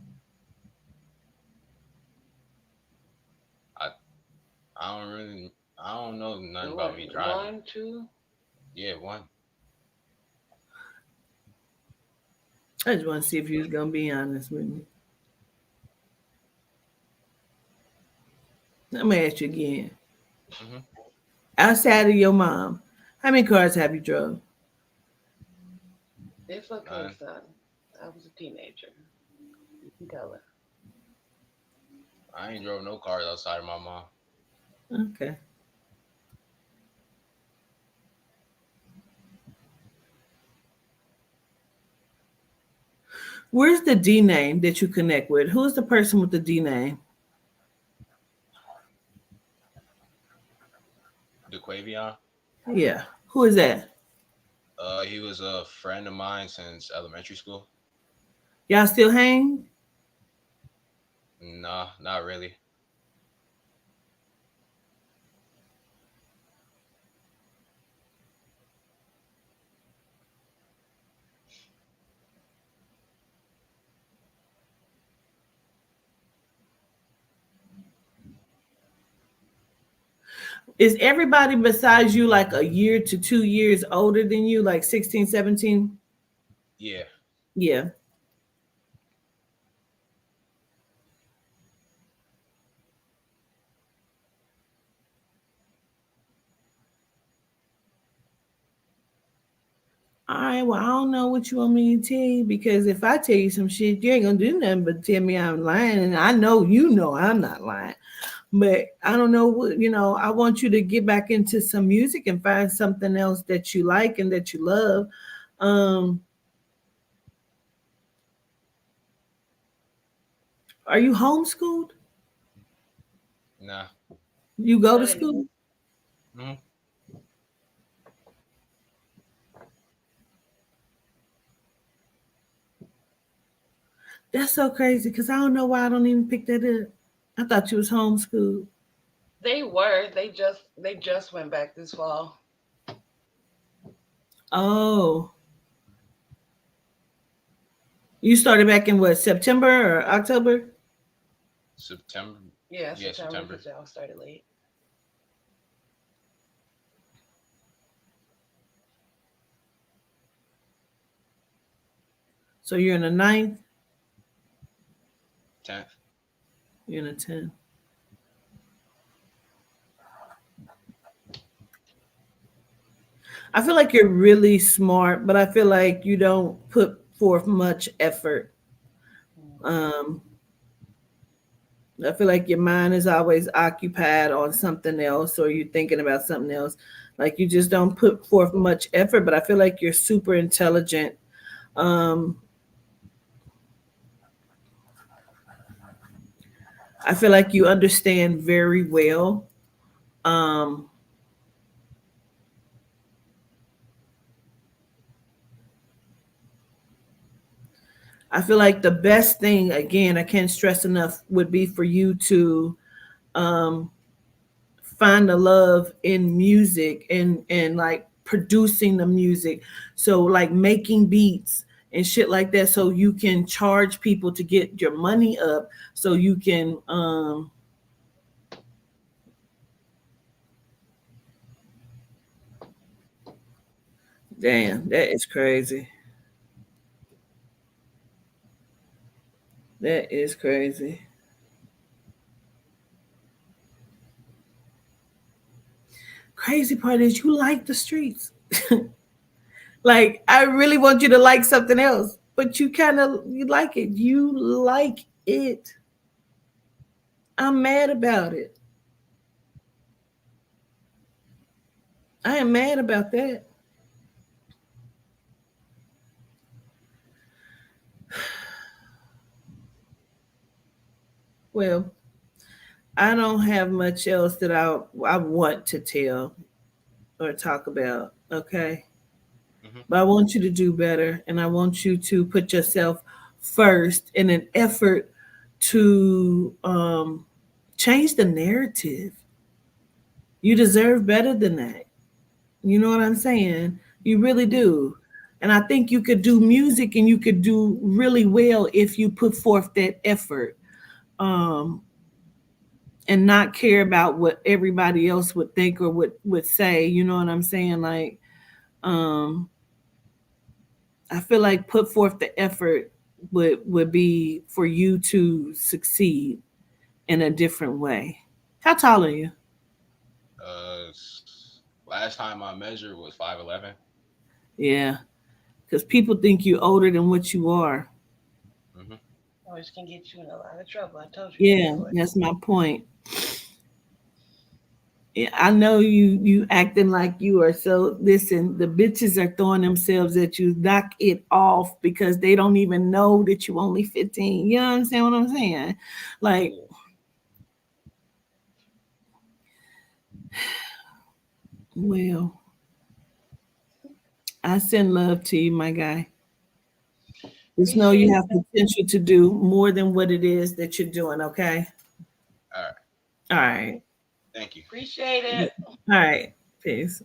I don't know nothing about me driving. 1, 2. Yeah, one. I just want to see if you was going to be honest with me. I'm going to ask you again. Mm-hmm. Outside of your mom, how many cars have you drove? It's okay, son. I was a teenager. You can tell her. I ain't drove no cars outside of my mom. Okay. Where's the D name that you connect with? Who's the person with the D name? DeQuavion? Yeah. Who is that? He was a friend of mine since elementary school. Y'all still hang? Nah, not really. Is everybody besides you like a year to 2 years older than you, like 16, 17? Yeah. Yeah. All right, well, I don't know what you want me to tell you, because if I tell you some shit, you ain't gonna do nothing but tell me I'm lying, and I know I'm not lying. But I don't know what, I want you to get back into some music and find something else that you like and that you love. Are you homeschooled? Nah. You go to school? Mm-hmm. That's so crazy, because I don't know why I don't even pick that up. I thought you was homeschooled. They were. They just went back this fall. Oh. You started back in what, September or October? September. Yeah, September. September. Because y'all started late. So you're in the 9th? 10th. You're in the 10th. I feel like you're really smart, but I feel like you don't put forth much effort. Um, I feel like your mind is always occupied on something else or you're thinking about something else. Like you just don't put forth much effort, but I feel like you're super intelligent. Um, I feel like you understand very well. Um, I feel like the best thing, again, I can't stress enough, would be for you to um, find the love in music and like producing the music. So like making beats and shit like that, so you can charge people to get your money up, so you can damn, that is crazy. That is crazy. Crazy part is you like the streets. Like I really want you to like something else, but you kind of you like it. You like it. I'm mad about it. I am mad about that. Well, I don't have much else that I want to tell or talk about. Okay, Hmm. but I want you to do better, and I want you to put yourself first in an effort to change the narrative. You deserve better than that. You know what I'm saying? You really do. And I think you could do music and you could do really well if you put forth that effort. Um, and not care about what everybody else would think or would say. You know what I'm saying? Like, um, I feel like put forth the effort would be for you to succeed in a different way. How tall are you? Last time I measured was 5'11". Yeah, because people think you older than what you are. Hmm. Noise can get you in a lot of trouble. I told you that, Yeah, Joy. that's my point. Yeah, I know you acting like you are so. Listen, the bitches are throwing themselves at you. Knock it off because they don't even know that you only 15. You understand what I'm saying? Like, Yeah. well, I send love to you, my guy. Just know Appreciate you it. have potential to do more than what it is that you're doing, okay? All right. All right. Thank you. Appreciate All it. right. Peace.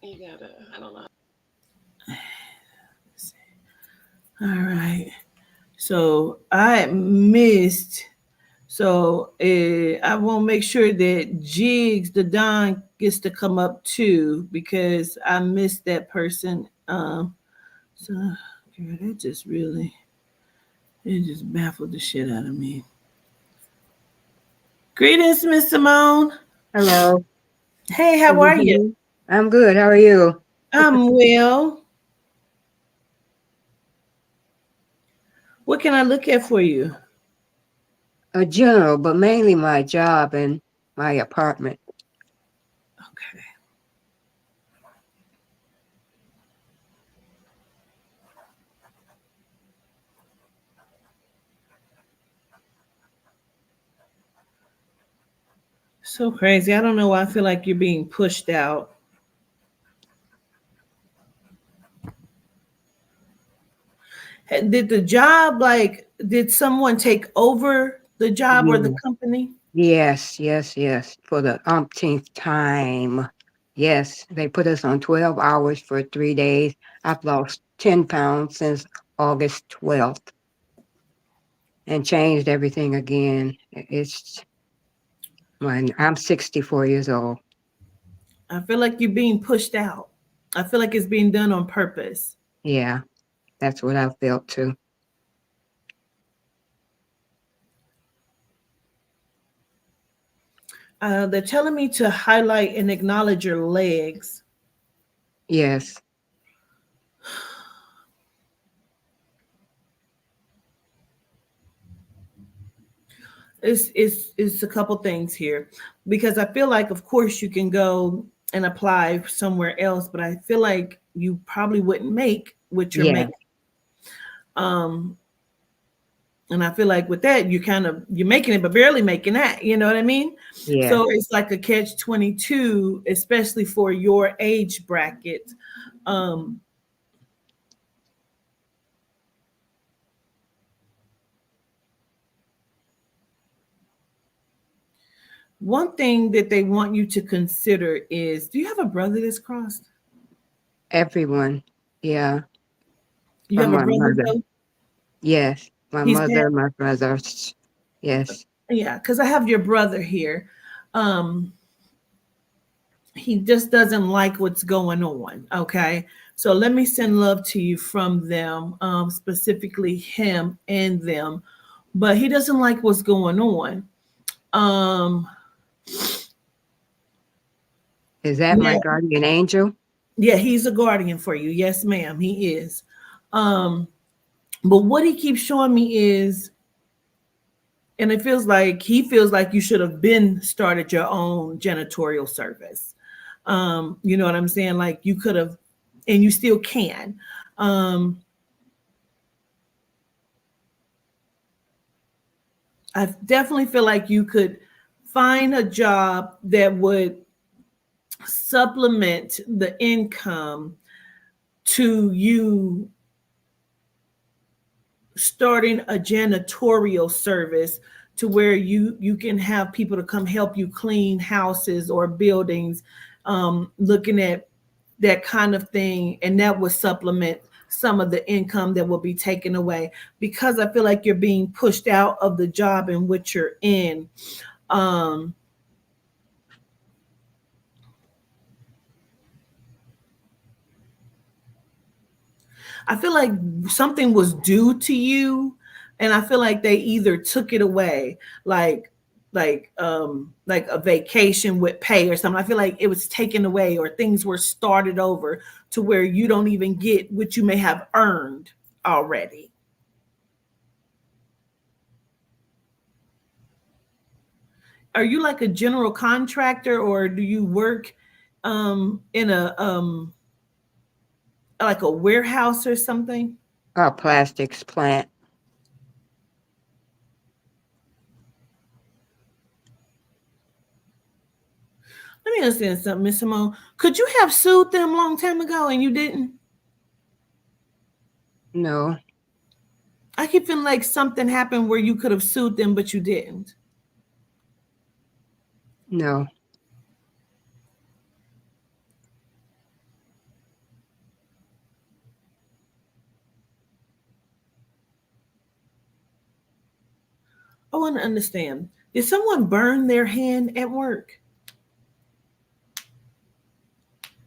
You gotta, I don't know. All right. So I missed. So I want to make sure that Jigs the Don gets to come up too because I missed that person. So girl, that just really it just baffled the shit out of me. Greetings, Miss Simone. Hello. Hey, Can how you are hear you? me? I'm good. How are you? I'm well. What can I look at for you? A general, but mainly my job and my apartment. Okay. So crazy. I don't know why I feel like you're being pushed out. Did the job like did someone take over the job or the Yeah. company? Yes. For the umpteenth time. Yes, they put us on 12 hours for 3 days. I've lost 10 pounds since August 12th and changed everything again. It's when I'm 64 years old. I feel like you're being pushed out. I feel like it's being done on purpose. Yeah, that's what I felt too. They're telling me to highlight and acknowledge your legs. Yes. It's a couple things here, because I feel like, of course, you can go and apply somewhere else, but I feel like you probably wouldn't make what you're Yes. making. Um, and I feel like with that, you're making it, but barely making that. You know what I mean? Yes. So it's like a catch 22, especially for your age bracket. Um, One thing that they want you to consider is, do you have a brother that's crossed? Everyone. Yeah. You From have a my brother mother. though? Yes. My He's dead? mother, my brothers. Yes. Yeah, because I have your brother here. Um, he just doesn't like what's going on. Okay. So let me send love to you from them, specifically him and them. But he doesn't like what's going on. Um, Is that my now, guardian angel? yeah, he's a guardian for you. Yes, ma'am, he is. Um, but what he keeps showing me is, and it feels like he feels like you should have been started your own janitorial service. You know what I'm saying? Like you could have, and you still can. Um, I definitely feel like you could find a job that would supplement the income to you starting a janitorial service, to where you can have people to come help you clean houses or buildings, looking at that kind of thing, and that would supplement some of the income that will be taken away, because I feel like you're being pushed out of the job in which you're in. um I feel like something was due to you, and I feel like they either took it away, like a vacation with pay or something. I feel like it was taken away, or things were started over, to where you don't even get what you may have earned already. Are you like a general contractor, or do you work in a like a warehouse or something? A plastics plant. Let me understand something, Miss Simone. Could you have sued them a long time ago and you didn't? No. I keep feeling like something happened where you could have sued them, but you didn't. No. I want to understand. Did someone burn their hand at work?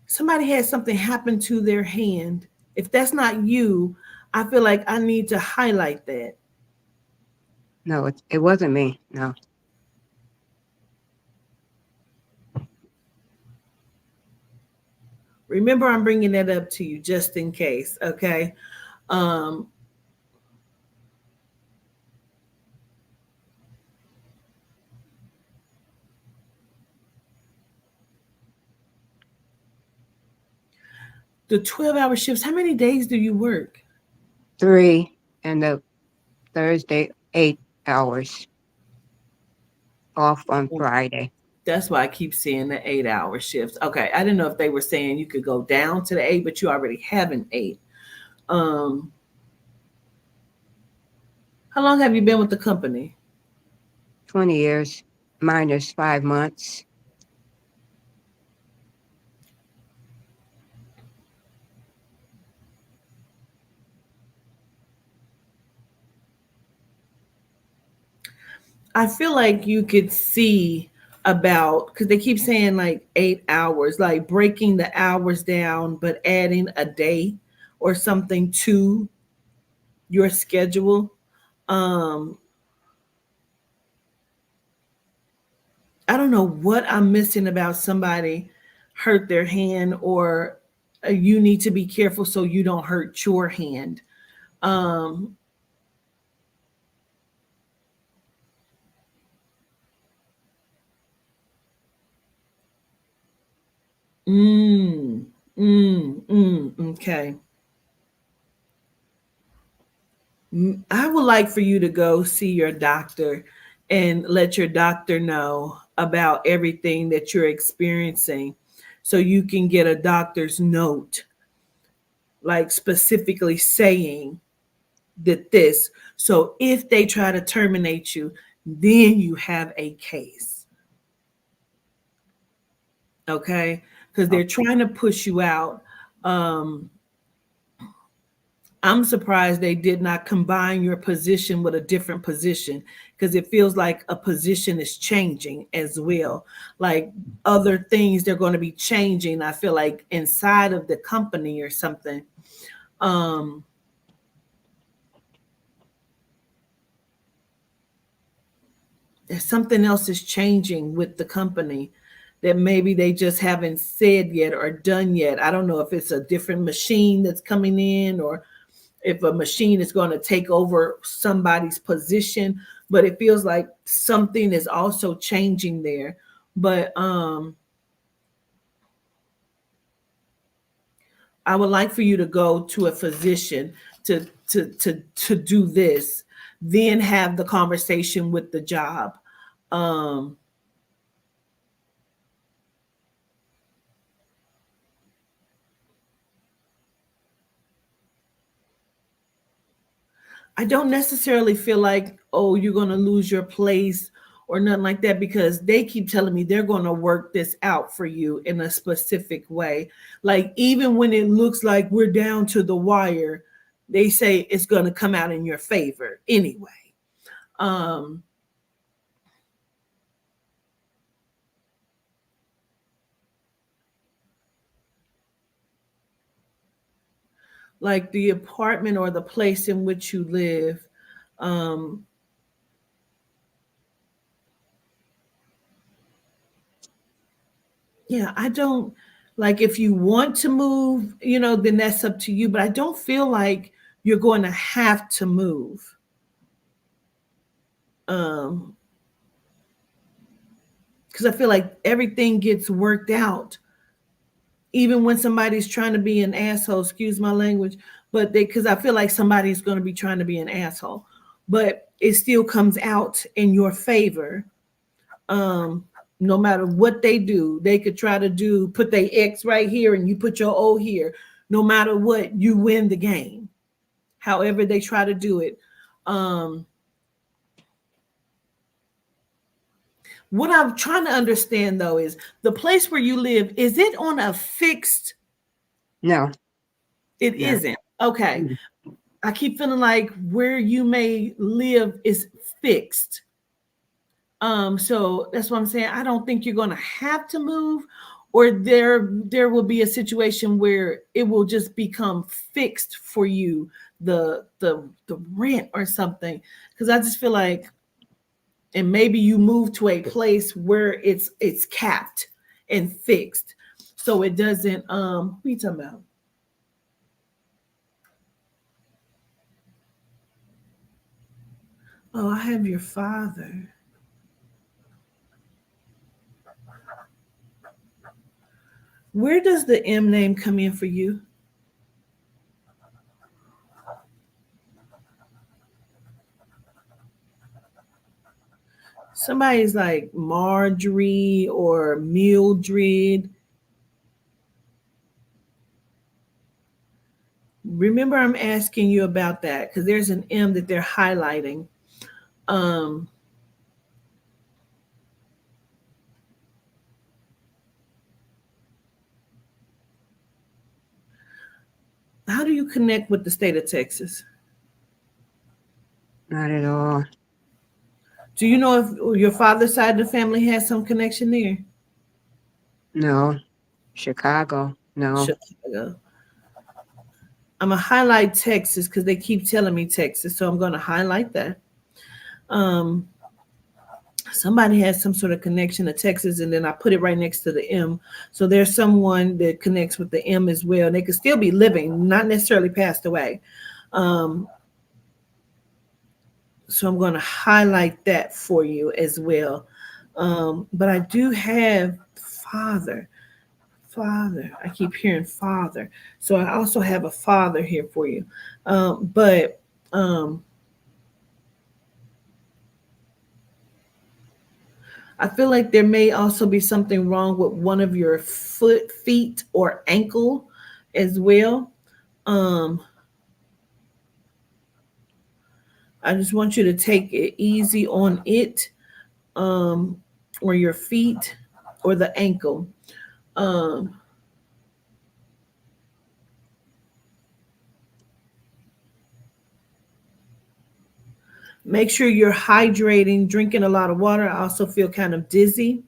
Somebody had something happen to their hand. If that's not you, I feel like I need to highlight that. No, it wasn't me. No. Remember, I'm bringing that up to you just in case, okay? Um, the 12-hour shifts, how many days do you work? 3, and the Thursday 8 hours. Off on Friday. That's why I keep seeing the 8-hour shifts. Okay, I didn't know if they were saying you could go down to the 8, but you already have an 8. Um, how long have you been with the company? 20 years minus 5 months. I feel like you could see about, because they keep saying like 8 hours, like breaking the hours down, but adding a day or something to your schedule. Um, I don't know what I'm missing about somebody hurt their hand, or you need to be careful so you don't hurt your hand. Um, mm, okay. I would like for you to go see your doctor and let your doctor know about everything that you're experiencing so you can get a doctor's note, like specifically saying that this. So if they try to terminate you, then you have a case. Okay? Because they're trying to push you out. Um, I'm surprised they did not combine your position with a different position because it feels like a position is changing as well. Like other things they're going to be changing, I feel like inside of the company or something. Um, there's something else is changing with the company that maybe they just haven't said yet or done yet. I don't know if it's a different machine that's coming in or if a machine is going to take over somebody's position, but it feels like something is also changing there. But I would like for you to go to a physician to do this, then have the conversation with the job. Um, I don't necessarily feel like, oh, you're going to lose your place or nothing like that because they keep telling me they're going to work this out for you in a specific way. Like, even when it looks like we're down to the wire, they say it's going to come out in your favor anyway. Um, like the apartment or the place in which you live. Um, yeah, I don't like if you want to move, then that's up to you. But I don't feel like you're going to have to move. Because I feel like everything gets worked out, even when somebody's trying to be an asshole. Excuse my language, but because I feel like somebody's going to be trying to be an asshole, but it still comes out in your favor. No matter what they do, they could try to put their X right here and you put your O here. No matter what, you win the game. However they try to do it. What I'm trying to understand though is the place where you live, is it on a fixed? No. It isn't. Okay. Mm-hmm. I keep feeling like where you may live is fixed. So that's what I'm saying. I don't think you're going to have to move, or there will be a situation where it will just become fixed for you, the rent or something. Because I just feel like, and maybe you move to a place where it's capped and fixed, so it doesn't. What are you talking about? Oh, I have your father. Where does the M name come in for you? Somebody's like Marjorie or Mildred. Remember, I'm asking you about that because there's an M that they're highlighting. How do you connect with the state of Texas? Not at all. Do you know if your father's side of the family has some connection there? No. Chicago. No. Chicago. I'm going to highlight Texas because they keep telling me Texas, so I'm going to highlight that. somebody has some sort of connection to Texas, and then I put it right next to the M. So there's someone that connects with the M as well. They could still be living, not necessarily passed away. So I'm going to highlight that for you as well. But I do have father. I keep hearing father. So I also have a father here for you. But I feel like there may also be something wrong with one of your feet, or ankle as well. I just want you to take it easy on it, or your feet, or the ankle. Make sure you're hydrating, drinking a lot of water. I also feel kind of dizzy.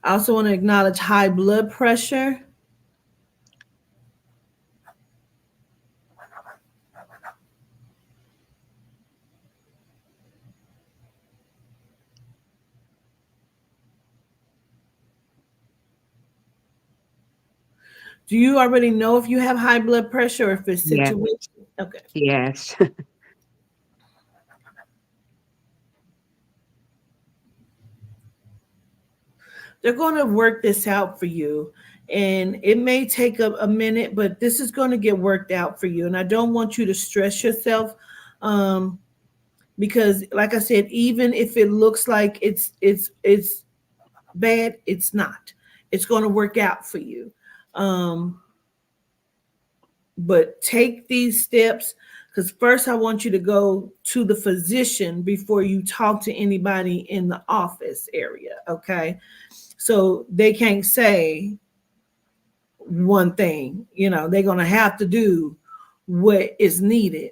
I also want to acknowledge high blood pressure. Do you already know if you have high blood pressure, or if it's Yes. situation? Okay. Yes. They're going to work this out for you. And it may take a minute, but this is going to get worked out for you. And I don't want you to stress yourself, because, like I said, even if it looks like it's bad, it's not. It's going to work out for you. But take these steps, because first I want you to go to the physician before you talk to anybody in the office area, okay? So they can't say one thing, they're going to have to do what is needed.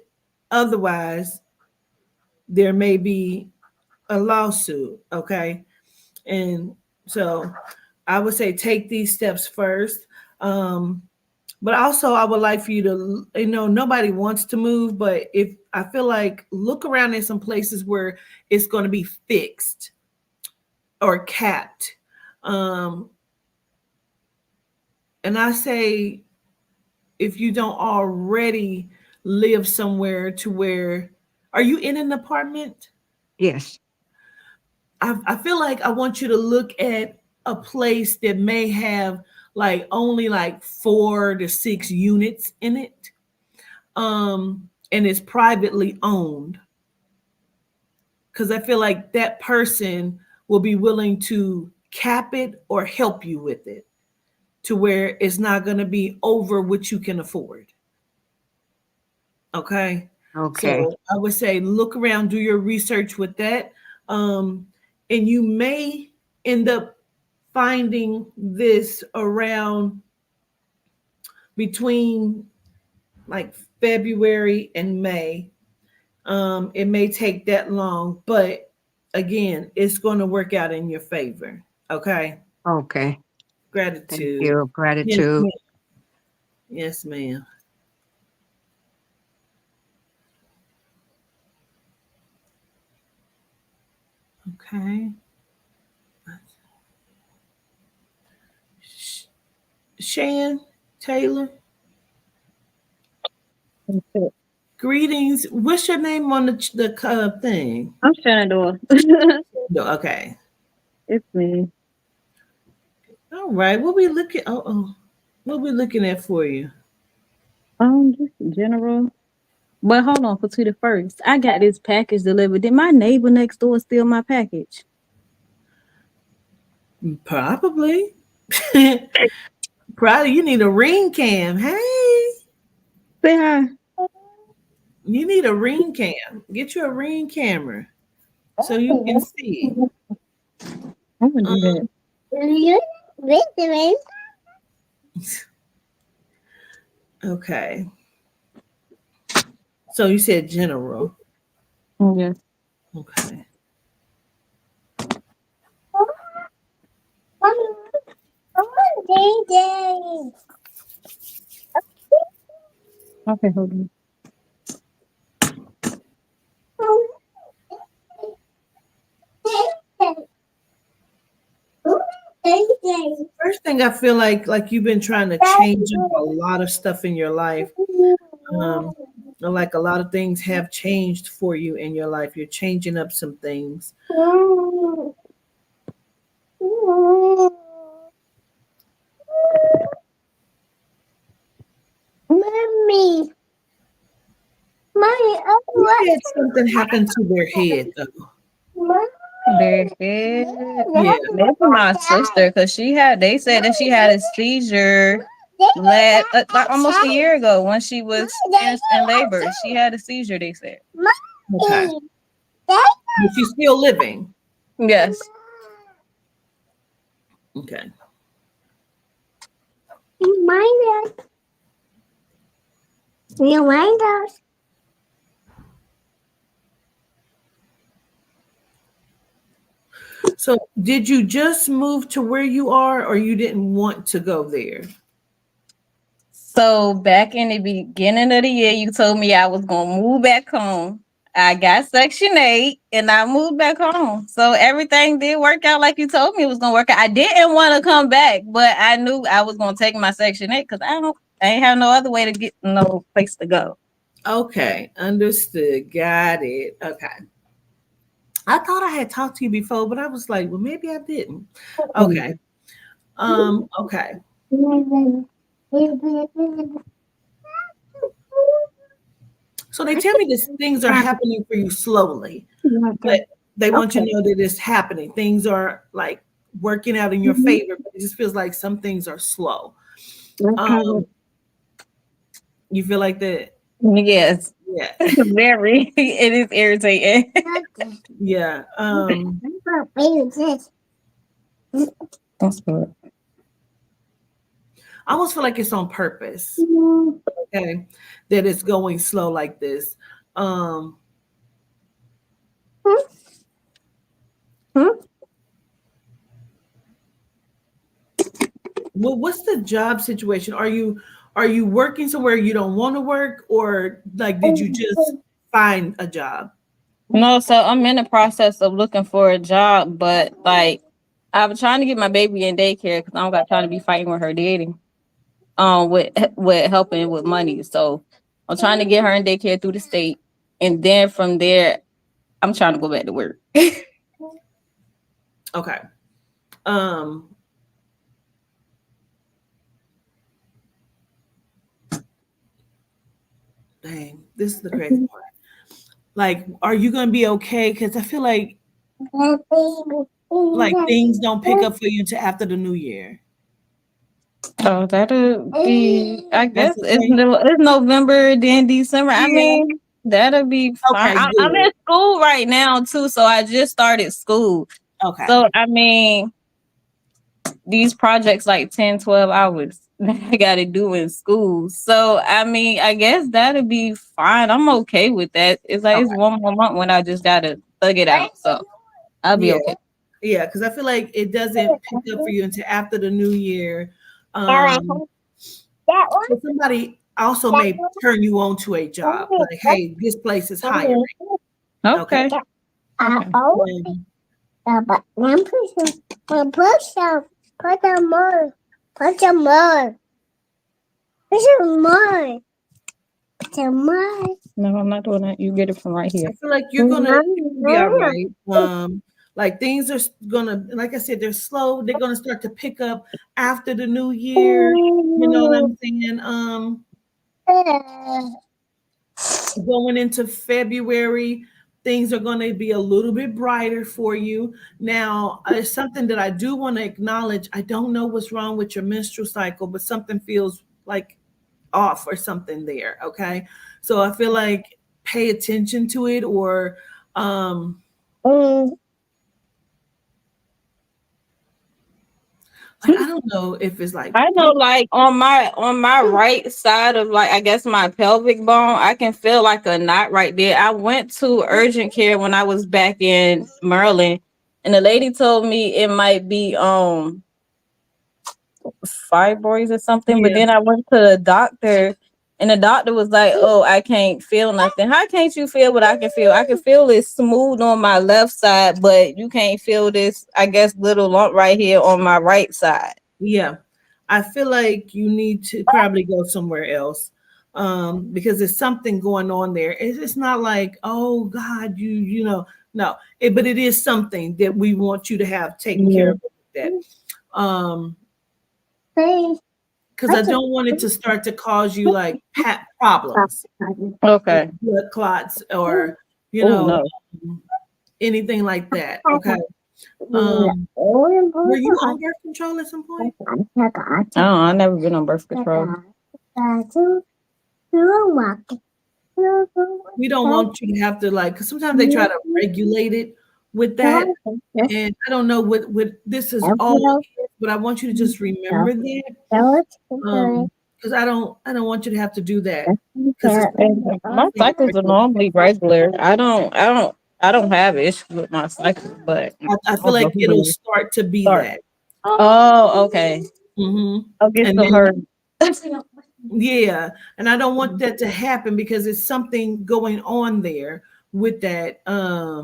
Otherwise, there may be a lawsuit, okay? And so I would say take these steps first. But also I would like for you to, nobody wants to move, but if I feel like, look around in some places where it's going to be fixed or capped. And I say, if you don't already live somewhere to where, are you in an apartment? Yes. I feel like I want you to look at a place that may have only 4 to 6 units in it. And it's privately owned. Because I feel like that person will be willing to cap it or help you with it, to where it's not going to be over what you can afford. Okay. Okay. So I would say look around, do your research with that. And you may end up finding this around between February and May. It may take that long, but again, it's going to work out in your favor. Okay. Okay. Gratitude. Thank you. Gratitude. Yes, ma'am. Okay. Shan Taylor. Greetings. What's your name on the thing? I'm Shenador. Okay. It's me. All right. What we looking? What we looking at for you? Just general. But hold on for the first. I got this package delivered. Did my neighbor next door steal my package? Probably. Probably. You need a ring cam. Hey. Say hi. You need a ring cam. Get you a ring camera so you can see. I'm gonna do that. Okay. So you said general. Oh, yes. Okay. Okay, hold on. First thing I feel like you've been trying to change up a lot of stuff in your life. Like a lot of things have changed for you in your life. You're changing up some things. Mommy. Mommy, You had something happen to their head though. Their head. Yeah. Maybe my sister, because they said that she had a seizure like almost a year ago when she was in labor. She had a seizure, they said. Okay. Is she still living? Yes. Okay. You mind us? You mind us? So did you just move to where you are or you didn't want to go there? So back in the beginning of the year, you told me I was gonna move back home. I got Section 8 and I moved back home. So everything did work out like you told me it was gonna work out. I didn't want to come back, but I knew I was gonna take my Section 8 because I ain't have no other way to get no place to go. Okay, understood. Got it. Okay. I thought I had talked to you before, but I was like, well, maybe I didn't. Okay. Okay. So they tell me that things are happening for you slowly, but they want you to know that it's happening. Things are like working out in your favor, but it just feels like some things are slow. You feel like that? Yes. Yeah. Very. It is irritating. Yeah. That's good. I almost feel like it's on purpose. Okay. That it's going slow like this. Well, what's the job situation? Are you working somewhere you don't want to work, or like did you just find a job? No, so I'm in the process of looking for a job, but like I'm trying to get my baby in daycare because I don't got time to be fighting with her daddy. With helping with money. So I'm trying to get her in daycare through the state. And then from there, I'm trying to go back to work. Okay. Dang, this is the crazy part. Like, are you gonna be okay? Because I feel like things don't pick up for you until after the new year. So that'll be, I guess it's November, then December. I mean, that'll be fine. Okay, I'm in school right now too, so I just started school. Okay. So I mean, these projects like 10, 12 hours I gotta do in school. So I mean, I guess that'll be fine. I'm okay with that. It's like it's one more month when I just gotta thug it out. So I'll be okay. Yeah, because I feel like it doesn't pick up for you until after the new year. So somebody also may turn you on to a job. Like, hey, this place is hiring. Okay. But one person, put them more. Put some more. Put some more. Put some more. No, I'm not doing that. You get it from right here. I feel like you're gonna be all right. Like things are gonna, like I said, they're slow. They're gonna start to pick up after the new year. You know what I'm saying? Going into February, things are going to be a little bit brighter for you. Now, it's something that I do want to acknowledge. I don't know what's wrong with your menstrual cycle, but something feels like off or something there. Okay. So I feel like pay attention to it, or like, I don't know if it's like, I know, like on my right side of, like, I guess my pelvic bone, I can feel like a knot right there. I went to urgent care when I was back in Maryland, and the lady told me it might be what fibroids or something. But Yeah. then I went to the doctor, and the doctor was like, "Oh, I can't feel nothing." How can't you feel what I can feel? I can feel it smooth on my left side, but you can't feel this, I guess, little lump right here on my right side. Yeah. I feel like you need to probably go somewhere else. Because there's something going on there. It's not like, oh God, you know, no. But it is something that we want you to have taken care of with that. Because I don't want it to start to cause you like problems, Okay. blood clots, or Oh no. anything like that. Okay. Were you on birth control at some point? Oh, I never been on birth control. We don't want you to have to like, because sometimes they try to regulate it with that. And I don't know what this is all is, but I want you to just remember that. Because I don't want you to have to do that. Because My cycles are normally regular. I don't have issues with my cycle, but I feel like it'll start to be that. Oh, okay. I'll get And to then, her. yeah, and I don't want that to happen because there's something going on there with that. I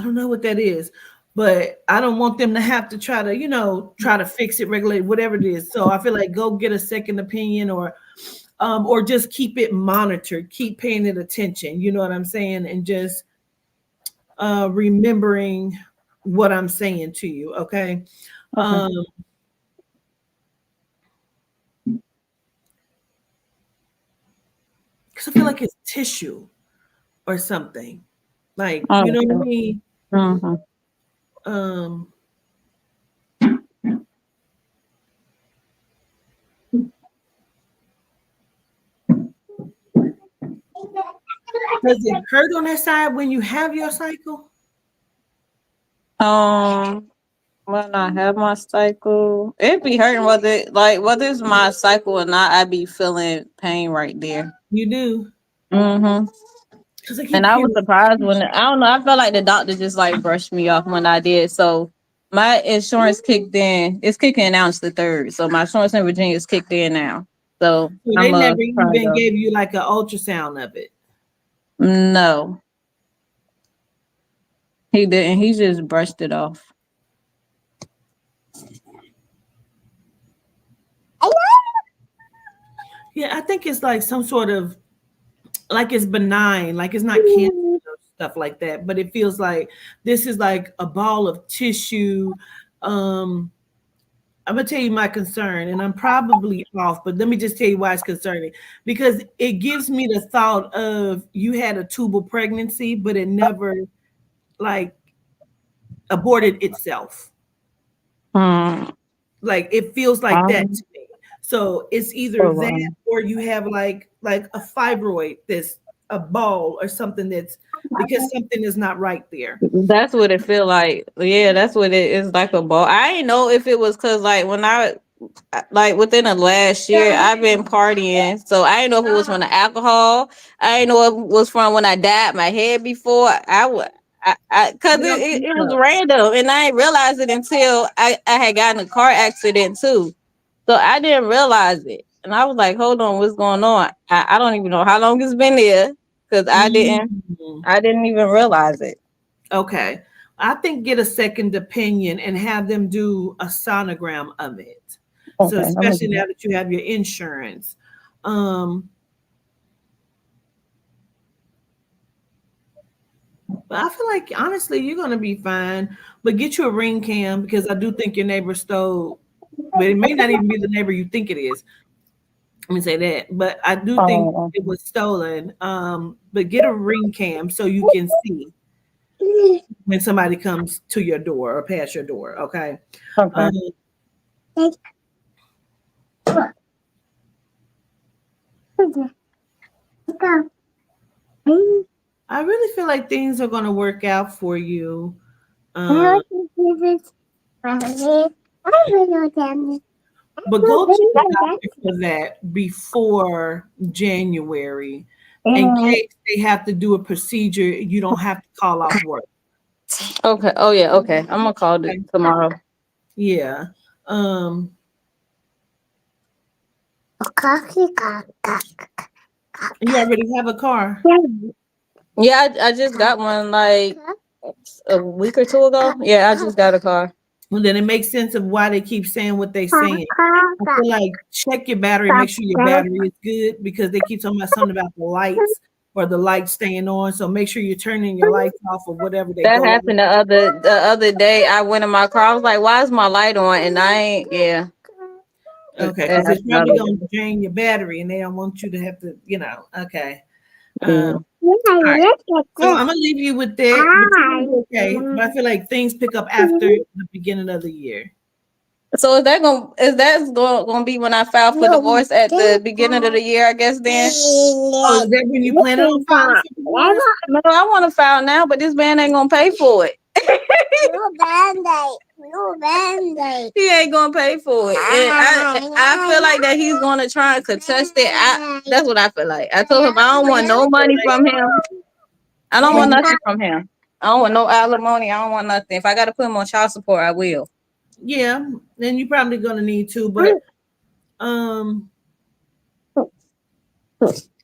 don't know what that is, but I don't want them to have to try to fix it, regulate whatever it is. So I feel like go get a second opinion, or just keep it monitored, keep paying it attention. You know what I'm saying? And just remembering what I'm saying to you. Okay. Because I feel like it's tissue or something. Like, you know what I mean? Does it hurt on that side when you have your cycle? When I have my cycle, it be hurting whether it's my cycle or not. I be feeling pain right there. You do. And I was surprised when I don't know. I felt like the doctor just like brushed me off when I did. So my insurance kicked in. It's kicking in now. It's the 3rd. So my insurance in Virginia is kicked in now. So they never even gave you like an ultrasound of it. No, he didn't. He just brushed it off. Yeah, I think it's like some sort of, like it's benign, like it's not cancer or stuff like that, but it feels like this is like a ball of tissue. I'm gonna tell you my concern, and I'm probably off, but let me just tell you why it's concerning. Because it gives me the thought of you had a tubal pregnancy, but it never like aborted itself. Like it feels like that to me. So it's either that or you have like a fibroid that's a ball or something that's because something is not right there. That's what it feel like. Yeah, that's what it is, like a ball. I didn't know if it was because like when I like within the last year I've been partying, so I didn't know if it was from the alcohol. I didn't know if it was from when I dyed my hair before. Because it was random, and I didn't realize it until I had gotten a car accident too. So I didn't realize it, and I was like, "Hold on, what's going on?" I don't even know how long it's been there because I didn't even realize it. Okay, I think get a second opinion and have them do a sonogram of it. Okay, so especially now that you have your insurance. But I feel like honestly you're gonna be fine. But get you a ring cam because I do think your neighbor stole, but it may not even be the neighbor you think it is. Let me say that. But I do think it was stolen. But get a ring cam so you can see when somebody comes to your door or past your door. Okay. I really feel like things are going to work out for you. But go to the doctor for that before January. In case they have to do a procedure, you don't have to call off work. Okay. Oh yeah. Okay. I'm gonna call it Okay. tomorrow. Yeah. Um. You already have a car. Yeah, I just got one like a week or two ago. Yeah, I just got a car. Well, then it makes sense of why they keep saying what they saying. I feel like check your battery, make sure your battery is good because they keep talking about something about the lights or the lights staying on. So make sure you're turning your lights off or whatever they That go on. happened the other day. I went in my car. I was like, "Why is my light on?" And I ain't. Yeah. Okay, That because it's happened the probably other going day. to drain your battery, and they don't want you to have to, Okay. Yeah. All right. So I'm gonna leave you with that, but you're gonna be okay. But I feel like things pick up after the beginning of the year. So is that gonna be when I file for divorce at the beginning of the year? I guess then. Oh, is that when you planning on filing for divorce? No, I want to file now, but this man ain't gonna pay for it. No band-aid. No band-aid. He ain't gonna pay for it. And I feel like that he's gonna try and contest it. That's what I feel like. I told him I don't want no money from him. I don't want nothing from him. I don't want no alimony. I don't want nothing. If I gotta put him on child support, I will. Yeah, then you're probably gonna need to, but um,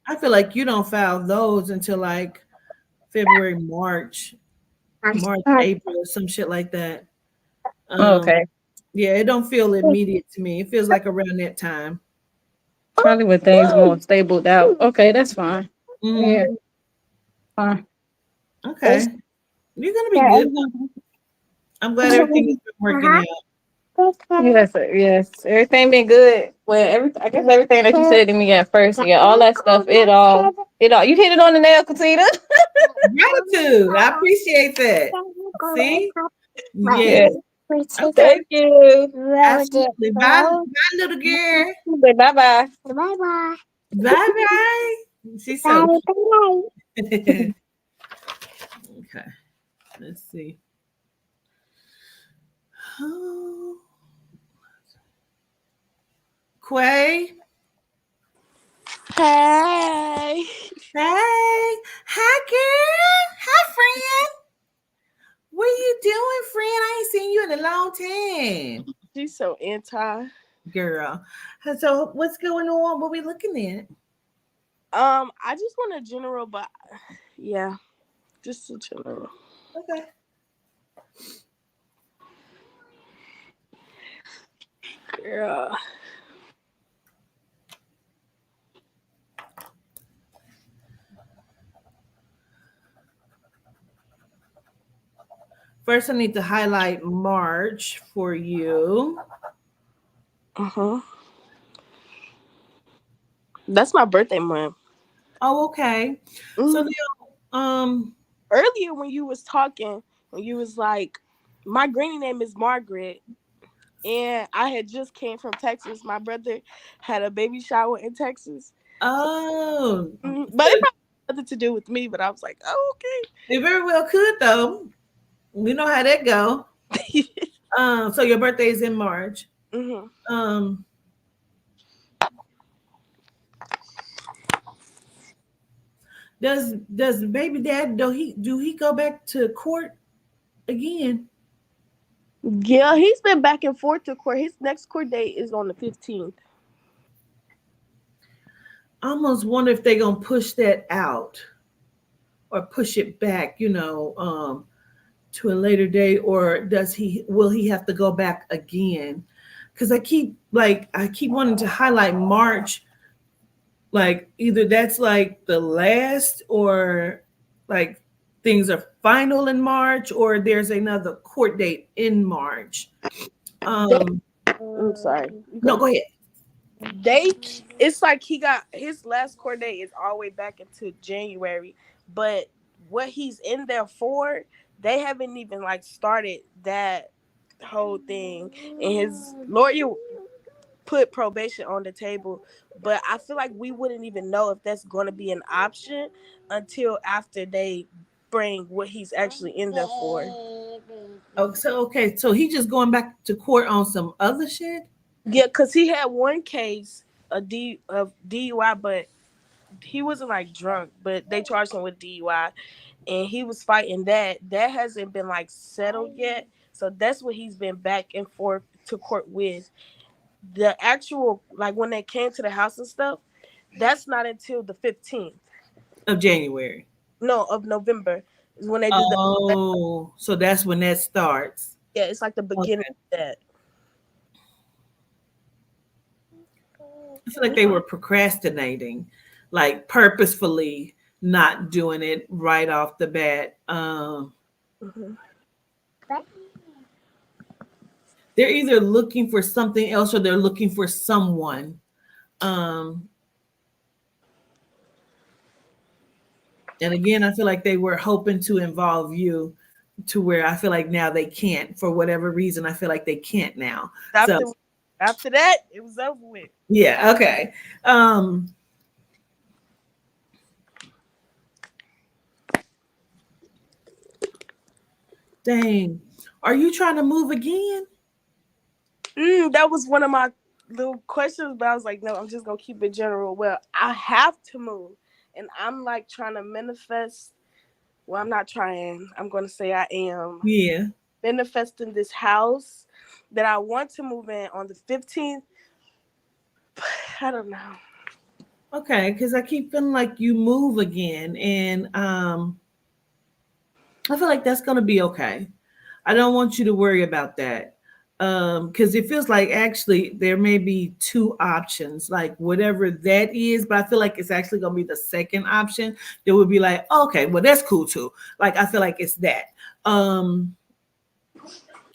I feel like you don't file those until like February, March, April, or some shit like that. Um, Okay. yeah, it don't feel immediate to me. It feels like around that time. Probably when things more stable out. Okay, that's fine. Hmm. Yeah, fine. Okay, you're gonna be good. I'm glad everything has been working out. Yes, sir, yes. Everything been good. Well, I guess everything that you said to me at first, yeah, all that stuff, it all. You hit it on the nail, Katina. Gratitude. I appreciate that. See? Yeah. Yes. Okay. Thank you. Absolutely. Bye, little girl. Bye bye. Bye-bye. Bye bye. She's so cute. Okay. Let's see. Oh, Quay. Hey. Hey. Hi, girl. Hi, friend. What are you doing, friend? I ain't seen you in a long time. She's so anti. Girl. So what's going on? What we looking at? I just want a general, but yeah, just a general. Okay. Yeah. First, I need to highlight March for you. Uh-huh. That's my birthday month. Oh, okay. So now, earlier when you was talking, when you was like, my granny name is Margaret, and I had just came from Texas. My brother had a baby shower in Texas. Oh, But it probably had nothing to do with me. But I was like, oh, okay. It very well could though. We know how that go. So your birthday is in March. Mm-hmm. Does baby dad do he go back to court again? Yeah, he's been back and forth to court. His next court date is on the 15th. I almost wonder if they're gonna push that out or push it back, to a later date, or will he have to go back again? Because I keep wanting to highlight March, like either that's like the last or like things are final in March or there's another court date in March. I'm sorry. No, go ahead. It's like he got his last court date is all the way back into January, but what he's in there for, they haven't even like started that whole thing, and his lawyer put probation on the table, but I feel like we wouldn't even know if that's going to be an option until after they bring what he's actually in there for. Oh, so he just going back to court on some other shit? Yeah, because he had one case of DUI, but he wasn't like drunk, but they charged him with DUI, and he was fighting that. That hasn't been like settled yet. So that's what he's been back and forth to court with. The actual, like when they came to the house and stuff, that's not until the 15th. Of January. No, of November is when they do that. Oh, so that's when that starts. Yeah, it's like the beginning of that. I feel like they were procrastinating, like purposefully not doing it right off the bat. They're either looking for something else or they're looking for someone. And again, I feel like they were hoping to involve you to where I feel like now they can't for whatever reason. I feel like they can't now. After that, it was over with. Yeah. Okay. Dang. Are you trying to move again? That was one of my little questions, but I was like, no, I'm just gonna keep it general. Well, I have to move, and I'm like trying to manifest. Well, I'm not trying. I'm gonna say I am. Yeah. Manifesting this house that I want to move in on the 15th. I don't know. Okay, because I keep feeling like you move again, and I feel like that's gonna be okay. I don't want you to worry about that. Because it feels like actually there may be two options, like whatever that is, but I feel like it's actually gonna be the second option that would be like, okay, well, that's cool too. Like I feel like it's that.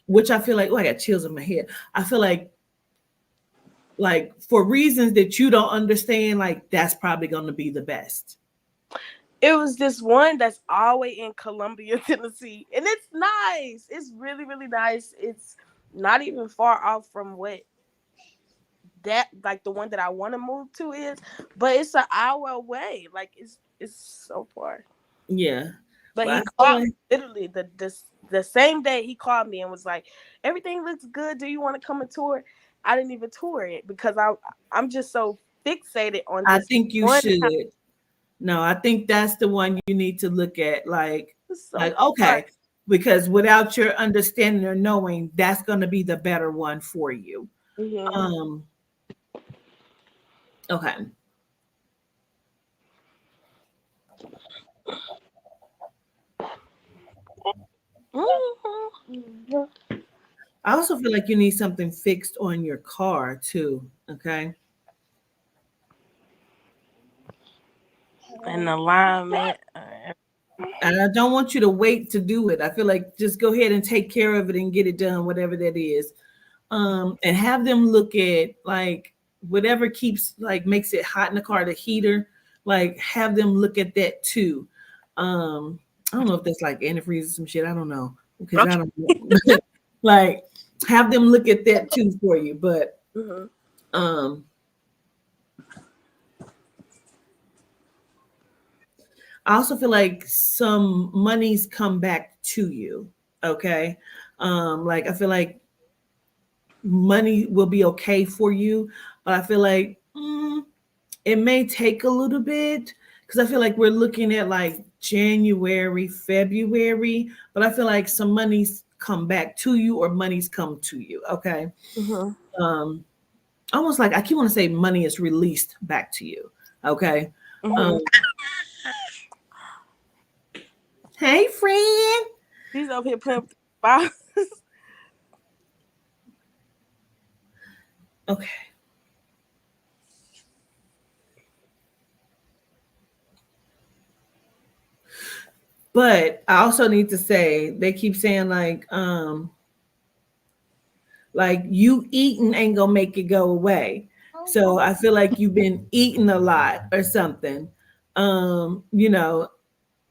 Which I feel like, oh, I got chills in my head. I feel like for reasons that you don't understand, like that's probably gonna be the best. It was this one that's always in Columbia, Tennessee, and it's nice. It's really, really nice. It's not even far off from what that, like the one that I want to move to is, but it's an hour away. Like it's so far. Yeah. But he called me literally the same day. He called me and was like, "Everything looks good. Do you want to come and tour?" I didn't even tour it because I'm just so fixated on this. I think you should. House. No, I think that's the one you need to look at. Like okay, because without your understanding or knowing, that's going to be the better one for you. Mm-hmm. Okay. I also feel like you need something fixed on your car too. Okay. An alignment. And I don't want you to wait to do it. I feel like just go ahead and take care of it and get it done, whatever that is. And have them look at like whatever keeps like makes it hot in the car, the heater, like have them look at that too. I don't know if that's like antifreeze or some shit. I don't know because I don't know. Like have them look at that too for you. But I also feel like some monies come back to you. Okay. Like I feel like money will be okay for you, but I feel like it may take a little bit because I feel like we're looking at like January, February, but I feel like some monies come back to you or monies come to you. Okay. Almost like I keep want to say money is released back to you. Okay. Hey, friend. He's over here playing with the Okay. But I also need to say they keep saying like you eating ain't gonna make it go away. So I feel like you've been eating a lot or something. You know,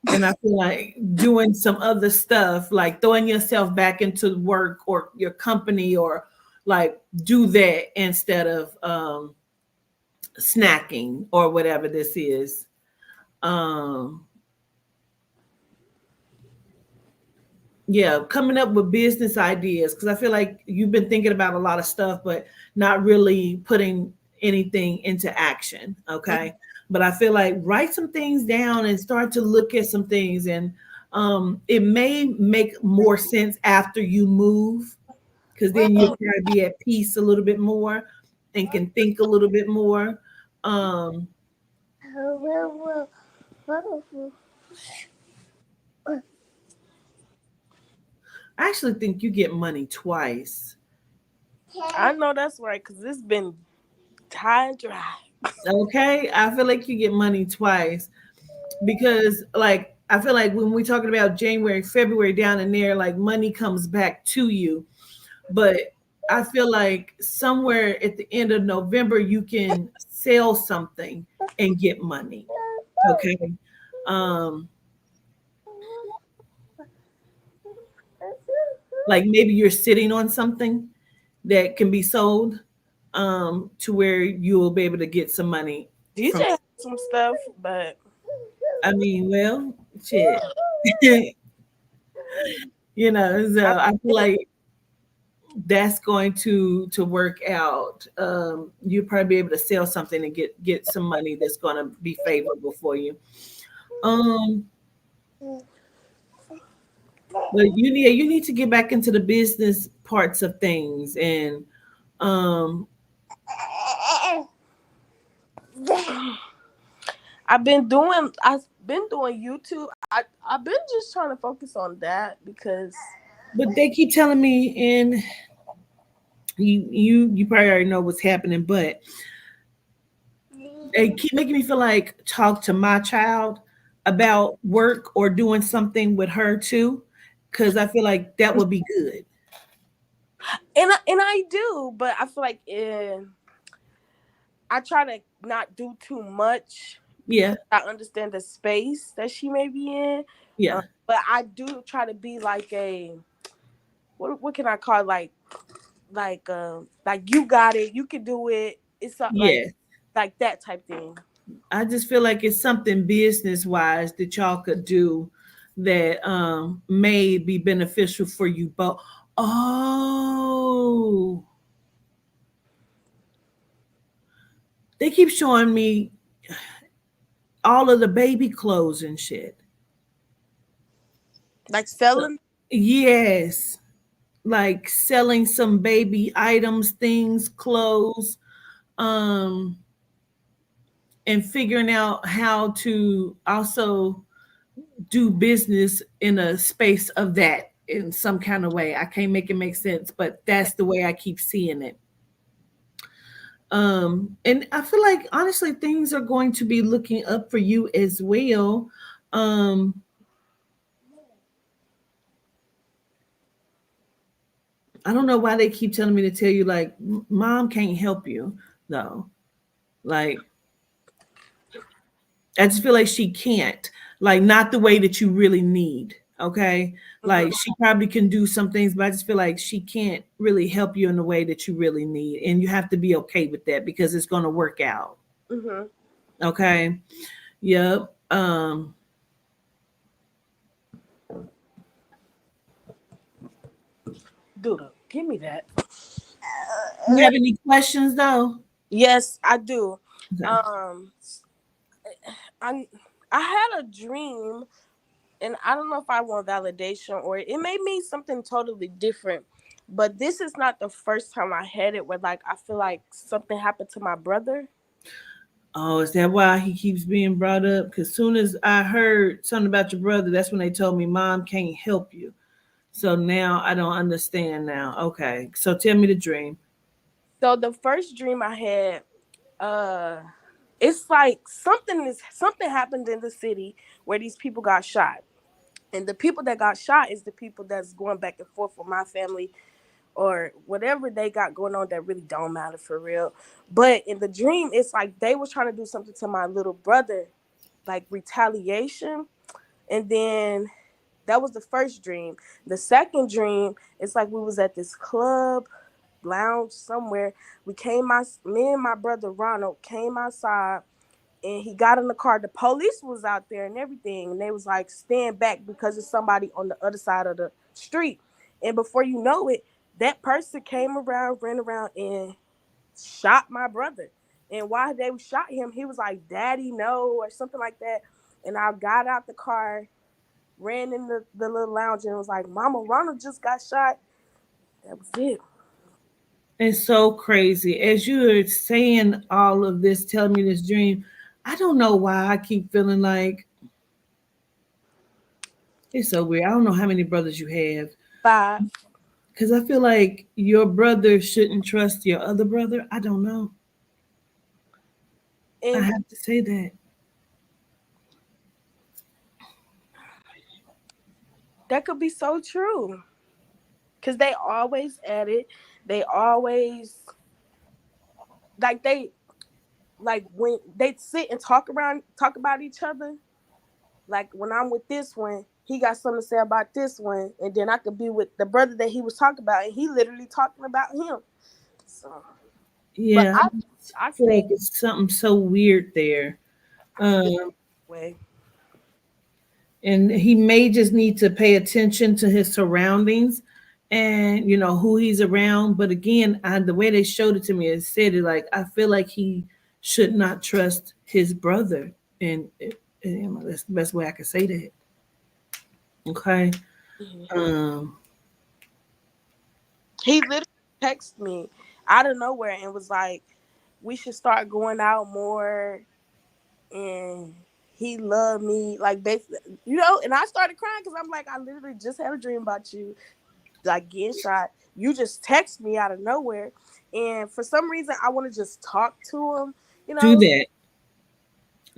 and I feel like doing some other stuff, like throwing yourself back into work or your company or like do that instead of snacking or whatever this is. Yeah, coming up with business ideas because I feel like you've been thinking about a lot of stuff, but not really putting anything into action. Okay. But I feel like write some things down and start to look at some things and It may make more sense after you move, because then you'll probably be at peace a little bit more and can think a little bit more. Um, I actually think you get money twice. I know that's right, because it's been high and dry. Okay, I feel like you get money twice because, like, I feel like when we're talking about January, February down in there, like money comes back to you. But I feel like somewhere at the end of November, you can sell something and get money. Okay. Um, like maybe you're sitting on something that can be sold to where you will be able to get some money DJ from. has some stuff, but I mean, well, shit. So I feel like that's going to work out. You'll probably be able to sell something and get some money that's going to be favorable for you. Um, but you need to get back into the business parts of things, and um, I've been doing YouTube. I've been just trying to focus on that because but they keep telling me, and you probably already know what's happening, but they keep making me feel like talk to my child about work or doing something with her too, because I feel like that would be good. and I do, but I feel like I try to not do too much. Yeah. I understand the space that she may be in. Yeah. But I do try to be like a what can I call it? Like you got it, you can do it. It's something Yeah. like that type thing. I just feel like it's something business wise that y'all could do that may be beneficial for you both. Oh, they keep showing me all of the baby clothes and shit. Like selling? Yes. Like selling some baby items, things, clothes, um, and figuring out how to also do business in a space of that in some kind of way. I can't make it make sense, but that's the way I keep seeing it. And I feel like honestly things are going to be looking up for you as well. Um, I don't know why they keep telling me to tell you like mom can't help you though. Like I just feel like she can't, like not the way that you really need. Okay. Like she probably can do some things, but I just feel like she can't really help you in the way that you really need. And you have to be okay with that because it's going to work out. Okay. Yep. Dude, give me that. You have any questions though? Yes, I do. Okay. I had a dream, and I don't know if I want validation or it may mean something totally different. But this is not the first time I had it where like I feel like something happened to my brother. Oh, is that why he keeps being brought up? Because soon as I heard something about your brother, that's when they told me mom can't help you. So now I don't understand now. Okay. So tell me the dream. So the first dream I had, it's like something happened in the city where these people got shot. And the people that got shot is the people that's going back and forth with my family or whatever they got going on that really don't matter for real. But in the dream, it's like they were trying to do something to my little brother, like retaliation. And then that was the first dream. The second dream, it's like we was at this club, lounge somewhere. Me and my brother Ronald came outside and he got in the car. The police was out there and everything. And they was like, stand back because there's somebody on the other side of the street. And before you know it, that person came around, ran around and shot my brother. And while they shot him, he was like, Daddy, no, or something like that. And I got out the car ran in the little lounge and was like, Mama, Ronald just got shot. That was it. It's so crazy. As you are saying all of this, telling me this dream, I don't know why I keep feeling like it's so weird. I don't know how many brothers you have. 5. Because I feel like your brother shouldn't trust your other brother. I don't know. I And have to say that. that could be so true. Cause they always at it. They always they like when they sit and talk about each other. Like when I'm with this one, he got something to say about this one, and then I could be with the brother that he was talking about, and he literally talking about him. So, but Yeah, I I feel see like it's something so weird there. the Um, way. and he may just need to pay attention to his surroundings and who he's around. But again, the way they showed it to me, it said it like I feel like he should not trust his brother, and that's the best way I can say that. Okay. Mhm. Um, He literally texted me out of nowhere and was like, "We should start going out more." And he loved me, like basically, And I started crying because I'm like, I literally just had a dream about you, like getting shot. You just text me out of nowhere, and for some reason, I want to just talk to him. You do know. that.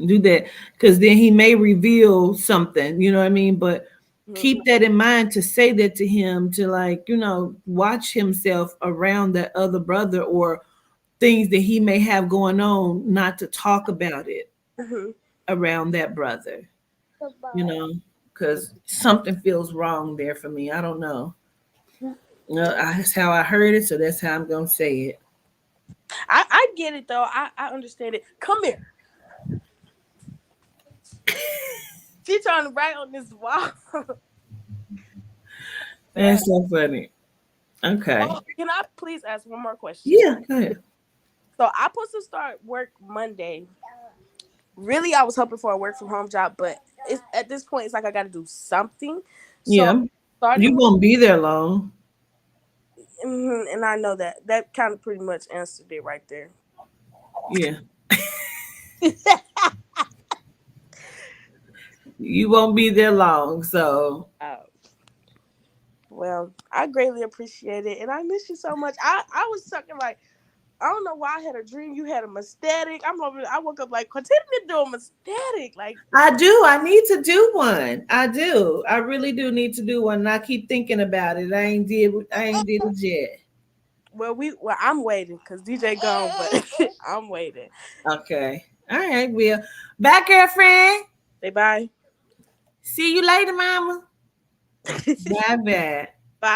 Do that, because then he may reveal something. You know what I mean? But Mhm. keep that in mind to say that to him, to like watch himself around that other brother or things that he may have going on, not to talk about it Mhm. around that brother, because something feels wrong there for me. I don't know. That's how I heard it, so that's how I'm gonna say it. I get it though. I understand it. Come here. She trying to write on this wall. That's so funny. Okay. Oh, can I please ask one more question? Yeah, go ahead. So I'm supposed to start work Monday. Really, I was hoping for a work from home job, but it's at this point, it's like I got to do something. So Yeah, you starting, won't be there long. and I know that kind of pretty much answered it right there. Yeah, you won't be there long. So Oh, well, I greatly appreciate it, and I miss you so much. I was talking like I don't know why I had a dream you had a mistake. I woke up like continue to do a mistake. Like, I do. I need to do one. I do. I really do need to do one. And I keep thinking about it. I ain't did. I ain't did it yet. well, I'm waiting because DJ gone, but I'm waiting. Okay. All right. Well, bye, girlfriend. Say bye. See you later, mama. Bye, bye.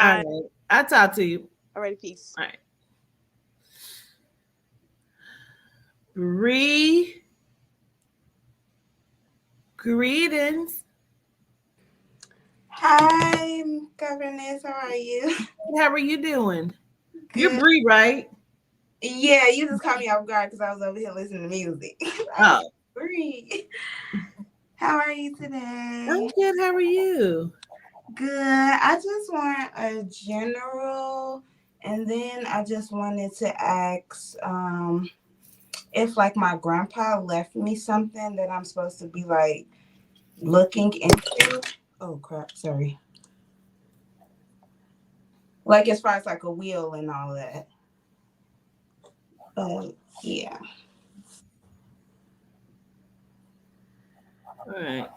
All Bye. right. I'll talk to you. Alrighty, peace. All right. Bree, greetings. Hi, governess. How are you? How are you doing? You're Good. Bree, right? Yeah, you just caught me off guard because I was over here listening to music. Oh, Bree. How are you I'm today? good. How are you? Good. I just want a general, and then I just wanted to ask if like my grandpa left me something that I'm supposed to be like looking into. Oh crap, sorry. Like as far as like a will and all that. Yeah. All right.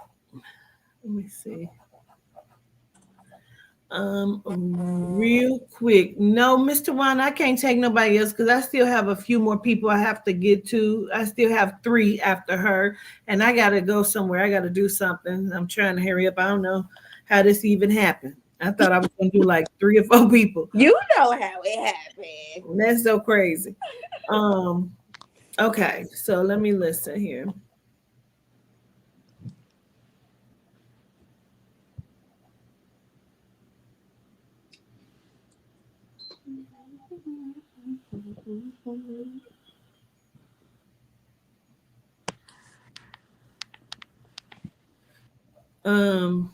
Let me see. Real quick. No, Mr. Juan, I can't take nobody else because I still have a few more people I have to get to. I still have 3 after her, and I gotta go somewhere. I gotta do something. I'm trying to hurry up. I don't know how this even happened. I thought I was gonna do like 3 or 4 people. You know how it happened. That's so crazy. Okay, so let me listen here. Um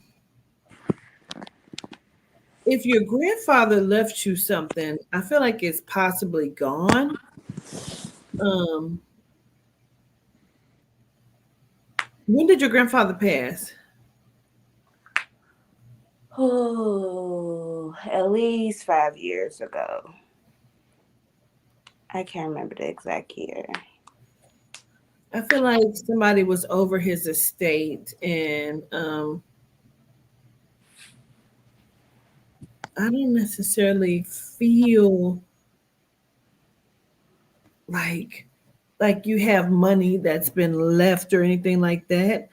if your grandfather left you something, I feel like it's possibly gone. Um, when did your grandfather pass? Oh, at least 5 years ago. I can't remember the exact year. I feel like somebody was over his estate, and I don't necessarily feel like you have money that's been left or anything like that.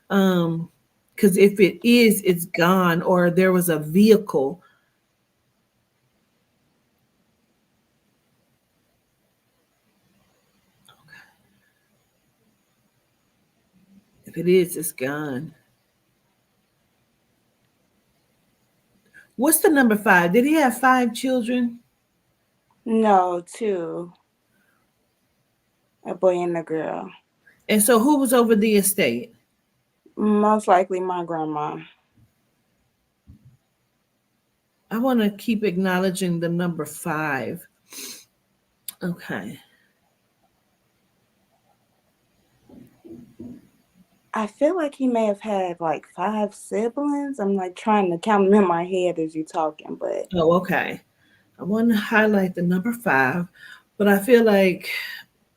Because if it is, it's gone, or there was a vehicle. If it is, it's gone. What's the number five? Did he have five children? No, two. A boy and a girl. And so who was over the estate? Most likely my grandma. I want to keep acknowledging the number five. Okay. I feel like he may have had like 5 siblings. I'm like trying to count them in my head as you're talking, but. Oh, okay. I want to highlight the number five, but I feel like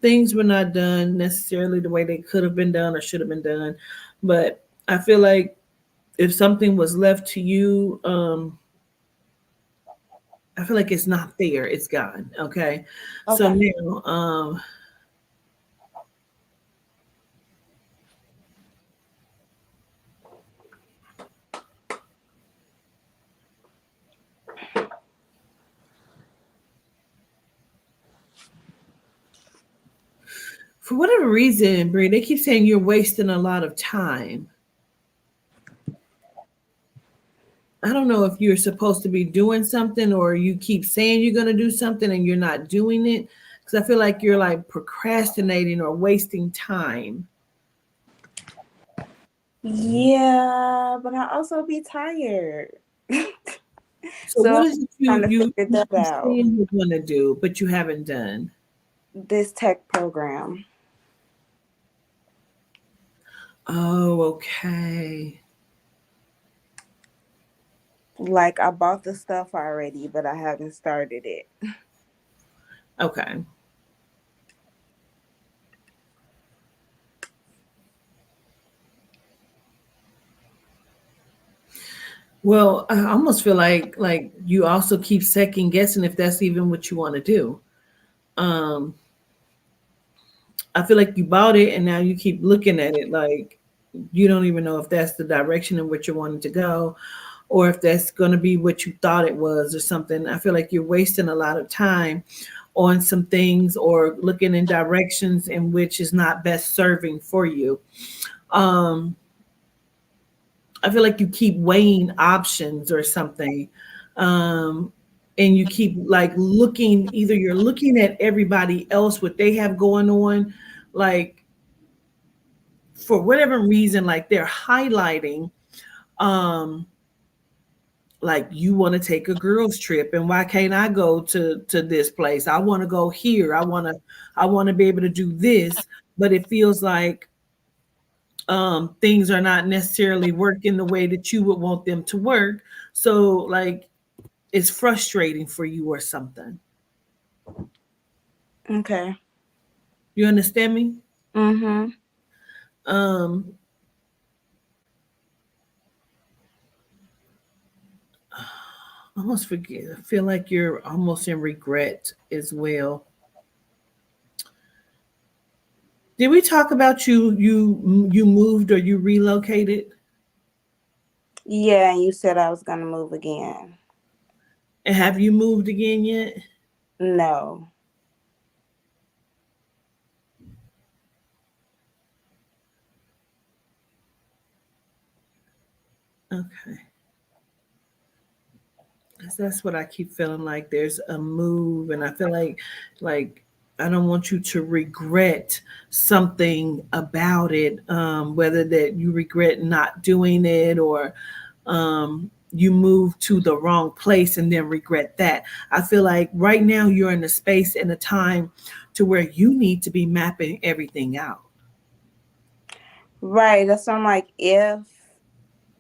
things were not done necessarily the way they could have been done or should have been done. But I feel like if something was left to you, I feel like it's not there. It's gone. Okay. So now, for whatever reason, Brie, they keep saying you're wasting a lot of time. I don't know if you're supposed to be doing something or you keep saying you're going to do something and you're not doing it. Because I feel like you're like procrastinating or wasting time. Yeah, but I also be tired. So So what I'm is it trying to you figure that out. saying you're going to do, but you haven't done? This tech program. Oh, okay. Like I bought the stuff already, but I haven't started it. Okay. Well, I almost feel like you also keep second guessing if that's even what you want to do. Um, I feel like you bought it and now you keep looking at it like you don't even know if that's the direction in which you're wanting to go or if that's going to be what you thought it was or something. I feel like you're wasting a lot of time on some things or looking in directions in which is not best serving for you. Um, I feel like you keep weighing options or something. Um, and you keep like looking, either you're looking at everybody else, what they have going on, like for whatever reason, like they're highlighting, um, like you want to take a girls trip and why can't I go to this place? I want to go here. I want to be able to do this, but it feels like things are not necessarily working the way that you would want them to work. So like it's frustrating for you or something. Okay. You understand me? Mm-hmm. Um almost forget. I feel like you're almost in regret as well. Did we talk about you moved or you relocated? Yeah, and you said I was gonna move again. And have you moved again yet? No. Okay. 'Cause that's what I keep feeling like there's a move and I feel like I don't want you to regret something about it, whether that you regret not doing it or you move to the wrong place and then regret that. I feel like right now you're in a space and a time to where you need to be mapping everything out. Right. That's why I'm like, if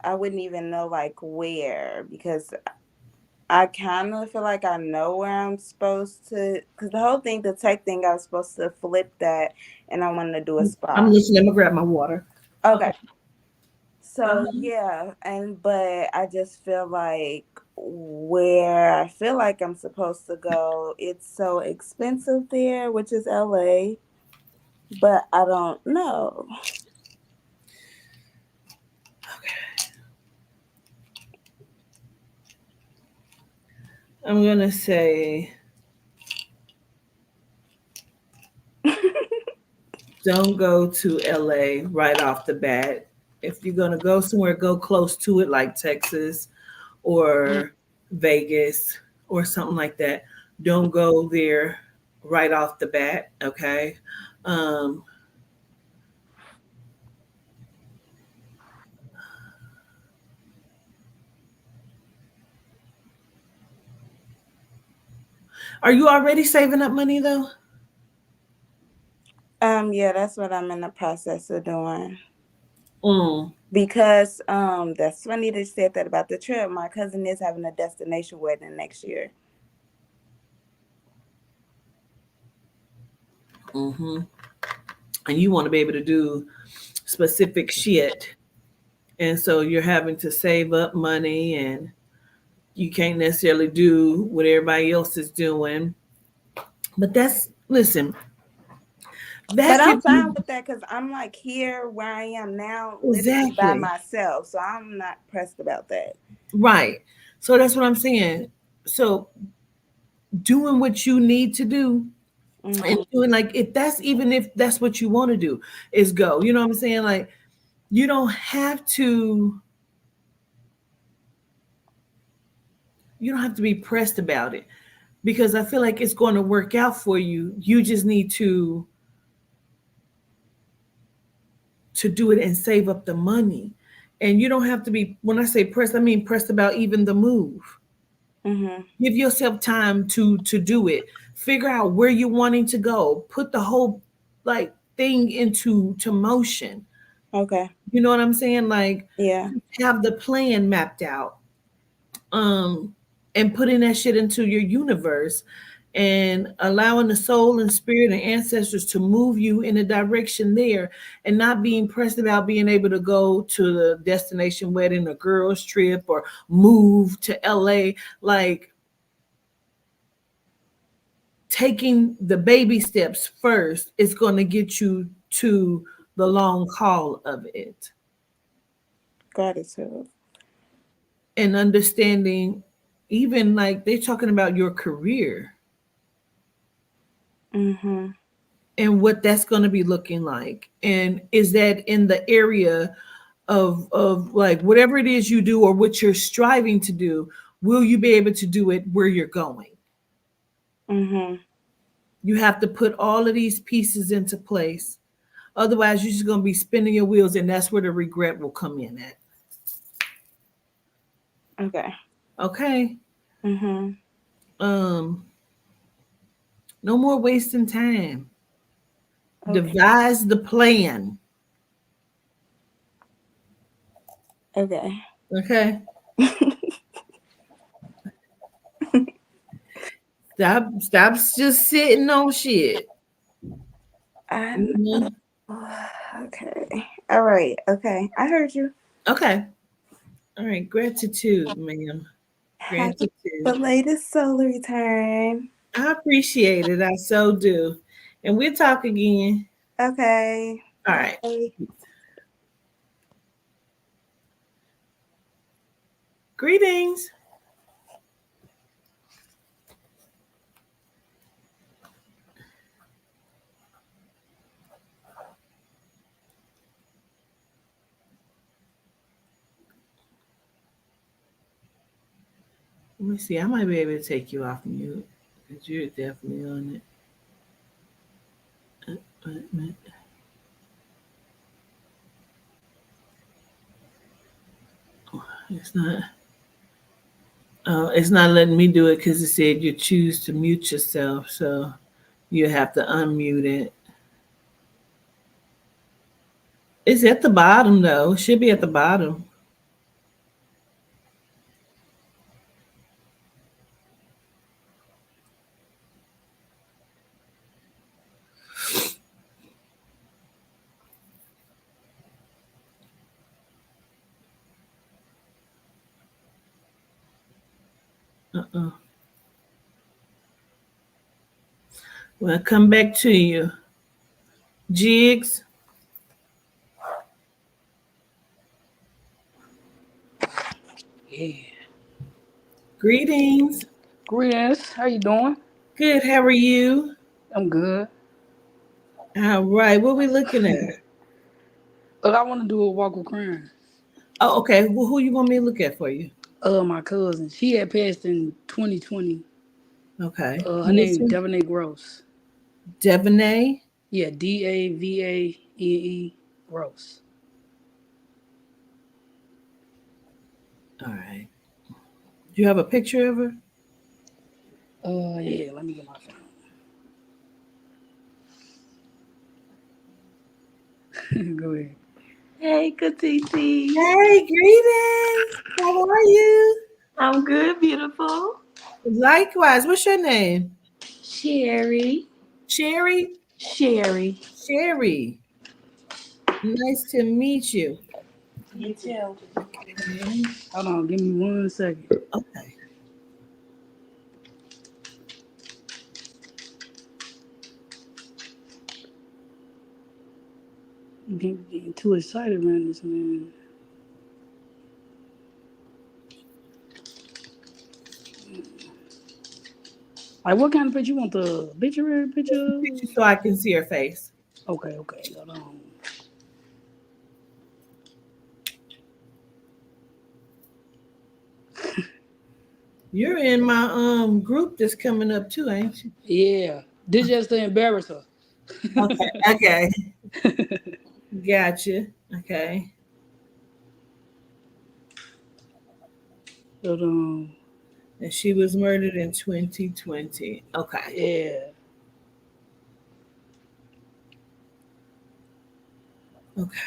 I wouldn't even know like where, because I kind of feel like I know where I'm supposed to, because the whole thing, the tech thing, I was supposed to flip that and I wanted to do a I'm spa. listening. I'm gonna grab my water. Okay. So Uh-huh. yeah, but I just feel like where I feel like I'm supposed to go, it's so expensive there, which is LA, but I don't know. I'm gonna say don't go to LA right off the bat. If you're gonna go somewhere, go close to it, like Texas or Vegas or something like that. Don't go there right off the bat, okay? Um, are you already saving up money though? Yeah, that's what I'm in the process of doing. Mm. Because that's funny they said that about the trip. My cousin is having a destination wedding next year. Mm-hmm. And you want to be able to do specific shit. And so you're having to save up money and you can't necessarily do what everybody else is doing. But that's, listen, But that I'm could be fine with that because I'm like here where I am now, literally by exactly myself. So I'm not pressed about that. right. So that's what I'm saying. So doing what you need to do and Mm-hmm. doing like if that's even if that's what you want to do is go. You know what I'm saying? Like you don't have to be pressed about it because I feel like it's going to work out for you. You just need to do it and save up the money. And you don't have to be when I say pressed, I mean pressed about even the move. Mm-hmm. Give yourself time to do it. Figure out where you're wanting to go. Put the whole like thing into to motion. Okay. You know what I'm saying? Like Yeah. have the plan mapped out. Um and putting that shit into your universe and allowing the soul and spirit and ancestors to move you in a direction there and not being pressed about being able to go to the destination wedding or girls trip or move to LA. Like taking the baby steps first is going to get you to the long haul of it Gratitude. and understanding even like they're talking about your career Mm-hmm. and what that's going to be looking like and is that in the area of like whatever it is you do or what you're striving to do, will you be able to do it where you're going? Mm-hmm. You have to put all of these pieces into place. Otherwise, you're just going to be spinning your wheels, and that's where the regret will come in at. Okay. Okay. Mm-hmm. Um, no more wasting time. Okay. Devise the plan. Okay. Okay. Stop just sitting on shit. I Mhm. Okay. All right. Okay. I heard you. Okay. All right. Gratitude, ma'am. Happy Gratitude. belated solar return. I appreciate it. I so do. And we'll talk again. Okay. All right. Bye. Greetings. Let me see. I might be able to take you off mute because you're definitely on it. Wait a minute. It's not. It's not letting me do it because it said you choose to mute yourself, so you have to unmute it. It's at the bottom though. It should be at the bottom. Uh-uh. Well, come back to you. Jigs. Yeah. Greetings. Greetings. How you doing? Good. How are you? I'm good. All right. What we looking at? Look, I want to do a walk of crime. Oh, okay. Well, who you want me to look at for you? My cousin. She had passed in 2020. Okay. Her name Devonay Gross. Devonay? Yeah, Davane Gross. All right. Do you have a picture of her? Yeah. Let me get my phone. Go ahead. Hey, Katiti. Hey, greetings. How are you? I'm good, beautiful. Likewise. What's your name? Sherry. Sherry? Sherry. Sherry. Nice to meet you. You too. Okay. Hold on, give me 1 second. Okay. I'm getting too excited around this, man. Like, what kind of picture you want? The obituary picture? So I can see her face. Okay. Hold on. You're in my group that's coming up too, ain't you? Yeah. This just to embarrass her. Okay. Gotcha. Okay. Hold on. And she was murdered in 2020. Okay. Yeah. Okay.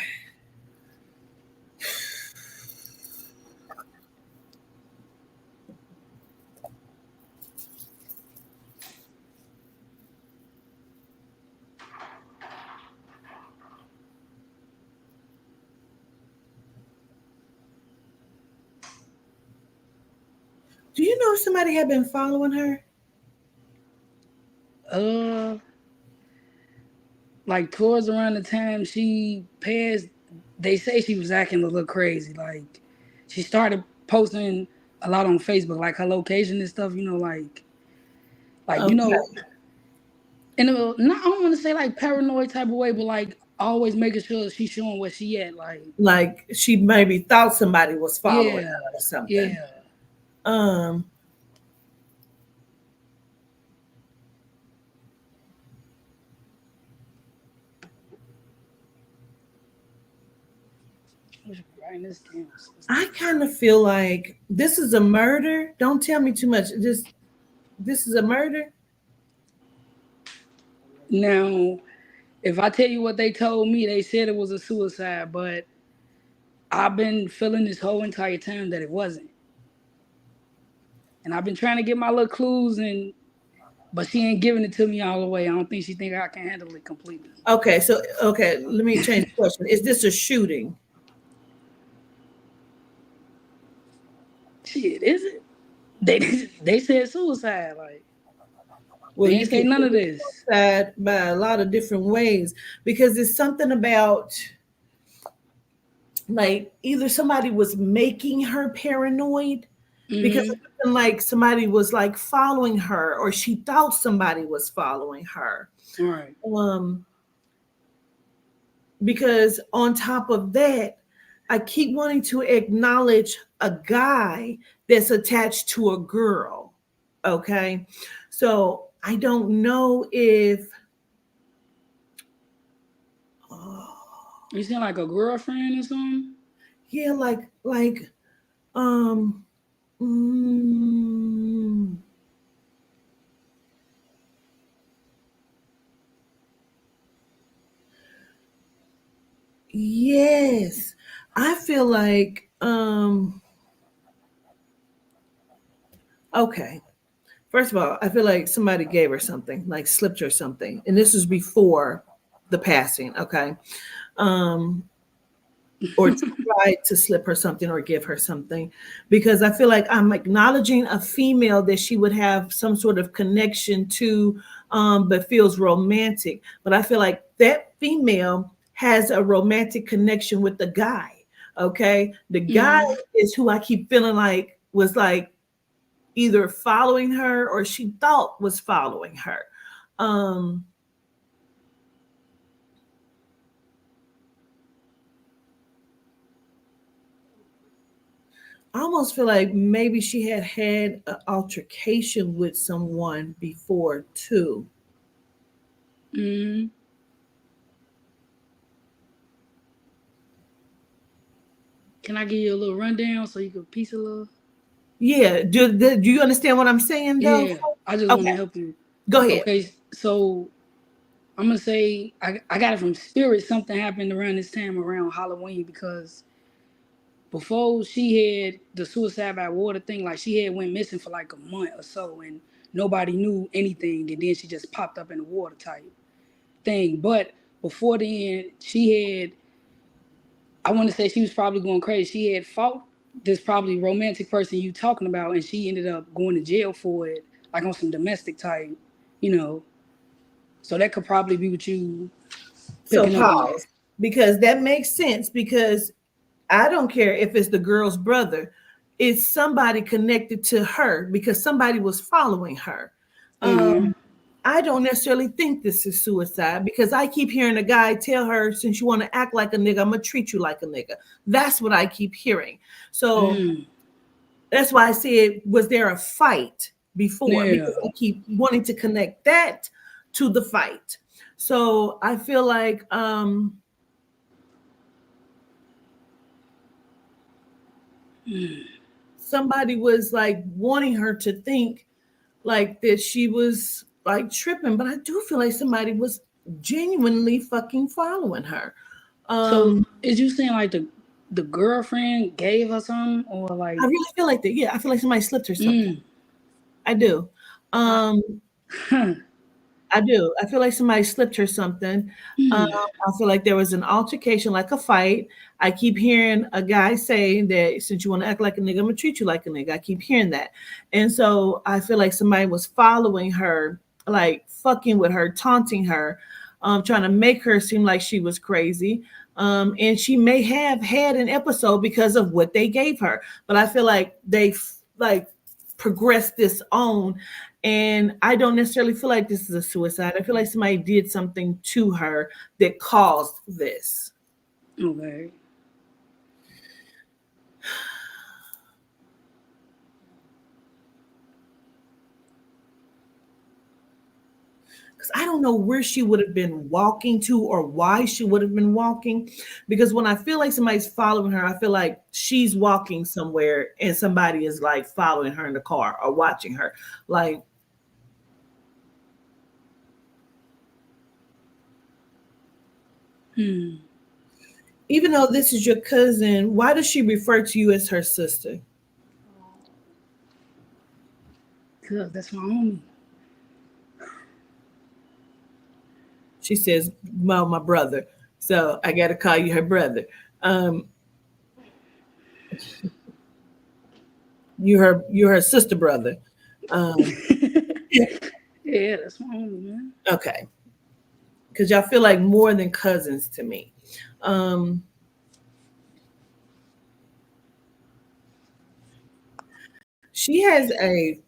Do you know if somebody had been following her? Like towards around the time she passed, they say she was acting a little crazy. Like she started posting a lot on Facebook, like her location and stuff. Like Okay. you know, in a not I don't want to say like paranoid type of way, but like always making sure she's showing where she at. Like she maybe thought somebody was following her or something. Yeah. I kind of feel like this is a murder. Don't tell me too much. This is a murder. Now, if I tell you what they told me, they said it was a suicide, but I've been feeling this whole entire time that it wasn't. And I've been trying to get my little clues, but she ain't giving it to me all the way. I don't think she think I can handle it completely. Okay, let me change the question. Is this a shooting? Shit, is it? They said suicide. Like, Well, they you ain't say can none of this. Suicide by a lot of different ways because it's something about like either somebody was making her paranoid because it's something like somebody was like following her or she thought somebody was following her. Right. Because on top of that, I keep wanting to acknowledge a guy that's attached to a girl. Okay. So I don't know if You seem like a girlfriend or something? Yeah, like feel like okay. First of all, I feel like somebody gave her something, like slipped her something. And this was before the passing, okay? Or tried to slip her something or give her something. Because I feel like I'm acknowledging a female that she would have some sort of connection to, but feels romantic. But I feel like that female has a romantic connection with the guy, okay? The guy is who I keep feeling like was like, either following her or she thought was following her. I almost feel like maybe she had an altercation with someone before too. Mm-hmm. Can I give you a little rundown so you can piece a little? Yeah. Do you understand what I'm saying though? Yeah, I just want to Okay. help you. Go ahead. Okay, so I'm gonna say I got it from spirit. Something happened around this time around Halloween because before she had the suicide by water thing, like she had went missing for like a month or so, and nobody knew anything. And then she just popped up in the water type thing. But before then, she had, I want to say she was probably going crazy. She had fought this probably romantic person you talking about, and she ended up going to jail for it, like on some domestic type, you know. So that could probably be what you So picking up on. pause, because that makes sense, because I don't care if it's the girl's brother. It's somebody connected to her because somebody was following her. I don't necessarily think this is suicide because I keep hearing a guy tell her, since you want to act like a nigga, I'm going to treat you like a nigga. That's what I keep hearing. So that's why I said, was there a fight before? Yeah. Because I keep wanting to connect that to the fight. So I feel like somebody was like wanting her to think like that she was like tripping, but I do feel like somebody was genuinely fucking following her. So is you saying like the girlfriend gave her something, or like? I really feel like that. Yeah, I feel like somebody slipped her something. I do. I do. I feel like somebody slipped her something. I feel like there was an altercation, like a fight. I keep hearing a guy saying that since you want to act like a nigga, I'm gonna treat you like a nigga. I keep hearing that. And so I feel like somebody was following her, like fucking with her, taunting her, trying to make her seem like she was crazy. And she may have had an episode because of what they gave her. But I feel like they like progressed this on. And I don't necessarily feel like this is a suicide. I feel like somebody did something to her that caused this. Okay. Because I don't know where she would have been walking to or why she would have been walking. Because when I feel like somebody's following her, I feel like she's walking somewhere and somebody is like following her in the car or watching her. Like, even though this is your cousin, why does she refer to you as her sister? Cause that's my homie. She says, well, my brother. So I got to call you her brother. You're her sister brother. Yeah, that's my homie, man. Okay. Because y'all feel like more than cousins to me. She has a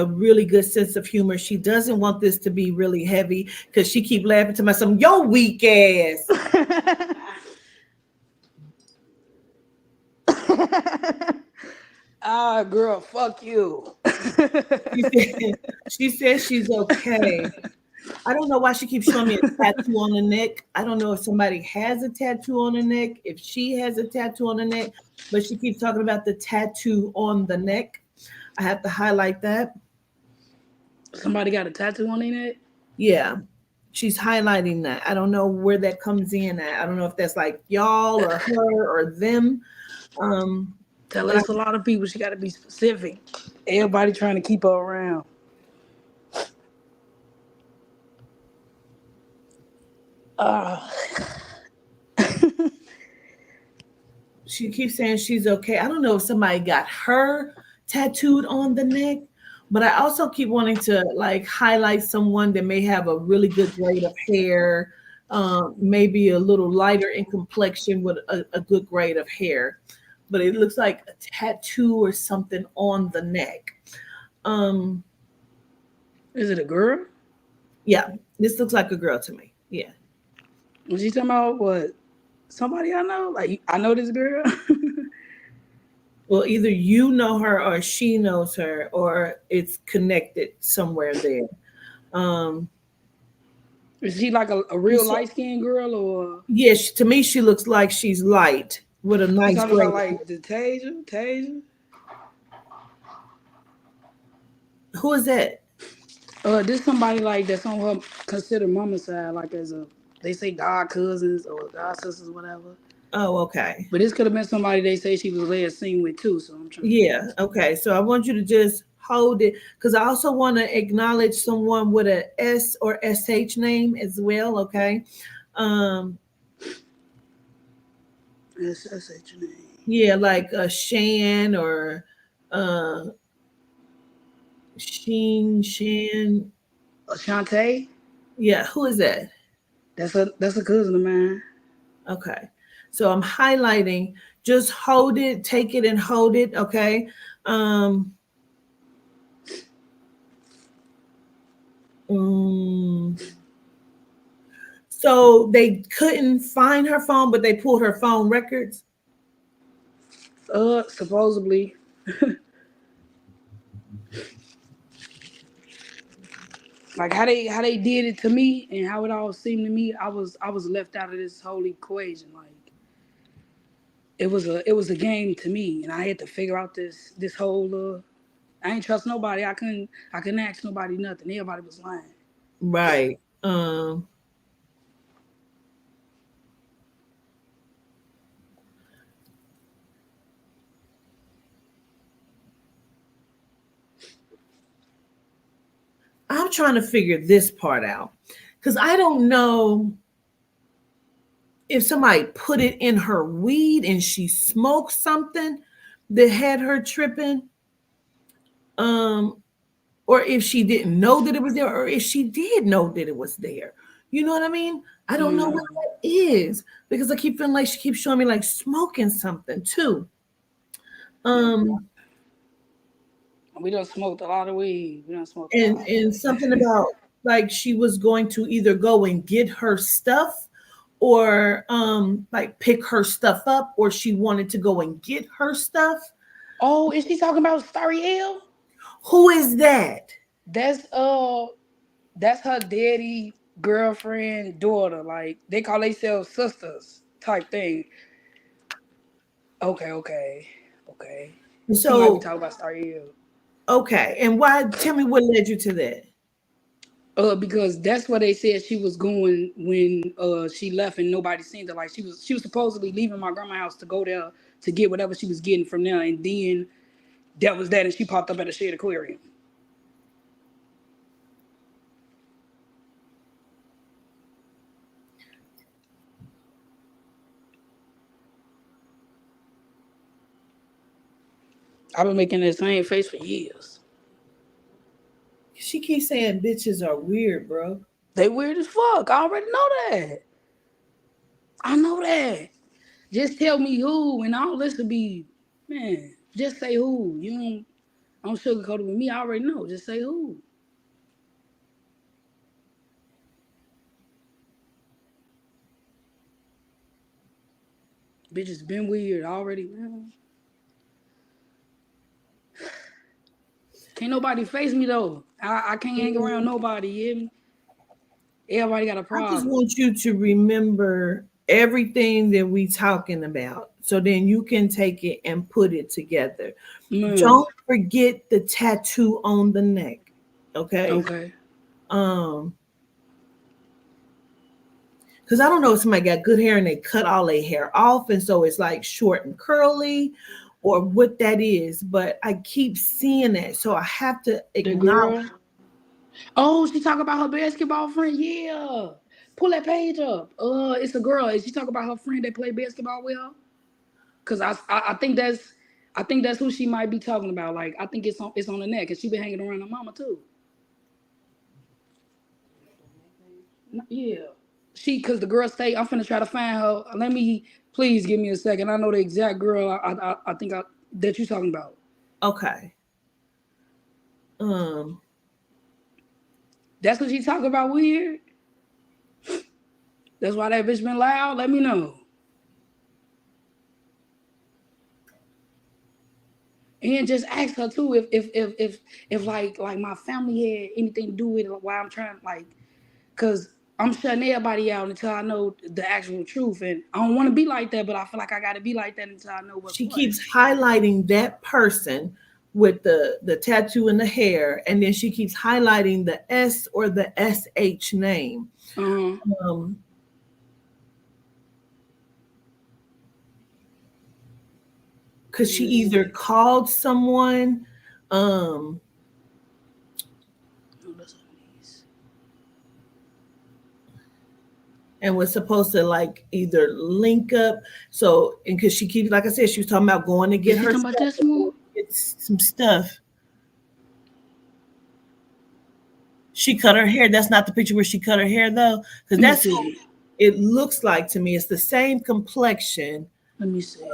really good sense of humor. She doesn't want this to be really heavy because she keep laughing to myself, yo weak ass. Ah, girl, fuck you. She says she's okay. I don't know why she keeps showing me a tattoo on the neck. I don't know if somebody has a tattoo on the neck, if she has a tattoo on the neck, but she keeps talking about the tattoo on the neck. I have to highlight that. Somebody got a tattoo on their neck? Yeah. She's highlighting that. I don't know where that comes in at. I don't know if that's like y'all or her or them. Tell But us a lot of people. She got to be specific. Everybody trying to keep her around. she keeps saying she's okay. I don't know if somebody got her tattooed on the neck, but I also keep wanting to like highlight someone that may have a really good grade of hair, maybe a little lighter in complexion with a good grade of hair. But it looks like a tattoo or something on the neck. Is it a girl? Yeah, this looks like a girl to me. Yeah. Was she talking about what? Somebody I know? Like, I know this girl? Well, either you know her or she knows her, or it's connected somewhere there. Is she like a real light-skinned girl or? Yes, to me, she looks like she's light with a You nice talking gray. about like the Tasia? Who is that? This somebody like that's on her considered mama side, like as a they say god cousins or god sisters, whatever. Oh, okay. But this could have been somebody they say she was last seen with too. So I'm trying. Yeah. Okay. So I want you to just hold it because I also want to acknowledge someone with a S or SH name as well. Okay. SH name. Yeah, like a Shan or Shan. Ashante? Yeah, who is that? That's a cousin of mine. Okay. So I'm highlighting, just hold it, take it and hold it, okay? So they couldn't find her phone, but they pulled her phone records. Supposedly. Like how they did it to me and how it all seemed to me, I was left out of this whole equation. Like it was a game to me, and I had to figure out this whole. I ain't trust nobody. I couldn't ask nobody nothing. Everybody was lying. Right. I'm trying to figure this part out because I don't know if somebody put it in her weed and she smoked something that had her tripping, or if she didn't know that it was there, or if she did know that it was there. You know what I mean? I don't know what that is because I keep feeling like she keeps showing me like smoking something too. We done smoked a lot of weed. We done smoked and something about like she was going to either go and get her stuff or like pick her stuff up, or she wanted to go and get her stuff. Oh, is she talking about Zakerriah? Who is that? That's her daddy, girlfriend, daughter. Like they call themselves sisters type thing. Okay. So might be talking about Zakerriah. Okay, and why? Tell me what led you to that. Because that's where they said she was going when she left and nobody seen her. Like she was supposedly leaving my grandma's house to go there to get whatever she was getting from there, and then that was that, and she popped up at a shared aquarium. I've been making that same face for years. She keeps saying bitches are weird, bro. They weird as fuck. I already know that. I know that. Just tell me who, and all this will be, man. Just say who. You don't sugarcoat it with me. I already know. Just say who. Bitches been weird already, man. Can't nobody face me though. I can't hang around nobody. Yeah? Everybody got a problem. I just want you to remember everything that we talking about, so then you can take it and put it together. Don't forget the tattoo on the neck. Okay. Okay. because I don't know if somebody got good hair and they cut all their hair off, and so it's like short and curly, or what that is. But I keep seeing that, so I have to The acknowledge. girl. Oh, she talk about her basketball friend. Yeah, pull that page up. It's a girl. Is she talk about her friend that played basketball with her? Cause I think that's who she might be talking about. Like I think it's on the neck, cause she been hanging around her mama too. Yeah, cause the girl say I'm finna try to find her. Let me please give me a second. I know the exact girl. I think that you talking about. Okay. That's what she talking about. Weird. That's why that bitch been loud. Let me know. And just ask her too if like my family had anything to do with it, why I'm trying like, cause I'm shutting everybody out until I know the actual truth, and I don't want to be like that, but I feel like I got to be like that until I know what's She what. keeps highlighting that person with the tattoo in the hair, and then she keeps highlighting the S or the SH name. Because she either called someone, and was supposed to like either link up. So, and because she keeps, like I said, she was talking about going to get her stuff, get some stuff. She cut her hair. That's not the picture where she cut her hair though, because that's how it looks like to me. It's the same complexion. Let me see.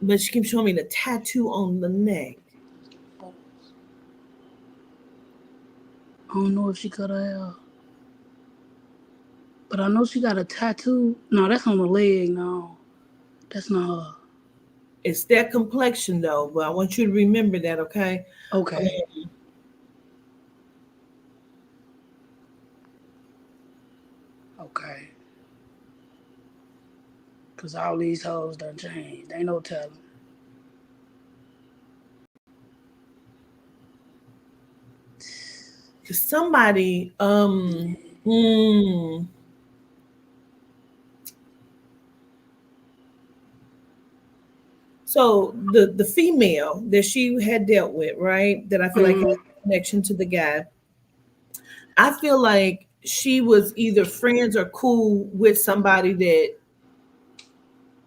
But she keeps showing me the tattoo on the neck. I don't know if she cut her hair, but I know she got a tattoo. No, that's on the leg. No, that's not her. It's that complexion though, but I want you to remember that, okay? Okay. Okay. Cause all these hoes done changed. Ain't no telling. Cause somebody, so the female that she had dealt with, right? That I feel like has a connection to the guy. I feel like she was either friends or cool with somebody that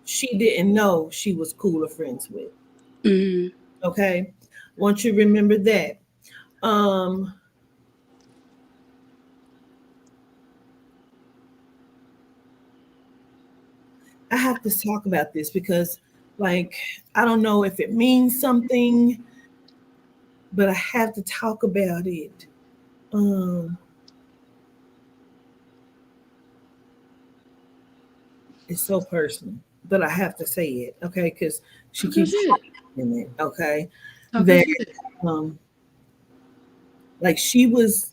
she didn't know she was cool or friends with. Okay. Want you to remember that. I have to talk about this because, like, I don't know if it means something, but I have to talk about it. It's so personal, but I have to say it, okay? Because she keeps in it, okay? That like she was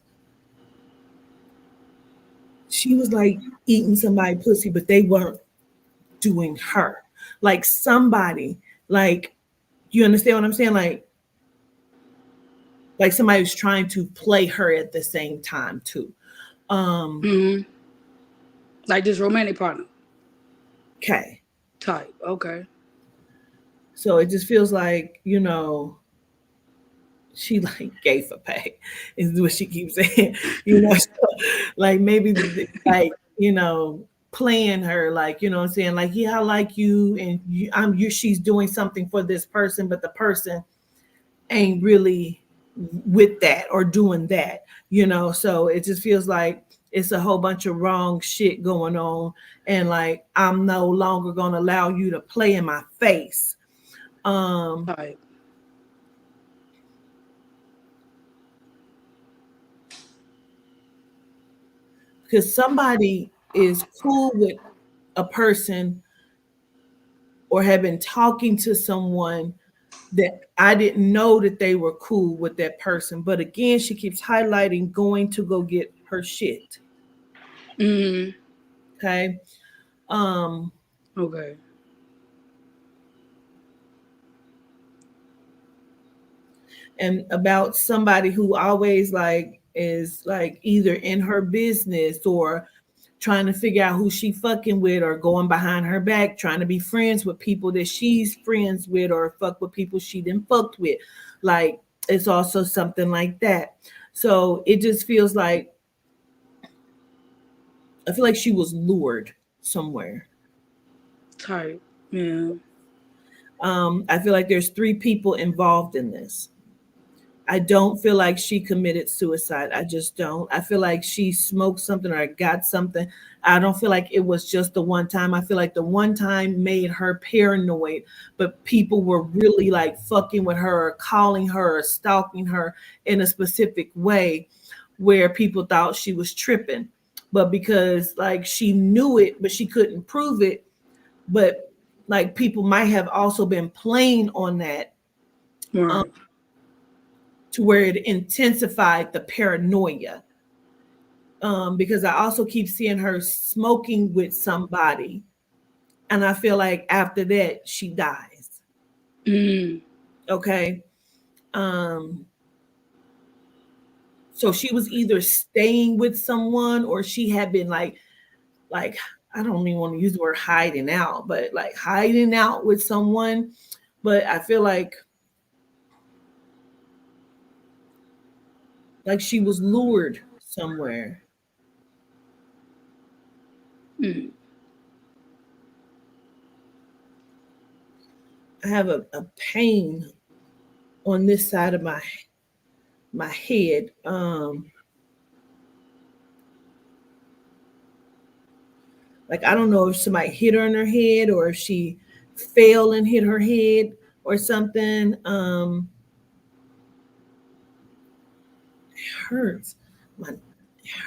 like eating somebody pussy, but they weren't doing her. Like somebody, like you understand what I'm saying? Like somebody was trying to play her at the same time too. Like this romantic partner. Okay. Type. Okay. So it just feels like, she like gay for pay is what she keeps saying, so, like maybe like, playing her, like, what I'm saying, like, yeah, I like you and she's doing something for this person, but the person ain't really with that or doing that, so it just feels like it's a whole bunch of wrong shit going on, and like I'm no longer gonna allow you to play in my face. Right. Because somebody is cool with a person or have been talking to someone that I didn't know that they were cool with that person. But again, she keeps highlighting going to go get her shit. Okay. Okay. And about somebody who always like is like either in her business or trying to figure out who she fucking with, or going behind her back, trying to be friends with people that she's friends with, or fuck with people she didn't fucked with. Like, it's also something like that. So it just feels like, I feel like she was lured somewhere. Type. Yeah. I feel like there's 3 people involved in this. I don't feel like she committed suicide. I just don't. I feel like she smoked something or got something. I don't feel like it was just the one time. I feel like the one time made her paranoid, but people were really like fucking with her, or calling her, or stalking her in a specific way where people thought she was tripping. But because like she knew it, but she couldn't prove it, but like people might have also been playing on that. Right. To where it intensified the paranoia. Because I also keep seeing her smoking with somebody. And I feel like after that, she dies. Okay. So she was either staying with someone, or she had been like, I don't even want to use the word hiding out, but like hiding out with someone. But I feel like she was lured somewhere. I have a pain on this side of my head. Like, I don't know if somebody hit her in her head, or if she fell and hit her head or something. It hurts. It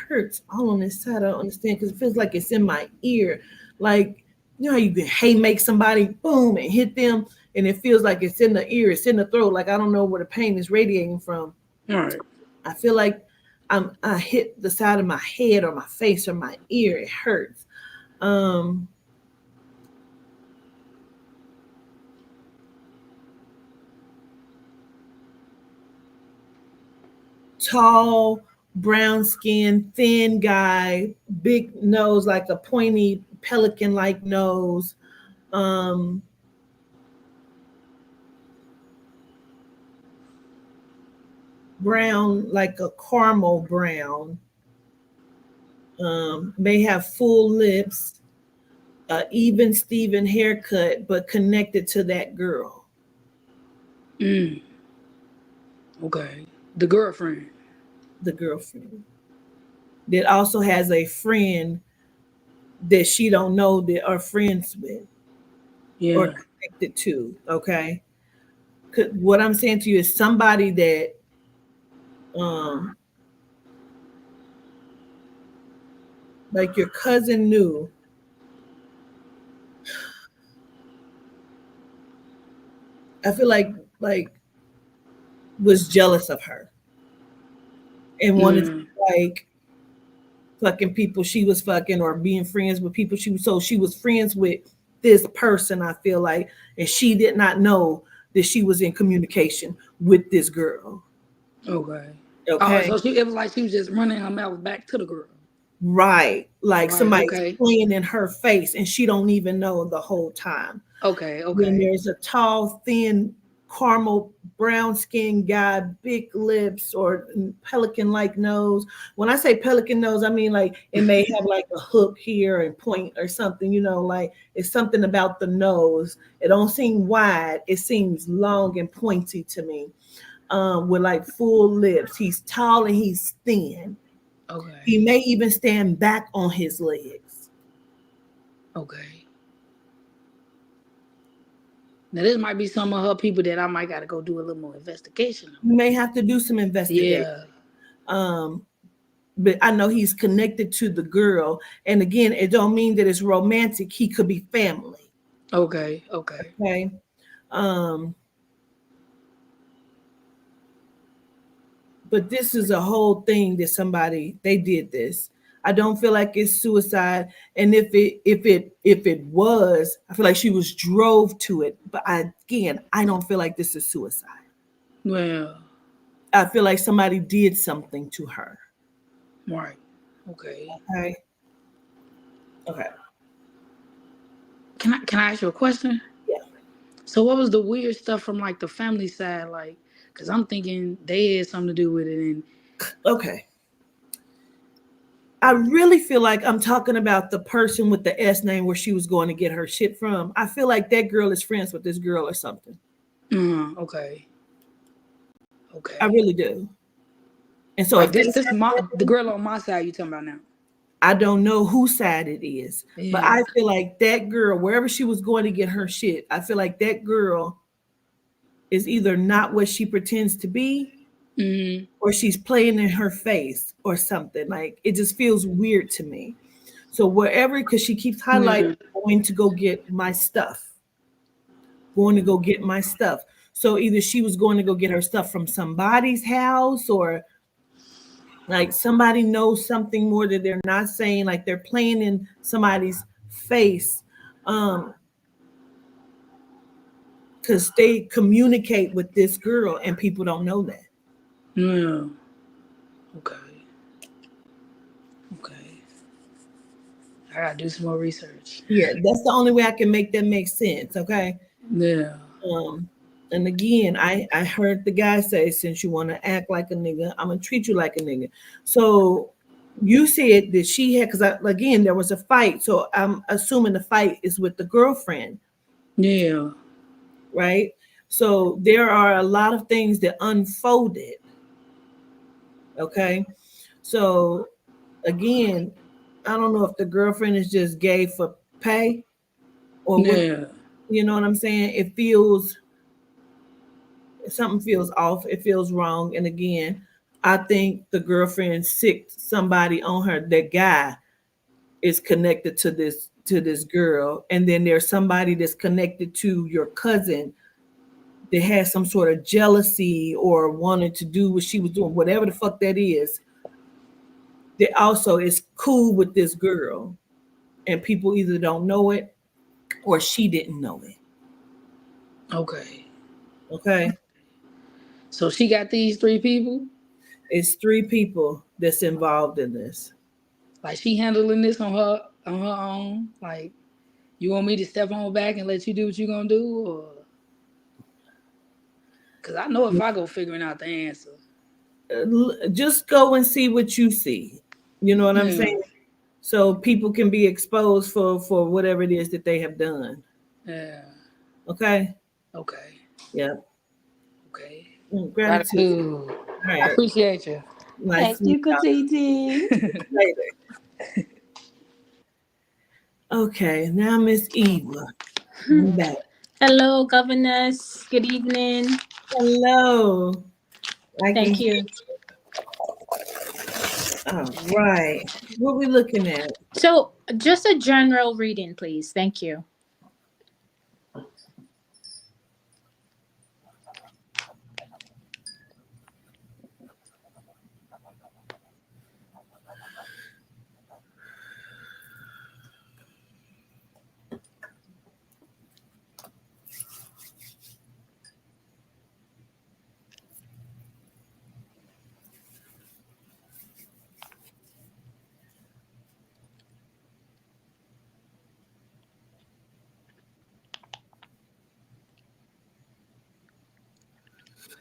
hurts all on this side. I don't understand, because it feels like it's in my ear. Like, you know how you can make somebody, boom, and hit them, and it feels like it's in the ear, it's in the throat. Like, I don't know where the pain is radiating from. All right. I feel like I hit the side of my head, or my face, or my ear. It hurts. Tall, brown skin, thin guy, big nose, like a pointy pelican-like nose. Brown, like a caramel brown. May have full lips, even Steven haircut, but connected to that girl. Okay. The girlfriend. The girlfriend. That also has a friend that she don't know that are friends with. Yeah. Or connected to. Okay. What I'm saying to you is somebody that like your cousin knew. I feel like was jealous of her and wanted to like fucking people she was fucking, or being friends with people she was friends with this person, I feel like, and she did not know that she was in communication with this girl. Okay. Okay. Oh, so it was like she was just running her mouth back to the girl. Right. Like somebody's okay. playing in her face, and she don't even know the whole time. Okay. Then there's a tall, thin, caramel brown skinned guy, big lips, or pelican-like nose. When I say pelican nose, I mean like it may have like a hook here and point or something, like it's something about the nose. It don't seem wide, it seems long and pointy to me. With like full lips. He's tall and he's thin. Okay. He may even stand back on his legs. Okay. Now this might be some of her people that I might got to go do a little more investigation on. You may have to do some investigation. Yeah. But I know he's connected to the girl, and again, it don't mean that it's romantic. He could be family. Okay. Okay. But this is a whole thing that they did this. I don't feel like it's suicide. And if it was, I feel like she was drove to it. But I don't feel like this is suicide. Well, I feel like somebody did something to her. Right. Okay. Okay. Okay. Can I ask you a question? Yeah. So what was the weird stuff from like the family side, like? Because I'm thinking they had something to do with it. And okay. I really feel like I'm talking about the person with the S name where she was going to get her shit from. I feel like that girl is friends with this girl or something. Okay. I really do. And so like if this the girl on my side you talking about now. I don't know whose side it is, but I feel like that girl, wherever she was going to get her shit, I feel like that girl is either not what she pretends to be, or she's playing in her face or something. Like it just feels weird to me. So wherever, because she keeps highlighting going to go get my stuff, going to go get my stuff. So either she was going to go get her stuff from somebody's house, or like somebody knows something more that they're not saying, like they're playing in somebody's face, because they communicate with this girl and people don't know that. Yeah. Okay. I gotta do some more research. Yeah, that's the only way I can make that make sense. Okay. Yeah. And again, I heard the guy say, since you want to act like a nigga, I'm gonna treat you like a nigga. So you said that she had, because again, there was a fight. So I'm assuming the fight is with the girlfriend. Yeah. Right. So there are a lot of things that unfolded. Okay. So again, I don't know if the girlfriend is just gay for pay or what, you know what I'm saying? It feels, something feels off. It feels wrong. And again, I think the girlfriend sicked somebody on her. That guy is connected to this girl. And then there's somebody that's connected to your cousin that has some sort of jealousy or wanted to do what she was doing, whatever the fuck that is. That also is cool with this girl. And people either don't know it or she didn't know it. Okay. So she got these 3 people? It's 3 people that's involved in this. Like she handling this on her own? Like, you want me to step on back and let you do what you're gonna do? Or because I know if I go figuring out the answer. Just go and see what you see. You know what I'm saying? So people can be exposed for whatever it is that they have done. Yeah. Okay. Yeah. Okay. Gratitude. Right. I appreciate you. Nice. Thank you, Katiti. Later. Okay, now Miss Eva. I'm back. Hello, governors. Good evening. Hello. Thank you. All right. What are we looking at? So, just a general reading, please. Thank you.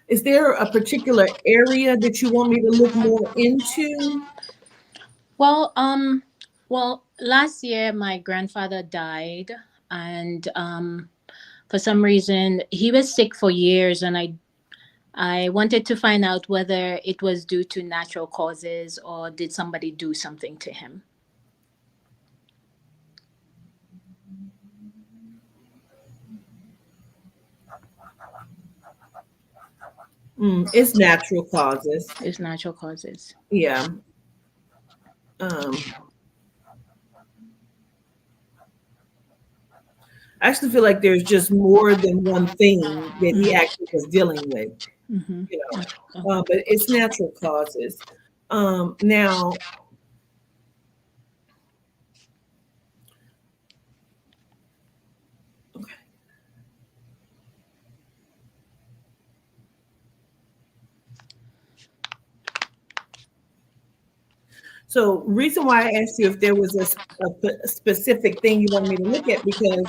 Is there a particular area that you want me to look more into? Well, last year my grandfather died, and for some reason he was sick for years, and I wanted to find out whether it was due to natural causes or did somebody do something to him. It's natural causes. It's natural causes. Yeah. I actually feel like there's just more than one thing that he actually was dealing with. Mm-hmm. You know, but it's natural causes. Now, okay. So reason why I asked you if there was a specific thing you wanted me to look at, because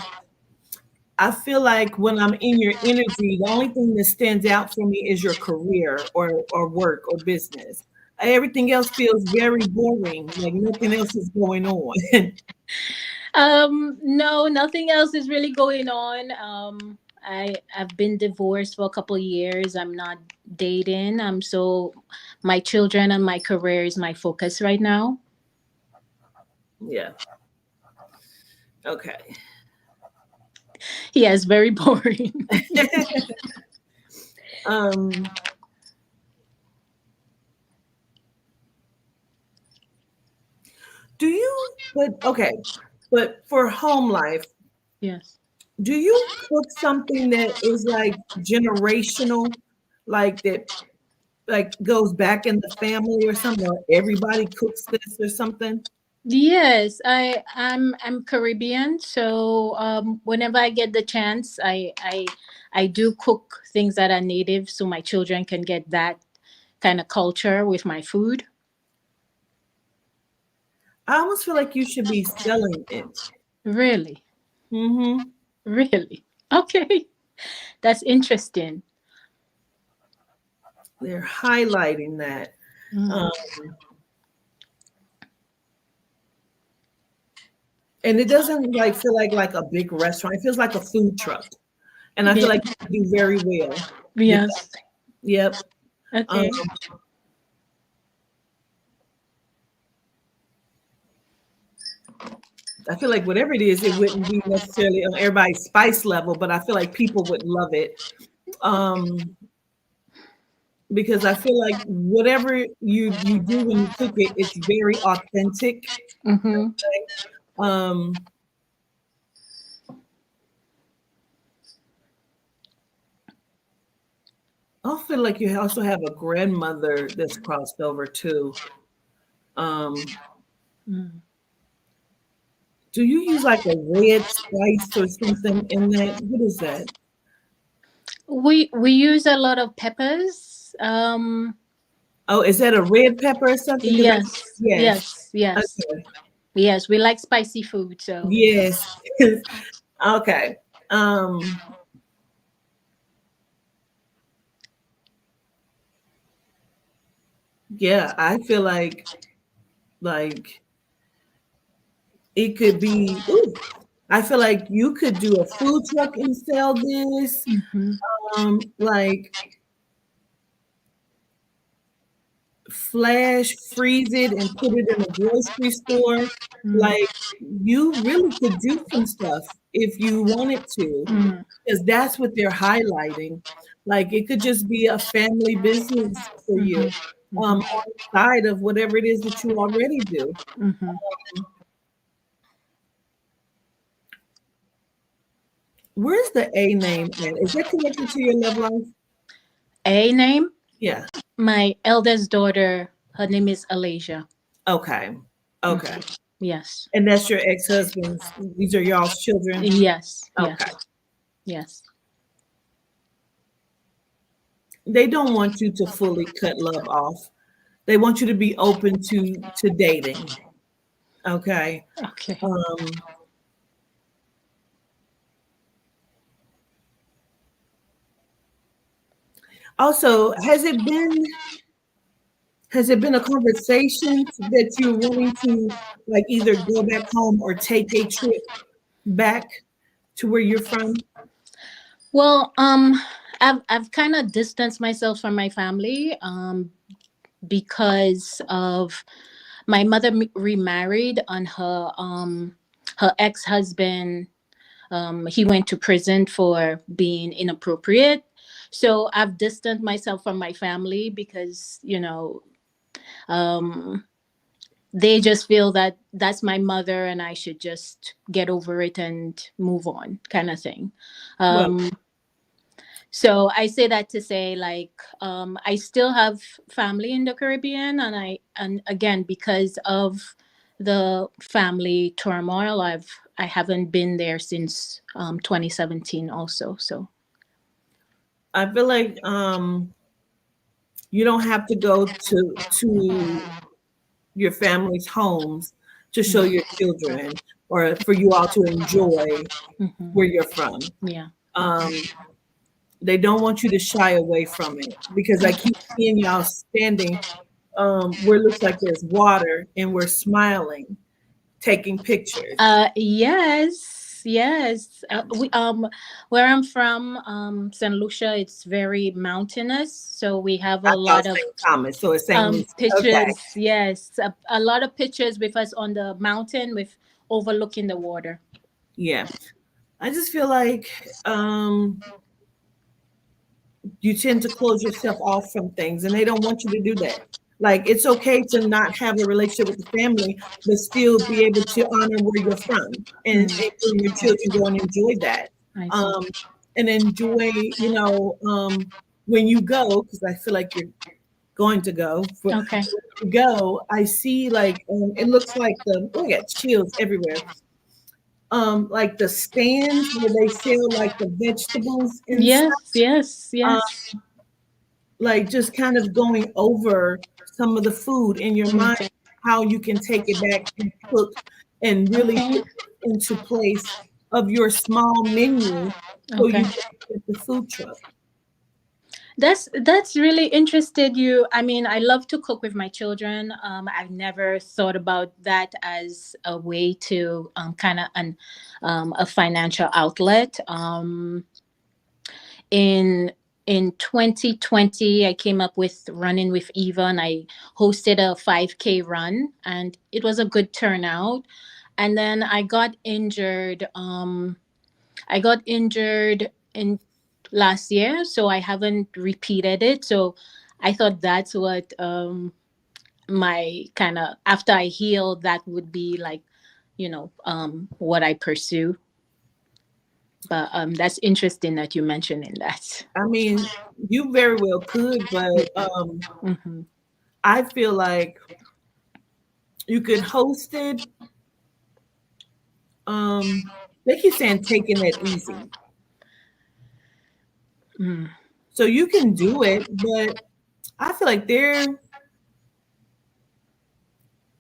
I feel like when I'm in your energy, the only thing that stands out for me is your career or work or business. Everything else feels very boring, like nothing else is going on. No, nothing else is really going on. I've been divorced for a couple of years. I'm not dating. So my children and my career is my focus right now. Yeah. Okay. Yes, very boring. Do you, but for home life, yes. Do you cook something that is like generational, like that, like goes back in the family or something, or everybody cooks this or something? Yes, I'm Caribbean, so whenever I get the chance, I do cook things that are native, so my children can get that kind of culture with my food. I almost feel like you should be selling it. Really, Mm-hmm. really. Okay, that's interesting. They're highlighting that. Mm. And it doesn't like feel like a big restaurant. It feels like a food truck. And I feel Yeah. like you do very well with Yes. that. Yep. Okay. I feel like whatever it is, it wouldn't be necessarily on everybody's spice level, but I feel like people would love it. Because I feel like whatever you do when you cook it, it's very authentic. Mm-hmm. Um, I feel like you also have a grandmother that's crossed over too. Mm. Do you use like a red spice or something in that? What is that? We use a lot of peppers. Oh, is that a red pepper or something? 'Cause Yes, yes. yes, yes, Okay. yes. We like spicy food, so Yes. Okay. Um, yeah, I feel like it could be. Ooh, I feel like you could do a food truck and sell this. Like flash freeze it and put it in a grocery store. Like you really could do some stuff if you wanted to, because that's what they're highlighting. Like it could just be a family business for you, on the side of whatever it is that you already do. Where's the A name at? Is that connected to your love life? A name? Yeah. My eldest daughter, her name is Alasia. Okay. Okay. Yes. And that's your ex-husband's. These are y'all's children? Yes. Okay. Yes. Yes. They don't want you to fully cut love off. They want you to be open to dating. Okay. Okay. Also, has it been a conversation that you're wanting to like either go back home or take a trip back to where you're from? Well, I've kind of distanced myself from my family, because of my mother remarried, and her ex-husband, he went to prison for being inappropriate. So I've distanced myself from my family because, they just feel that that's my mother and I should just get over it and move on, kind of thing. Well, So I say that to say, like, I still have family in the Caribbean, and again, because of the family turmoil, I haven't been there since 2017 also. So I feel like you don't have to go to your family's homes to show your children or for you all to enjoy where you're from. Yeah. They don't want you to shy away from it because I keep seeing y'all standing where it looks like there's water and we're smiling, taking pictures. Yes, yes. We where I'm from, St. Lucia, it's very mountainous, so we have a I thought lot of St. Thomas, so it's St. Lucia. Okay. pictures. Yes, a lot of pictures with us on the mountain with overlooking the water. Yeah. I just feel like you tend to close yourself off from things and they don't want you to do that. Like it's okay to not have a relationship with the family, but still be able to honor where you're from and bring your children go and enjoy that. I see. And enjoy, when you go, because I feel like you're going to go. Okay. When you go, I see like it looks like I got chills everywhere. Like the stands where they sell like the vegetables and Yes, stuff. yes, yes. Like just kind of going over some of the food in your mind, how you can take it back and cook and really Okay. put it into place of your small menu so Okay. you can get the food truck. That's really interested you. I mean, I love to cook with my children. I've never thought about that as a way to kind of a financial outlet. In 2020, I came up with running with Eva, and I hosted a 5K run, and it was a good turnout. And then I got injured. I got injured in last year, so I haven't repeated it. So I thought that's what my kind of after I heal, that would be like, what I pursue. But that's interesting that you mentioning that. I mean, you very well could, but I feel like you could host it. They keep saying taking it easy. So you can do it, but I feel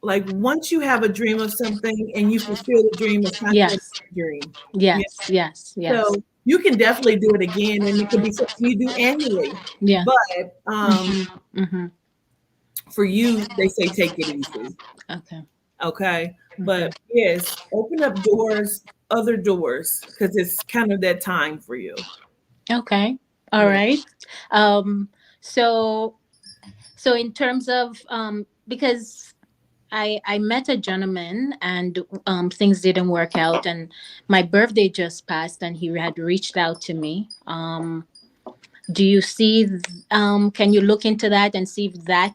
like once you have a dream of something and you fulfill the dream, it's not Yes. a dream. Yes, yes, yes. So you can definitely do it again, and it could be something you do annually. Yeah. But for you, they say take it easy. Okay. Okay. But yes, open up doors, other doors, because it's kind of that time for you. Okay. All right. So in terms of because I met a gentleman and things didn't work out, and my birthday just passed and he had reached out to me. Do you see can you look into that and see if that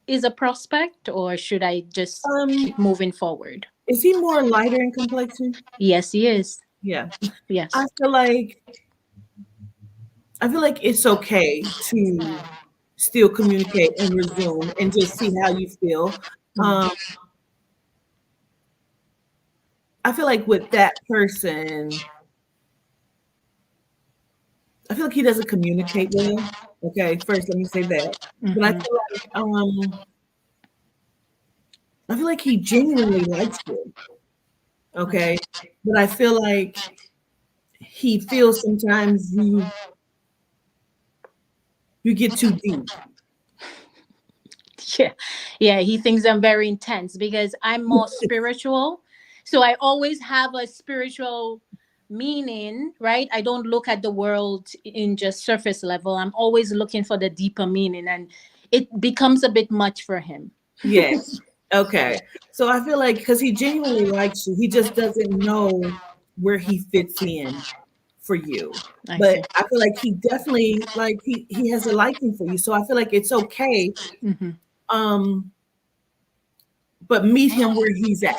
is a prospect, or should I just keep moving forward? Is he more lighter in complexion? Yes, he is. Yeah. Yes. I feel like it's okay to still communicate and resume and just see how you feel. I feel like with that person, I feel like he doesn't communicate well. Okay, first let me say that. But I feel like he genuinely likes you. Okay. But I feel like he feels sometimes you get too deep. Yeah, he thinks I'm very intense because I'm more spiritual. So I always have a spiritual meaning, right? I don't look at the world in just surface level. I'm always looking for the deeper meaning, and it becomes a bit much for him. Yes. Okay. So I feel like because he genuinely likes you, he just doesn't know where he fits in for you. I But see. I feel like he definitely he has a liking for you. So I feel like it's okay. But meet him where he's at.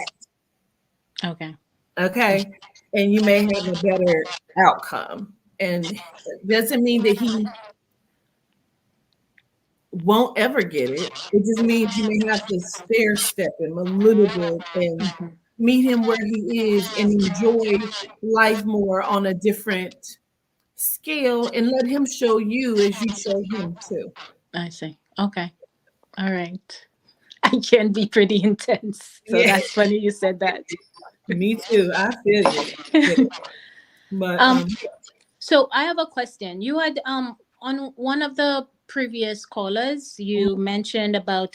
Okay. Okay. And you may have a better outcome. And it doesn't mean that he won't ever get it. It just means you may have to stair step him a little bit and meet him where he is and enjoy life more on a different scale and let him show you as you show him too. I see. Okay. All right. I can be pretty intense. So Yeah, that's funny you said that. me too. I feel you. Yeah. But um So I have a question. You had on one of the previous callers, you mentioned about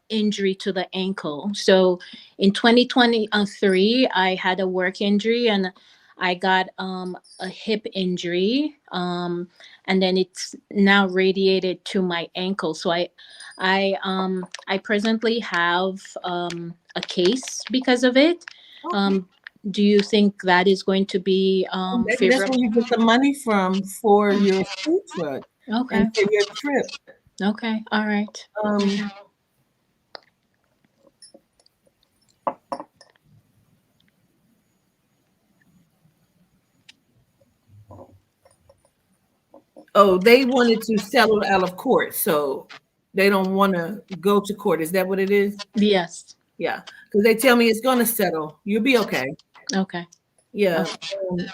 injury to the ankle. So in 2023, I had a work injury and I got a hip injury. And then it's now radiated to my ankle. So I presently have a case because of it. okay. Um do you think that is going to be And that's where favorable? you get the money from for your food truck Okay. and for your trip. Okay. All right. Um, Okay. oh, they wanted to settle out of court, so they don't want to go to court. Is that what it is? Yes. Yeah, because they tell me it's going to settle. You'll be okay. Okay. Yeah,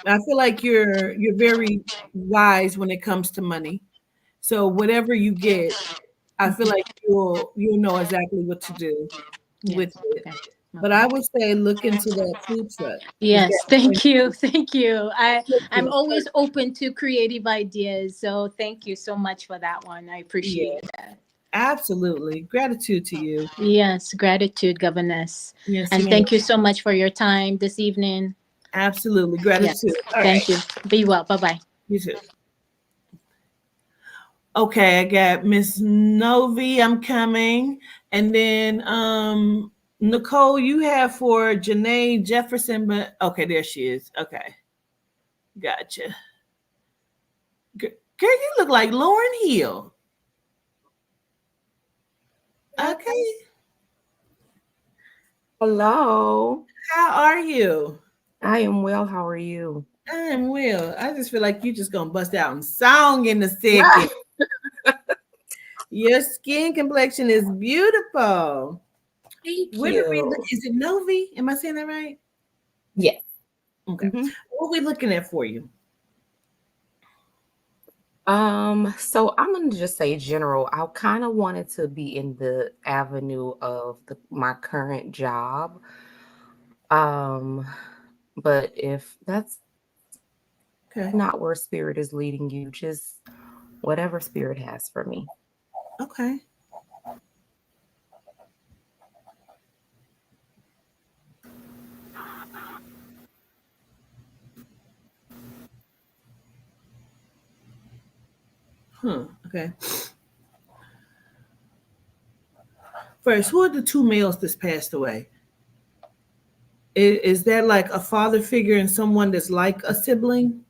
I feel like you're very wise when it comes to money. So whatever you get, I feel like you'll know exactly what to do with Yes. it. Okay. But I would say look into that food truck. Is Yes. that Thank you. Thank you. I'm yes, always open to creative ideas. So thank you so much for that one. I yeah, appreciate that. absolutely. Gratitude to you. Yes. Gratitude, governess. Yes, And ma'am. thank you so much for your time this evening. Absolutely. Yes. Gratitude. All right. Thank you. Be well. Bye bye. You too. Okay, I got Miss Novi, I'm coming. And then Nicole, you have for Janae Jefferson, but okay, there she is. Okay. Gotcha. Girl, you look like Lauren Hill. Okay. Hello. How are you? I am well. How are you? I'm well. I just feel like you just gonna bust out in song in a second. Your skin complexion is beautiful. Thank What are we you. is it Novi? Am I saying that right? Yes. Okay. What are we looking at for you? So I'm gonna just say general. I kind of wanted to be in the avenue of my current job. Um, but if that's Okay. not where spirit is leading you, just whatever spirit has for me. Okay. Okay. First, who are the two males that's passed away? Is that like a father figure and someone that's like a sibling?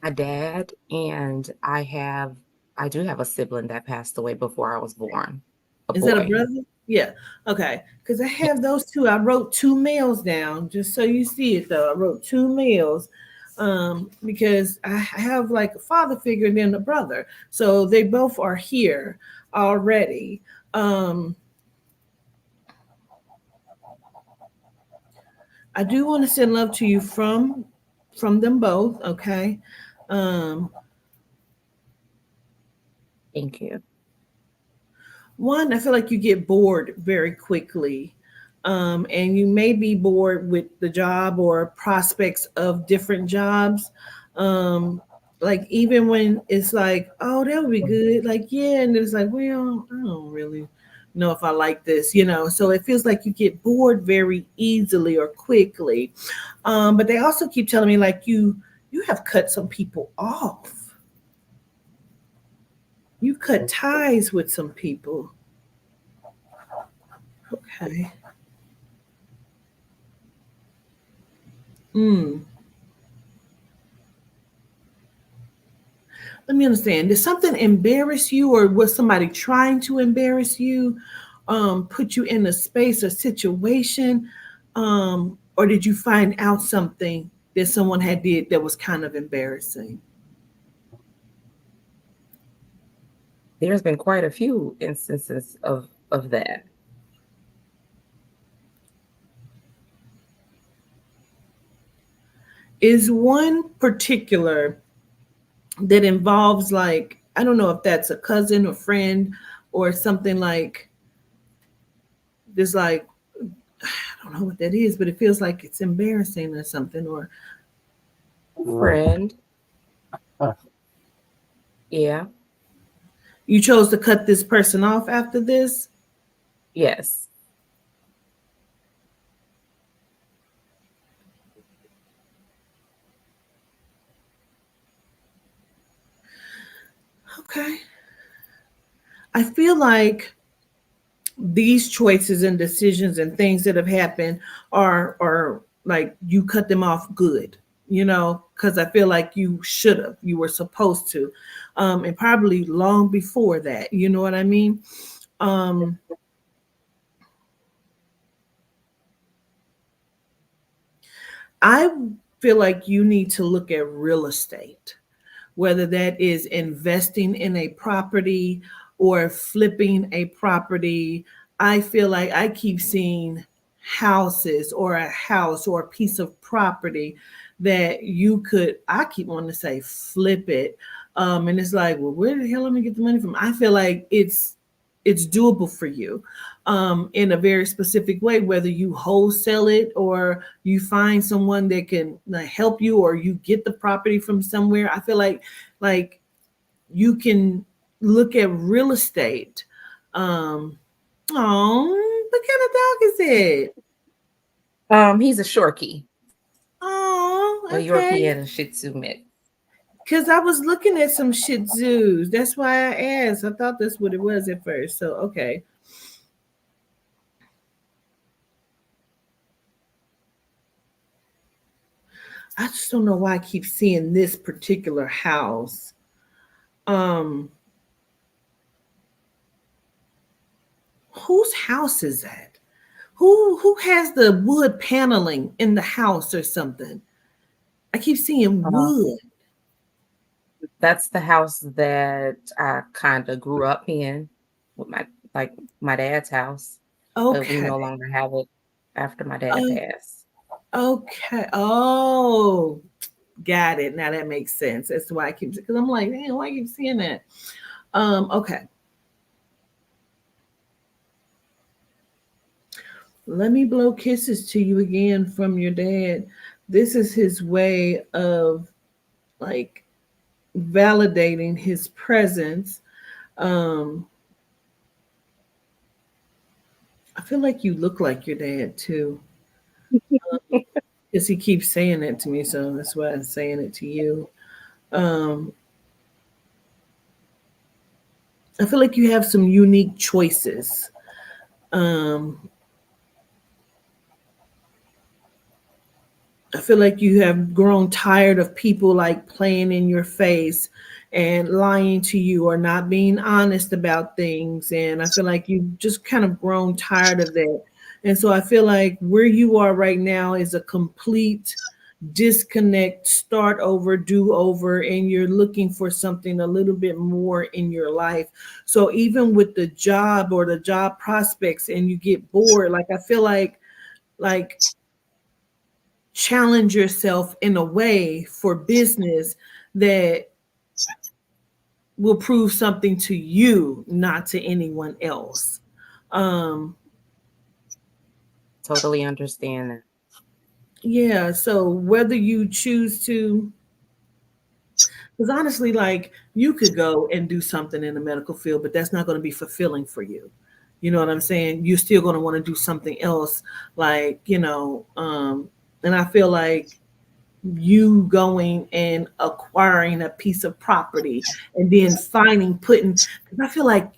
My dad and I do have a sibling that passed away before I was born. A Is that a boy. brother? Yeah. Okay. Because I have those two. I wrote two males down just so you see it though. I wrote two males because I have like a father figure and then a brother. So they both are here already. I do want to send love to you from them both. Okay. Thank you. One, I feel like you get bored very quickly. And you may be bored with the job or prospects of different jobs. Like even when it's like, oh, that would be good. Like, yeah, and it's like, well, I don't really know if I like this, you know. So it feels like you get bored very easily or quickly. But they also keep telling me like you have cut some people off. You cut ties with some people. Okay. Mm. Let me understand. Did something embarrass you, or was somebody trying to embarrass you? Put you in a space or situation, or did you find out something that someone had did that was kind of embarrassing? There's been quite a few instances of that. Is one particular that involves like I don't know if that's a cousin or friend or something like this, like I don't know what that is, but it feels like it's embarrassing or something. Or Friend. Yeah. you chose to cut this person off after this? Yes. Okay. I feel like these choices and decisions and things that have happened are like you cut them off good, because I feel like you were supposed to, and probably long before that, you know what I mean? um I feel like you need to look at real estate, whether that is investing in a property or flipping a property. I feel like I keep seeing houses or a house or a piece of property that I keep wanting to say flip it. And it's like, well, where the hell am I get the money from? I feel like it's doable for you, in a very specific way, whether you wholesale it or you find someone that can help you, or you get the property from somewhere. I feel like you can look at real estate. Oh, what kind of dog is it? He's a Shorkie. Oh, A okay. Yorkie and a Shih Tzu mix. Because I was looking at some Shih Tzus. That's why I asked. I thought that's what it was at first. So, okay. I just don't know why I keep seeing this particular house. Whose house is that? Who has the wood paneling in the house or something? I keep seeing wood. That's the house that I kind of grew up in with my dad's house. Okay. But we no longer have it after my dad passed. Okay. Oh, got it. Now that makes sense. That's why I keep, because I'm like, man, why I keep seeing that? Okay. Let me blow kisses to you again from your dad. This is his way of like validating his presence. I feel like you look like your dad too. Because he keeps saying it to me, so that's why I'm saying it to you. I feel like you have some unique choices. I feel like you have grown tired of people like playing in your face and lying to you or not being honest about things. And I feel like you've just kind of grown tired of that. And so I feel like where you are right now is a complete disconnect, start over, do over, and you're looking for something a little bit more in your life. So even with the job or the job prospects and you get bored, like I feel like challenge yourself in a way for business that will prove something to you, not to anyone else. Totally understand that. Yeah, so whether you choose to, because honestly, like you could go and do something in the medical field, but that's not going to be fulfilling for you. You know what I'm saying? You're still going to want to do something else, like, and I feel like you going and acquiring a piece of property and then putting, because I feel like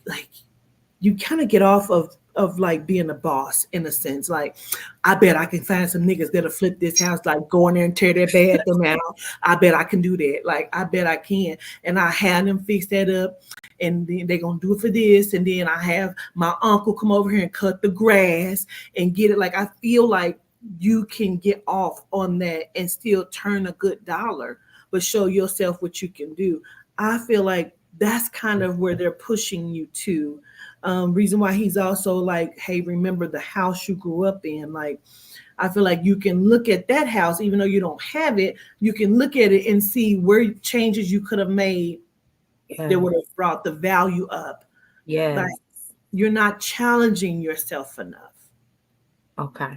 you kind of get off of like being a boss in a sense. Like, I bet I can find some niggas that'll flip this house, like go in there and tear their bathroom out. I bet I can do that. Like, I bet I can. And I have them fix that up. And then they're gonna do it for this. And then I have my uncle come over here and cut the grass and get it. Like, I feel like you can get off on that and still turn a good dollar, but show yourself what you can do. I feel like that's kind of where they're pushing you to. Reason why he's also like, hey, remember the house you grew up in. Like, I feel like you can look at that house, even though you don't have it, you can look at it and see where changes you could have made that would have brought the value up. Yeah. Like, you're not challenging yourself enough. Okay.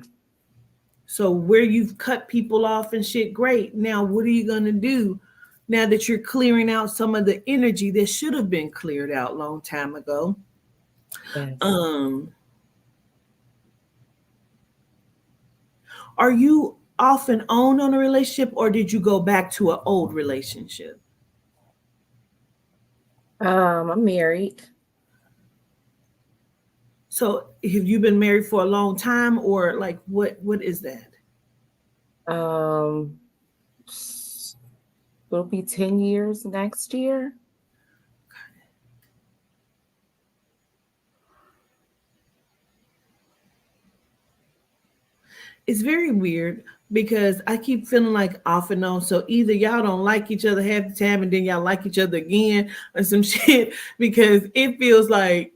So where you've cut people off and shit, great. Now what are you gonna do now that you're clearing out some of the energy that should have been cleared out long time ago? Yes. Are you off and on a relationship, or did you go back to an old relationship? I'm married. So have you been married for a long time, or like what is that? Um, it'll be 10 years next year. It's very weird because I keep feeling like off and on. So either y'all don't like each other half the time and then y'all like each other again or some shit, because it feels like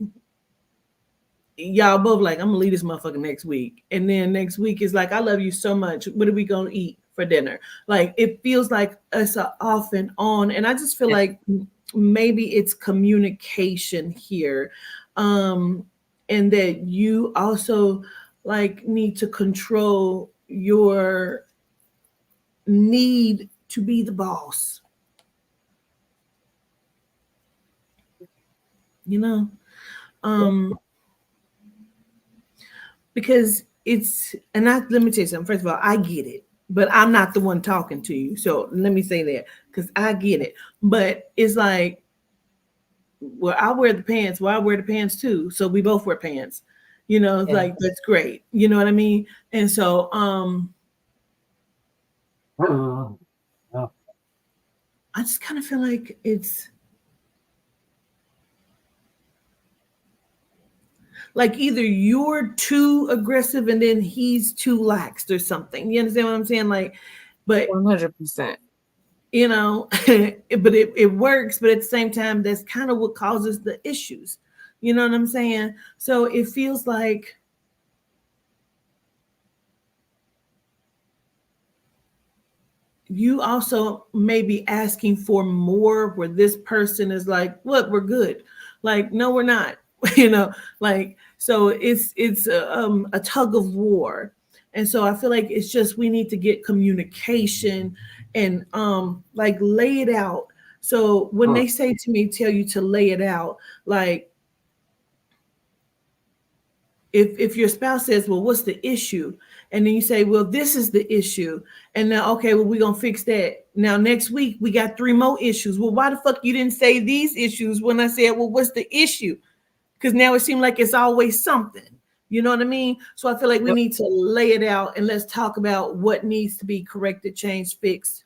y'all both like, I'm gonna leave this motherfucker next week. And then next week is like, I love you so much. What are we gonna eat for dinner? Like it feels like it's a off and on. And I just feel like maybe it's communication here. And that you also like need to control your need to be the boss. You know? Because it's, and let me tell you something. First of all, I get it, but I'm not the one talking to you. So let me say that because I get it. But it's like, well, I wear the pants. Well, I wear the pants too. So we both wear pants. You know, Yeah. like that's great. You know what I mean? And so I just kind of feel like it's like either you're too aggressive and then he's too laxed or something. You understand what I'm saying? Like, but 100%. you know, but it works, but at the same time, that's kind of what causes the issues. You know what I'm saying? So it feels like you also may be asking for more where this person is like, look, we're good. Like, no, we're not. You know, like, so it's a tug of war. And so I feel like it's just we need to get communication and like lay it out. So when they say to me, tell you to lay it out, like if your spouse says, well, what's the issue? And then you say, well, this is the issue. And now, okay, well, we're going to fix that. Now, next week, we got 3 more issues. Well, why the fuck you didn't say these issues when I said, well, what's the issue? Because now it seems like it's always something. You know what I mean? So I feel like we need to lay it out and let's talk about what needs to be corrected, changed, fixed,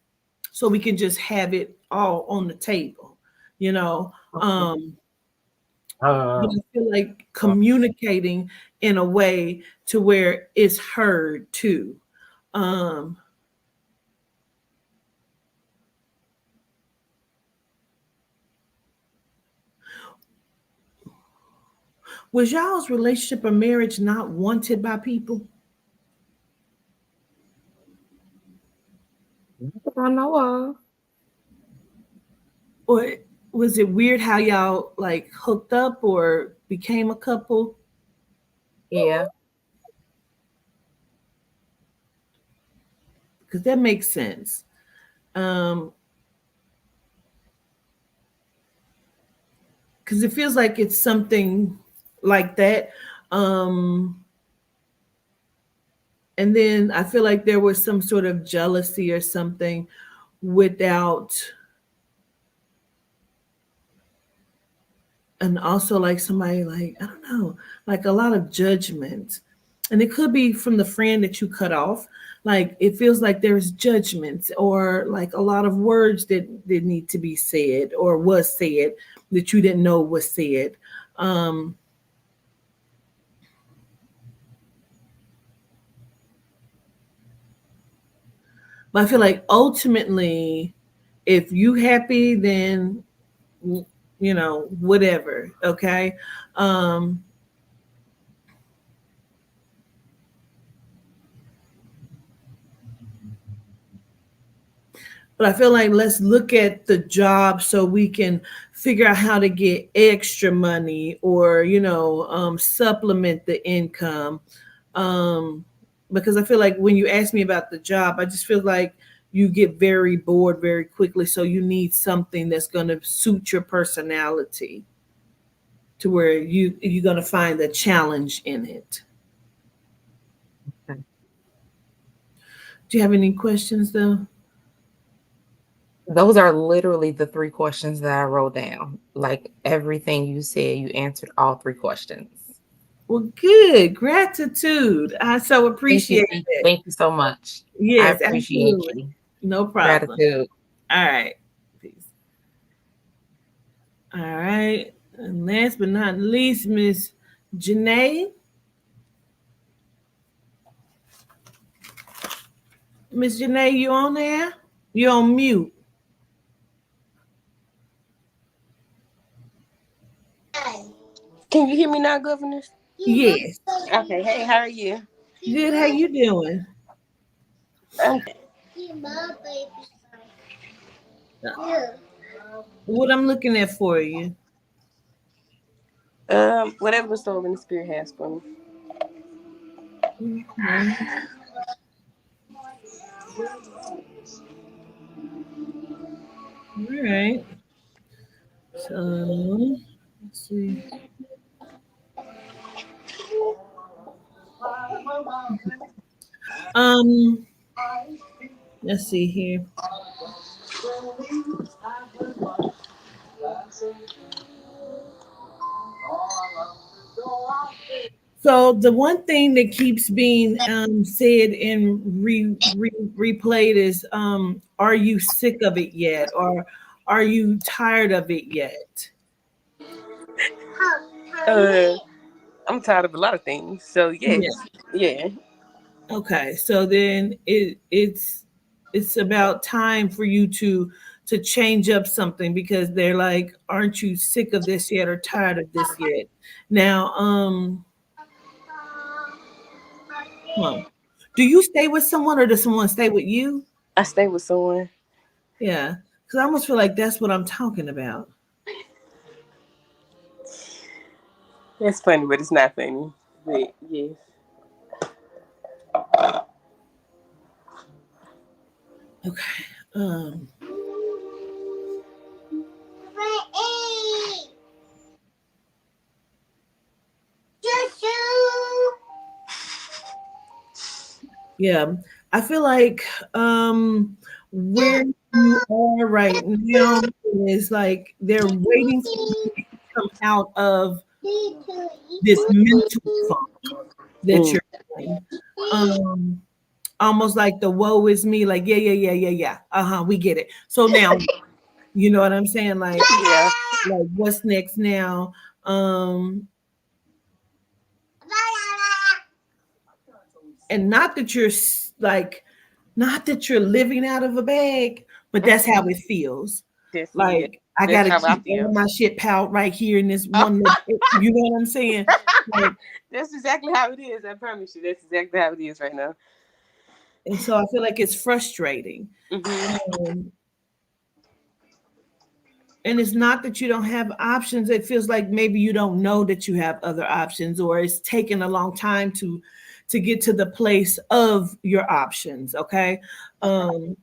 so we can just have it all on the table, you know? But I feel like communicating in a way to where it's heard too. Um, was y'all's relationship or marriage not wanted by people? I know of. Or was it weird how y'all like hooked up or became a couple? Yeah. Because that makes sense. Because it feels like it's something like that. And then I feel like there was some sort of jealousy or something without, and also like somebody like, I don't know, like a lot of judgment. And it could be from the friend that you cut off. Like it feels like there's judgment or like a lot of words that need to be said or was said that you didn't know was said. But I feel like ultimately, if you happy, then you know, whatever. Okay. Um, But I feel like let's look at the job so we can figure out how to get extra money or, supplement the income. Um, because I feel like when you ask me about the job, I just feel like you get very bored very quickly. So you need something that's going to suit your personality to where you're going to find the challenge in it. Do you have any questions though? Those are literally the 3 questions that I wrote down. Like everything you said, you answered all 3 questions. Well, good. Gratitude. I so Thank you. appreciate it. Thank you so much. I Yes, appreciate absolutely. you. No problem. Gratitude. All right. Peace. All right. And last but not least, Miss Janae. Miss Janae, you on there? You on mute. Can you hear me now, Governors? Yes. Okay. Hey, how are you? Good. How you doing? What I'm looking at for you? Whatever the soul and the spirit has for me. All right. So let's see. Um, let's see here. So the one thing that keeps being said and replayed is, "Are you sick of it yet?" or "Are you tired of it yet?" I'm tired of a lot of things. So yes, yeah. Okay, so then it's about time for you to change up something because they're like, "Aren't you sick of this yet or tired of this yet?" Now, do you stay with someone or does someone stay with you? I stay with someone. Yeah, because I almost feel like that's what I'm talking about. It's funny, but it's not funny. But yes. Okay. Yeah, I feel like where you are right now is like they're waiting for you to come out of this mental funk that you're in. Almost like the woe is me, like, yeah. We get it. So now, you know what I'm saying? Like, yeah. Like what's next now? And not that you're like, not that you're living out of a bag, but that's how it feels. Like I gotta keep all my shit piled right here in this one. You know what I'm saying? Like, that's exactly how it is. I promise you, that's exactly how it is right now. And so I feel like it's frustrating. And it's not that you don't have options. It feels like maybe you don't know that you have other options, or it's taken a long time to get to the place of your options. Okay. Mama.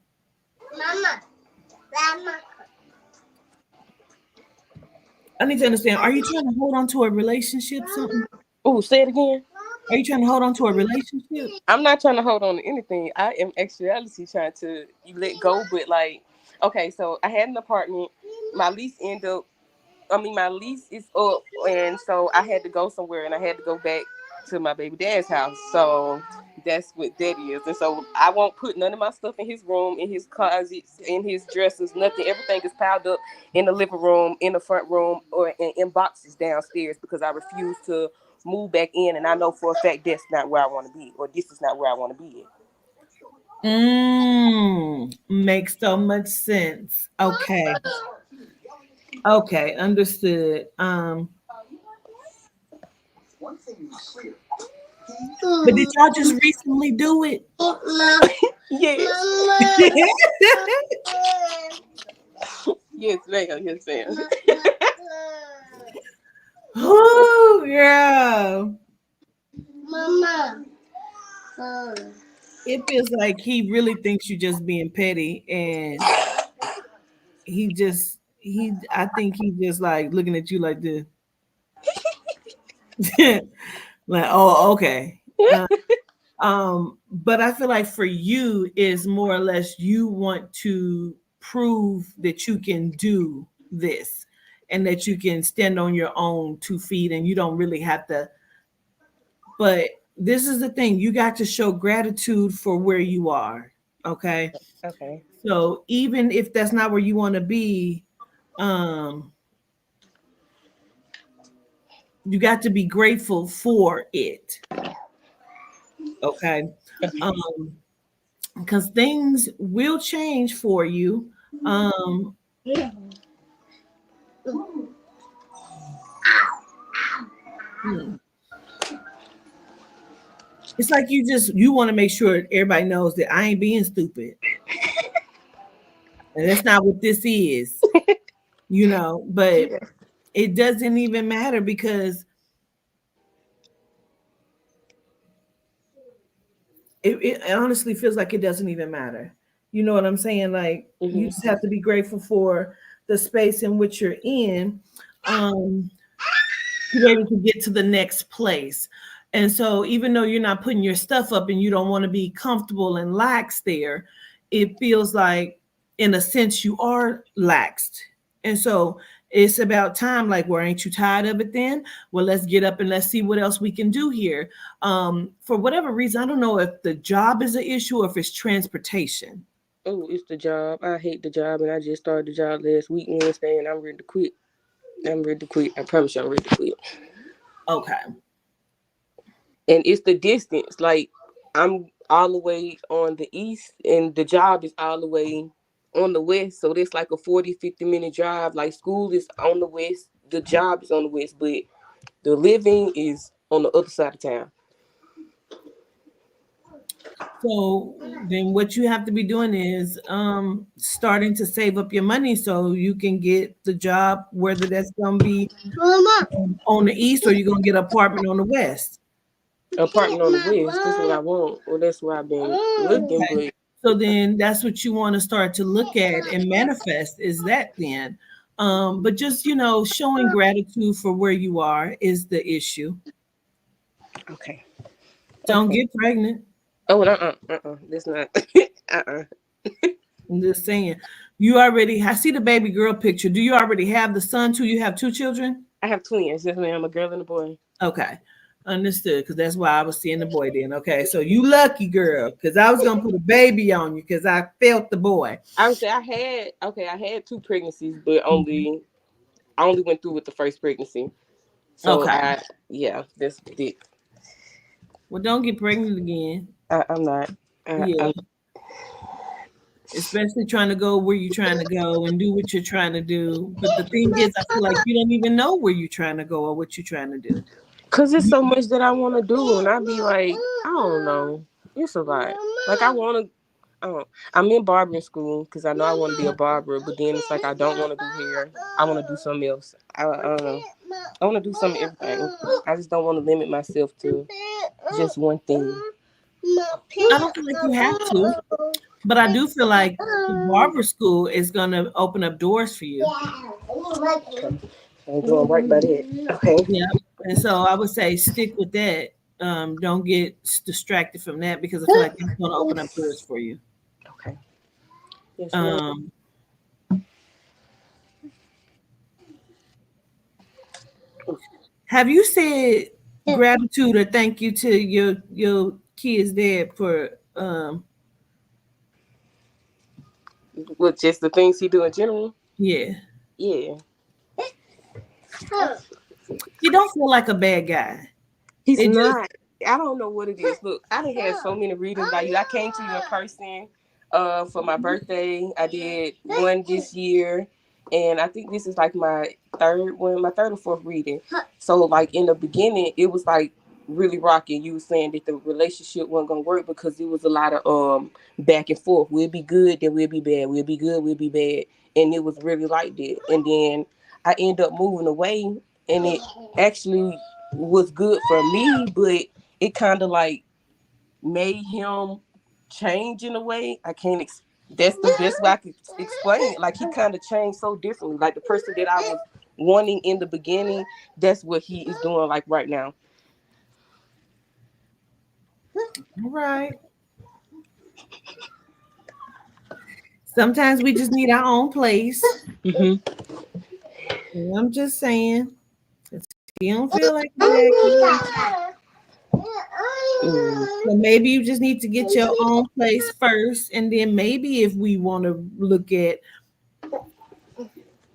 I need to understand. Are you trying to hold on to a relationship? Something? Oh, say it again. Are you trying to hold on to a relationship? I'm not trying to hold on to anything. I am actually trying to let go. But like, okay, so I had an apartment. My lease my lease is up, and so I had to go somewhere, and I had to go back to my baby dad's house. So that's what that is. And so I won't put none of my stuff in his room, in his closets, in his dressers, nothing. Everything is piled up in the living room, in the front room, or in boxes downstairs because I refuse to move back in. And I know for a fact that's not where I want to be, or this is not where I want to be at. Makes so much sense. Okay. Okay, understood. But did y'all just recently do it? Yes. Yes, ma'am. Yes, ma'am. Oh, girl. Mama. It feels like he really thinks you're just being petty, and I think he just like looking at you like this. Like, oh, okay. But I feel like for you is more or less you want to prove that you can do this and that you can stand on your own 2 feet and you don't really have to. But this is the thing, you got to show gratitude for where you are. Okay. Okay. So even if that's not where you want to be, um, you got to be grateful for it. Okay. Because things will change for you. Hmm. It's like you want to make sure everybody knows that I ain't being stupid. And that's not what this is, but it doesn't even matter because it honestly feels like it doesn't even matter. You know what I'm saying? Like you just have to be grateful for the space in which you're in, to be able to get to the next place. And so even though you're not putting your stuff up and you don't want to be comfortable and lax there, it feels like in a sense you are laxed. And so it's about time, like, well, ain't you tired of it then? Well, let's get up and let's see what else we can do here. For whatever reason, I don't know if the job is an issue or if it's transportation. Oh, it's the job. I hate the job, and I just started the job last week, Wednesday, and I'm ready to quit. I promise you, I'm ready to quit. Okay. And it's the distance. Like, I'm all the way on the east, and the job is all the way on the west. So it's like a 40, 50-minute drive. Like, school is on the west, the job is on the west, but the living is on the other side of town. So then what you have to be doing is starting to save up your money so you can get the job, whether that's going to be on the east or you're going to get an apartment on the west. Apartment on the west. That's what I want. Well, that's where I've been looking. Okay. But So then that's what you want to start to look at and manifest is that then. But just, showing gratitude for where you are is the issue. Okay. Don't get pregnant. Oh, that's not. I'm just saying. I see the baby girl picture. Do you already have the son too? You have 2 children? I have twins. Yes, ma'am. A girl and a boy. Okay. Understood. Because that's why I was seeing the boy then. Okay. So you lucky girl. Because I was going to put a baby on you because I felt the boy. I would say I had 2 pregnancies, but I only went through with the first pregnancy. So okay. That's it. Well, don't get pregnant again. I'm not. Yeah. Especially trying to go where you're trying to go and do what you're trying to do. But the thing is, I feel like you don't even know where you're trying to go or what you're trying to do. Because there's so much that I want to do. And I'd be like, I don't know. It's a lot. Like, I'm in barbering school because I know I want to be a barber. But then it's like I don't want to do hair. I want to do something else. I want to do something everything. I just don't want to limit myself to just one thing. I don't feel like you have to. But I do feel like the barber school is going to open up doors for you. I'm doing right by that. Okay. Yeah. And so I would say stick with that. Don't get distracted from that because I feel like it's going to open up doors for you. Okay. Yes, have you said gratitude or thank you to your kids there for what, just the things he do in general? Yeah. Yeah. He don't feel like a bad guy. He's not. I don't know what it is. Look, I done had so many readings by you. I came to you in person for my birthday. I did one this year. And I think this is like my third or fourth reading. So like in the beginning, it was like really rocking. You were saying that the relationship wasn't gonna work because it was a lot of back and forth. We'll be good, then we'll be bad. We'll be good, we'll be bad, and it was really like that. And then I end up moving away, and it actually was good for me, but it kind of like made him change in a way. I can't. That's the best way I could explain it. Like he kind of changed so differently. Like the person that I was wanting in the beginning, that's what he is doing like right now. All right. Sometimes we just need our own place. Mm-hmm. I'm just saying. If you don't feel like that, so maybe you just need to get your own place first, and then maybe if we want to look at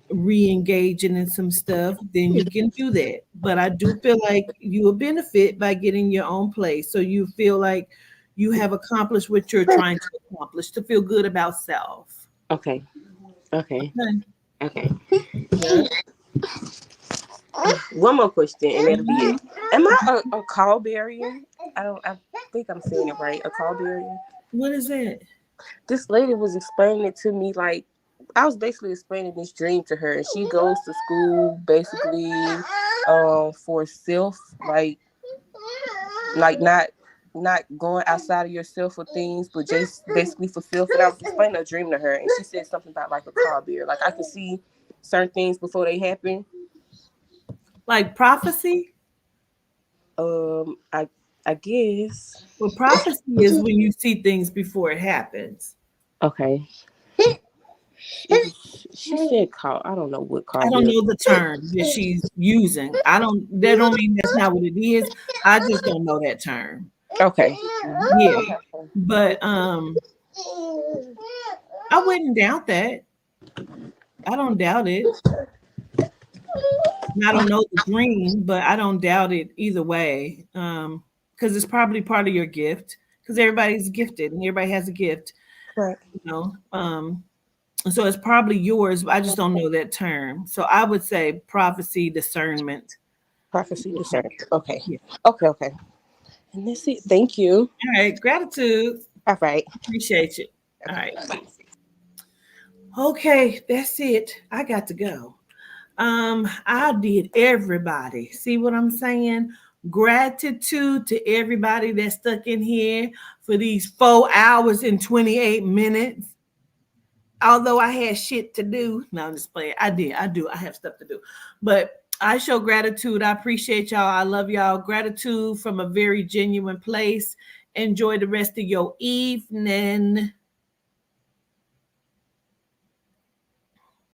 re-engaging in some stuff, then you can do that. But I do feel like you will benefit by getting your own place, so you feel like you have accomplished what you're trying to accomplish to feel good about self. Okay. Yeah. One more question, and that'll be it. Am I a call barrier? I think I'm saying it right. A call barrier. What is that? This lady was explaining it to me. Like I was basically explaining this dream to her, and she goes to school basically for self, like not going outside of yourself for things, but just basically for self. And I was explaining a dream to her, and she said something about like a call barrier. Like I can see certain things before they happen. Like prophecy? I guess. Well, prophecy is when you see things before it happens. Okay. She said call. I don't know what call. I don't know the term that she's using. That don't mean that's not what it is. I just don't know that term. Okay. Yeah. But I wouldn't doubt that. I don't doubt it. I don't know the dream, but I don't doubt it either way. Because it's probably part of your gift. Because everybody's gifted and everybody has a gift. Right. You know. So it's probably yours, but I just don't know that term. So I would say prophecy, discernment. Prophecy, discernment. Okay. Yeah. Okay. And that's it. Thank you. All right. Gratitude. All right. Appreciate you. All right. Okay, that's it. I got to go. I did everybody. See what I'm saying? Gratitude to everybody that stuck in here for these 4 hours and 28 minutes. Although I had shit to do. No, I'm just playing. I do. I have stuff to do. But I show gratitude. I appreciate y'all. I love y'all. Gratitude from a very genuine place. Enjoy the rest of your evening.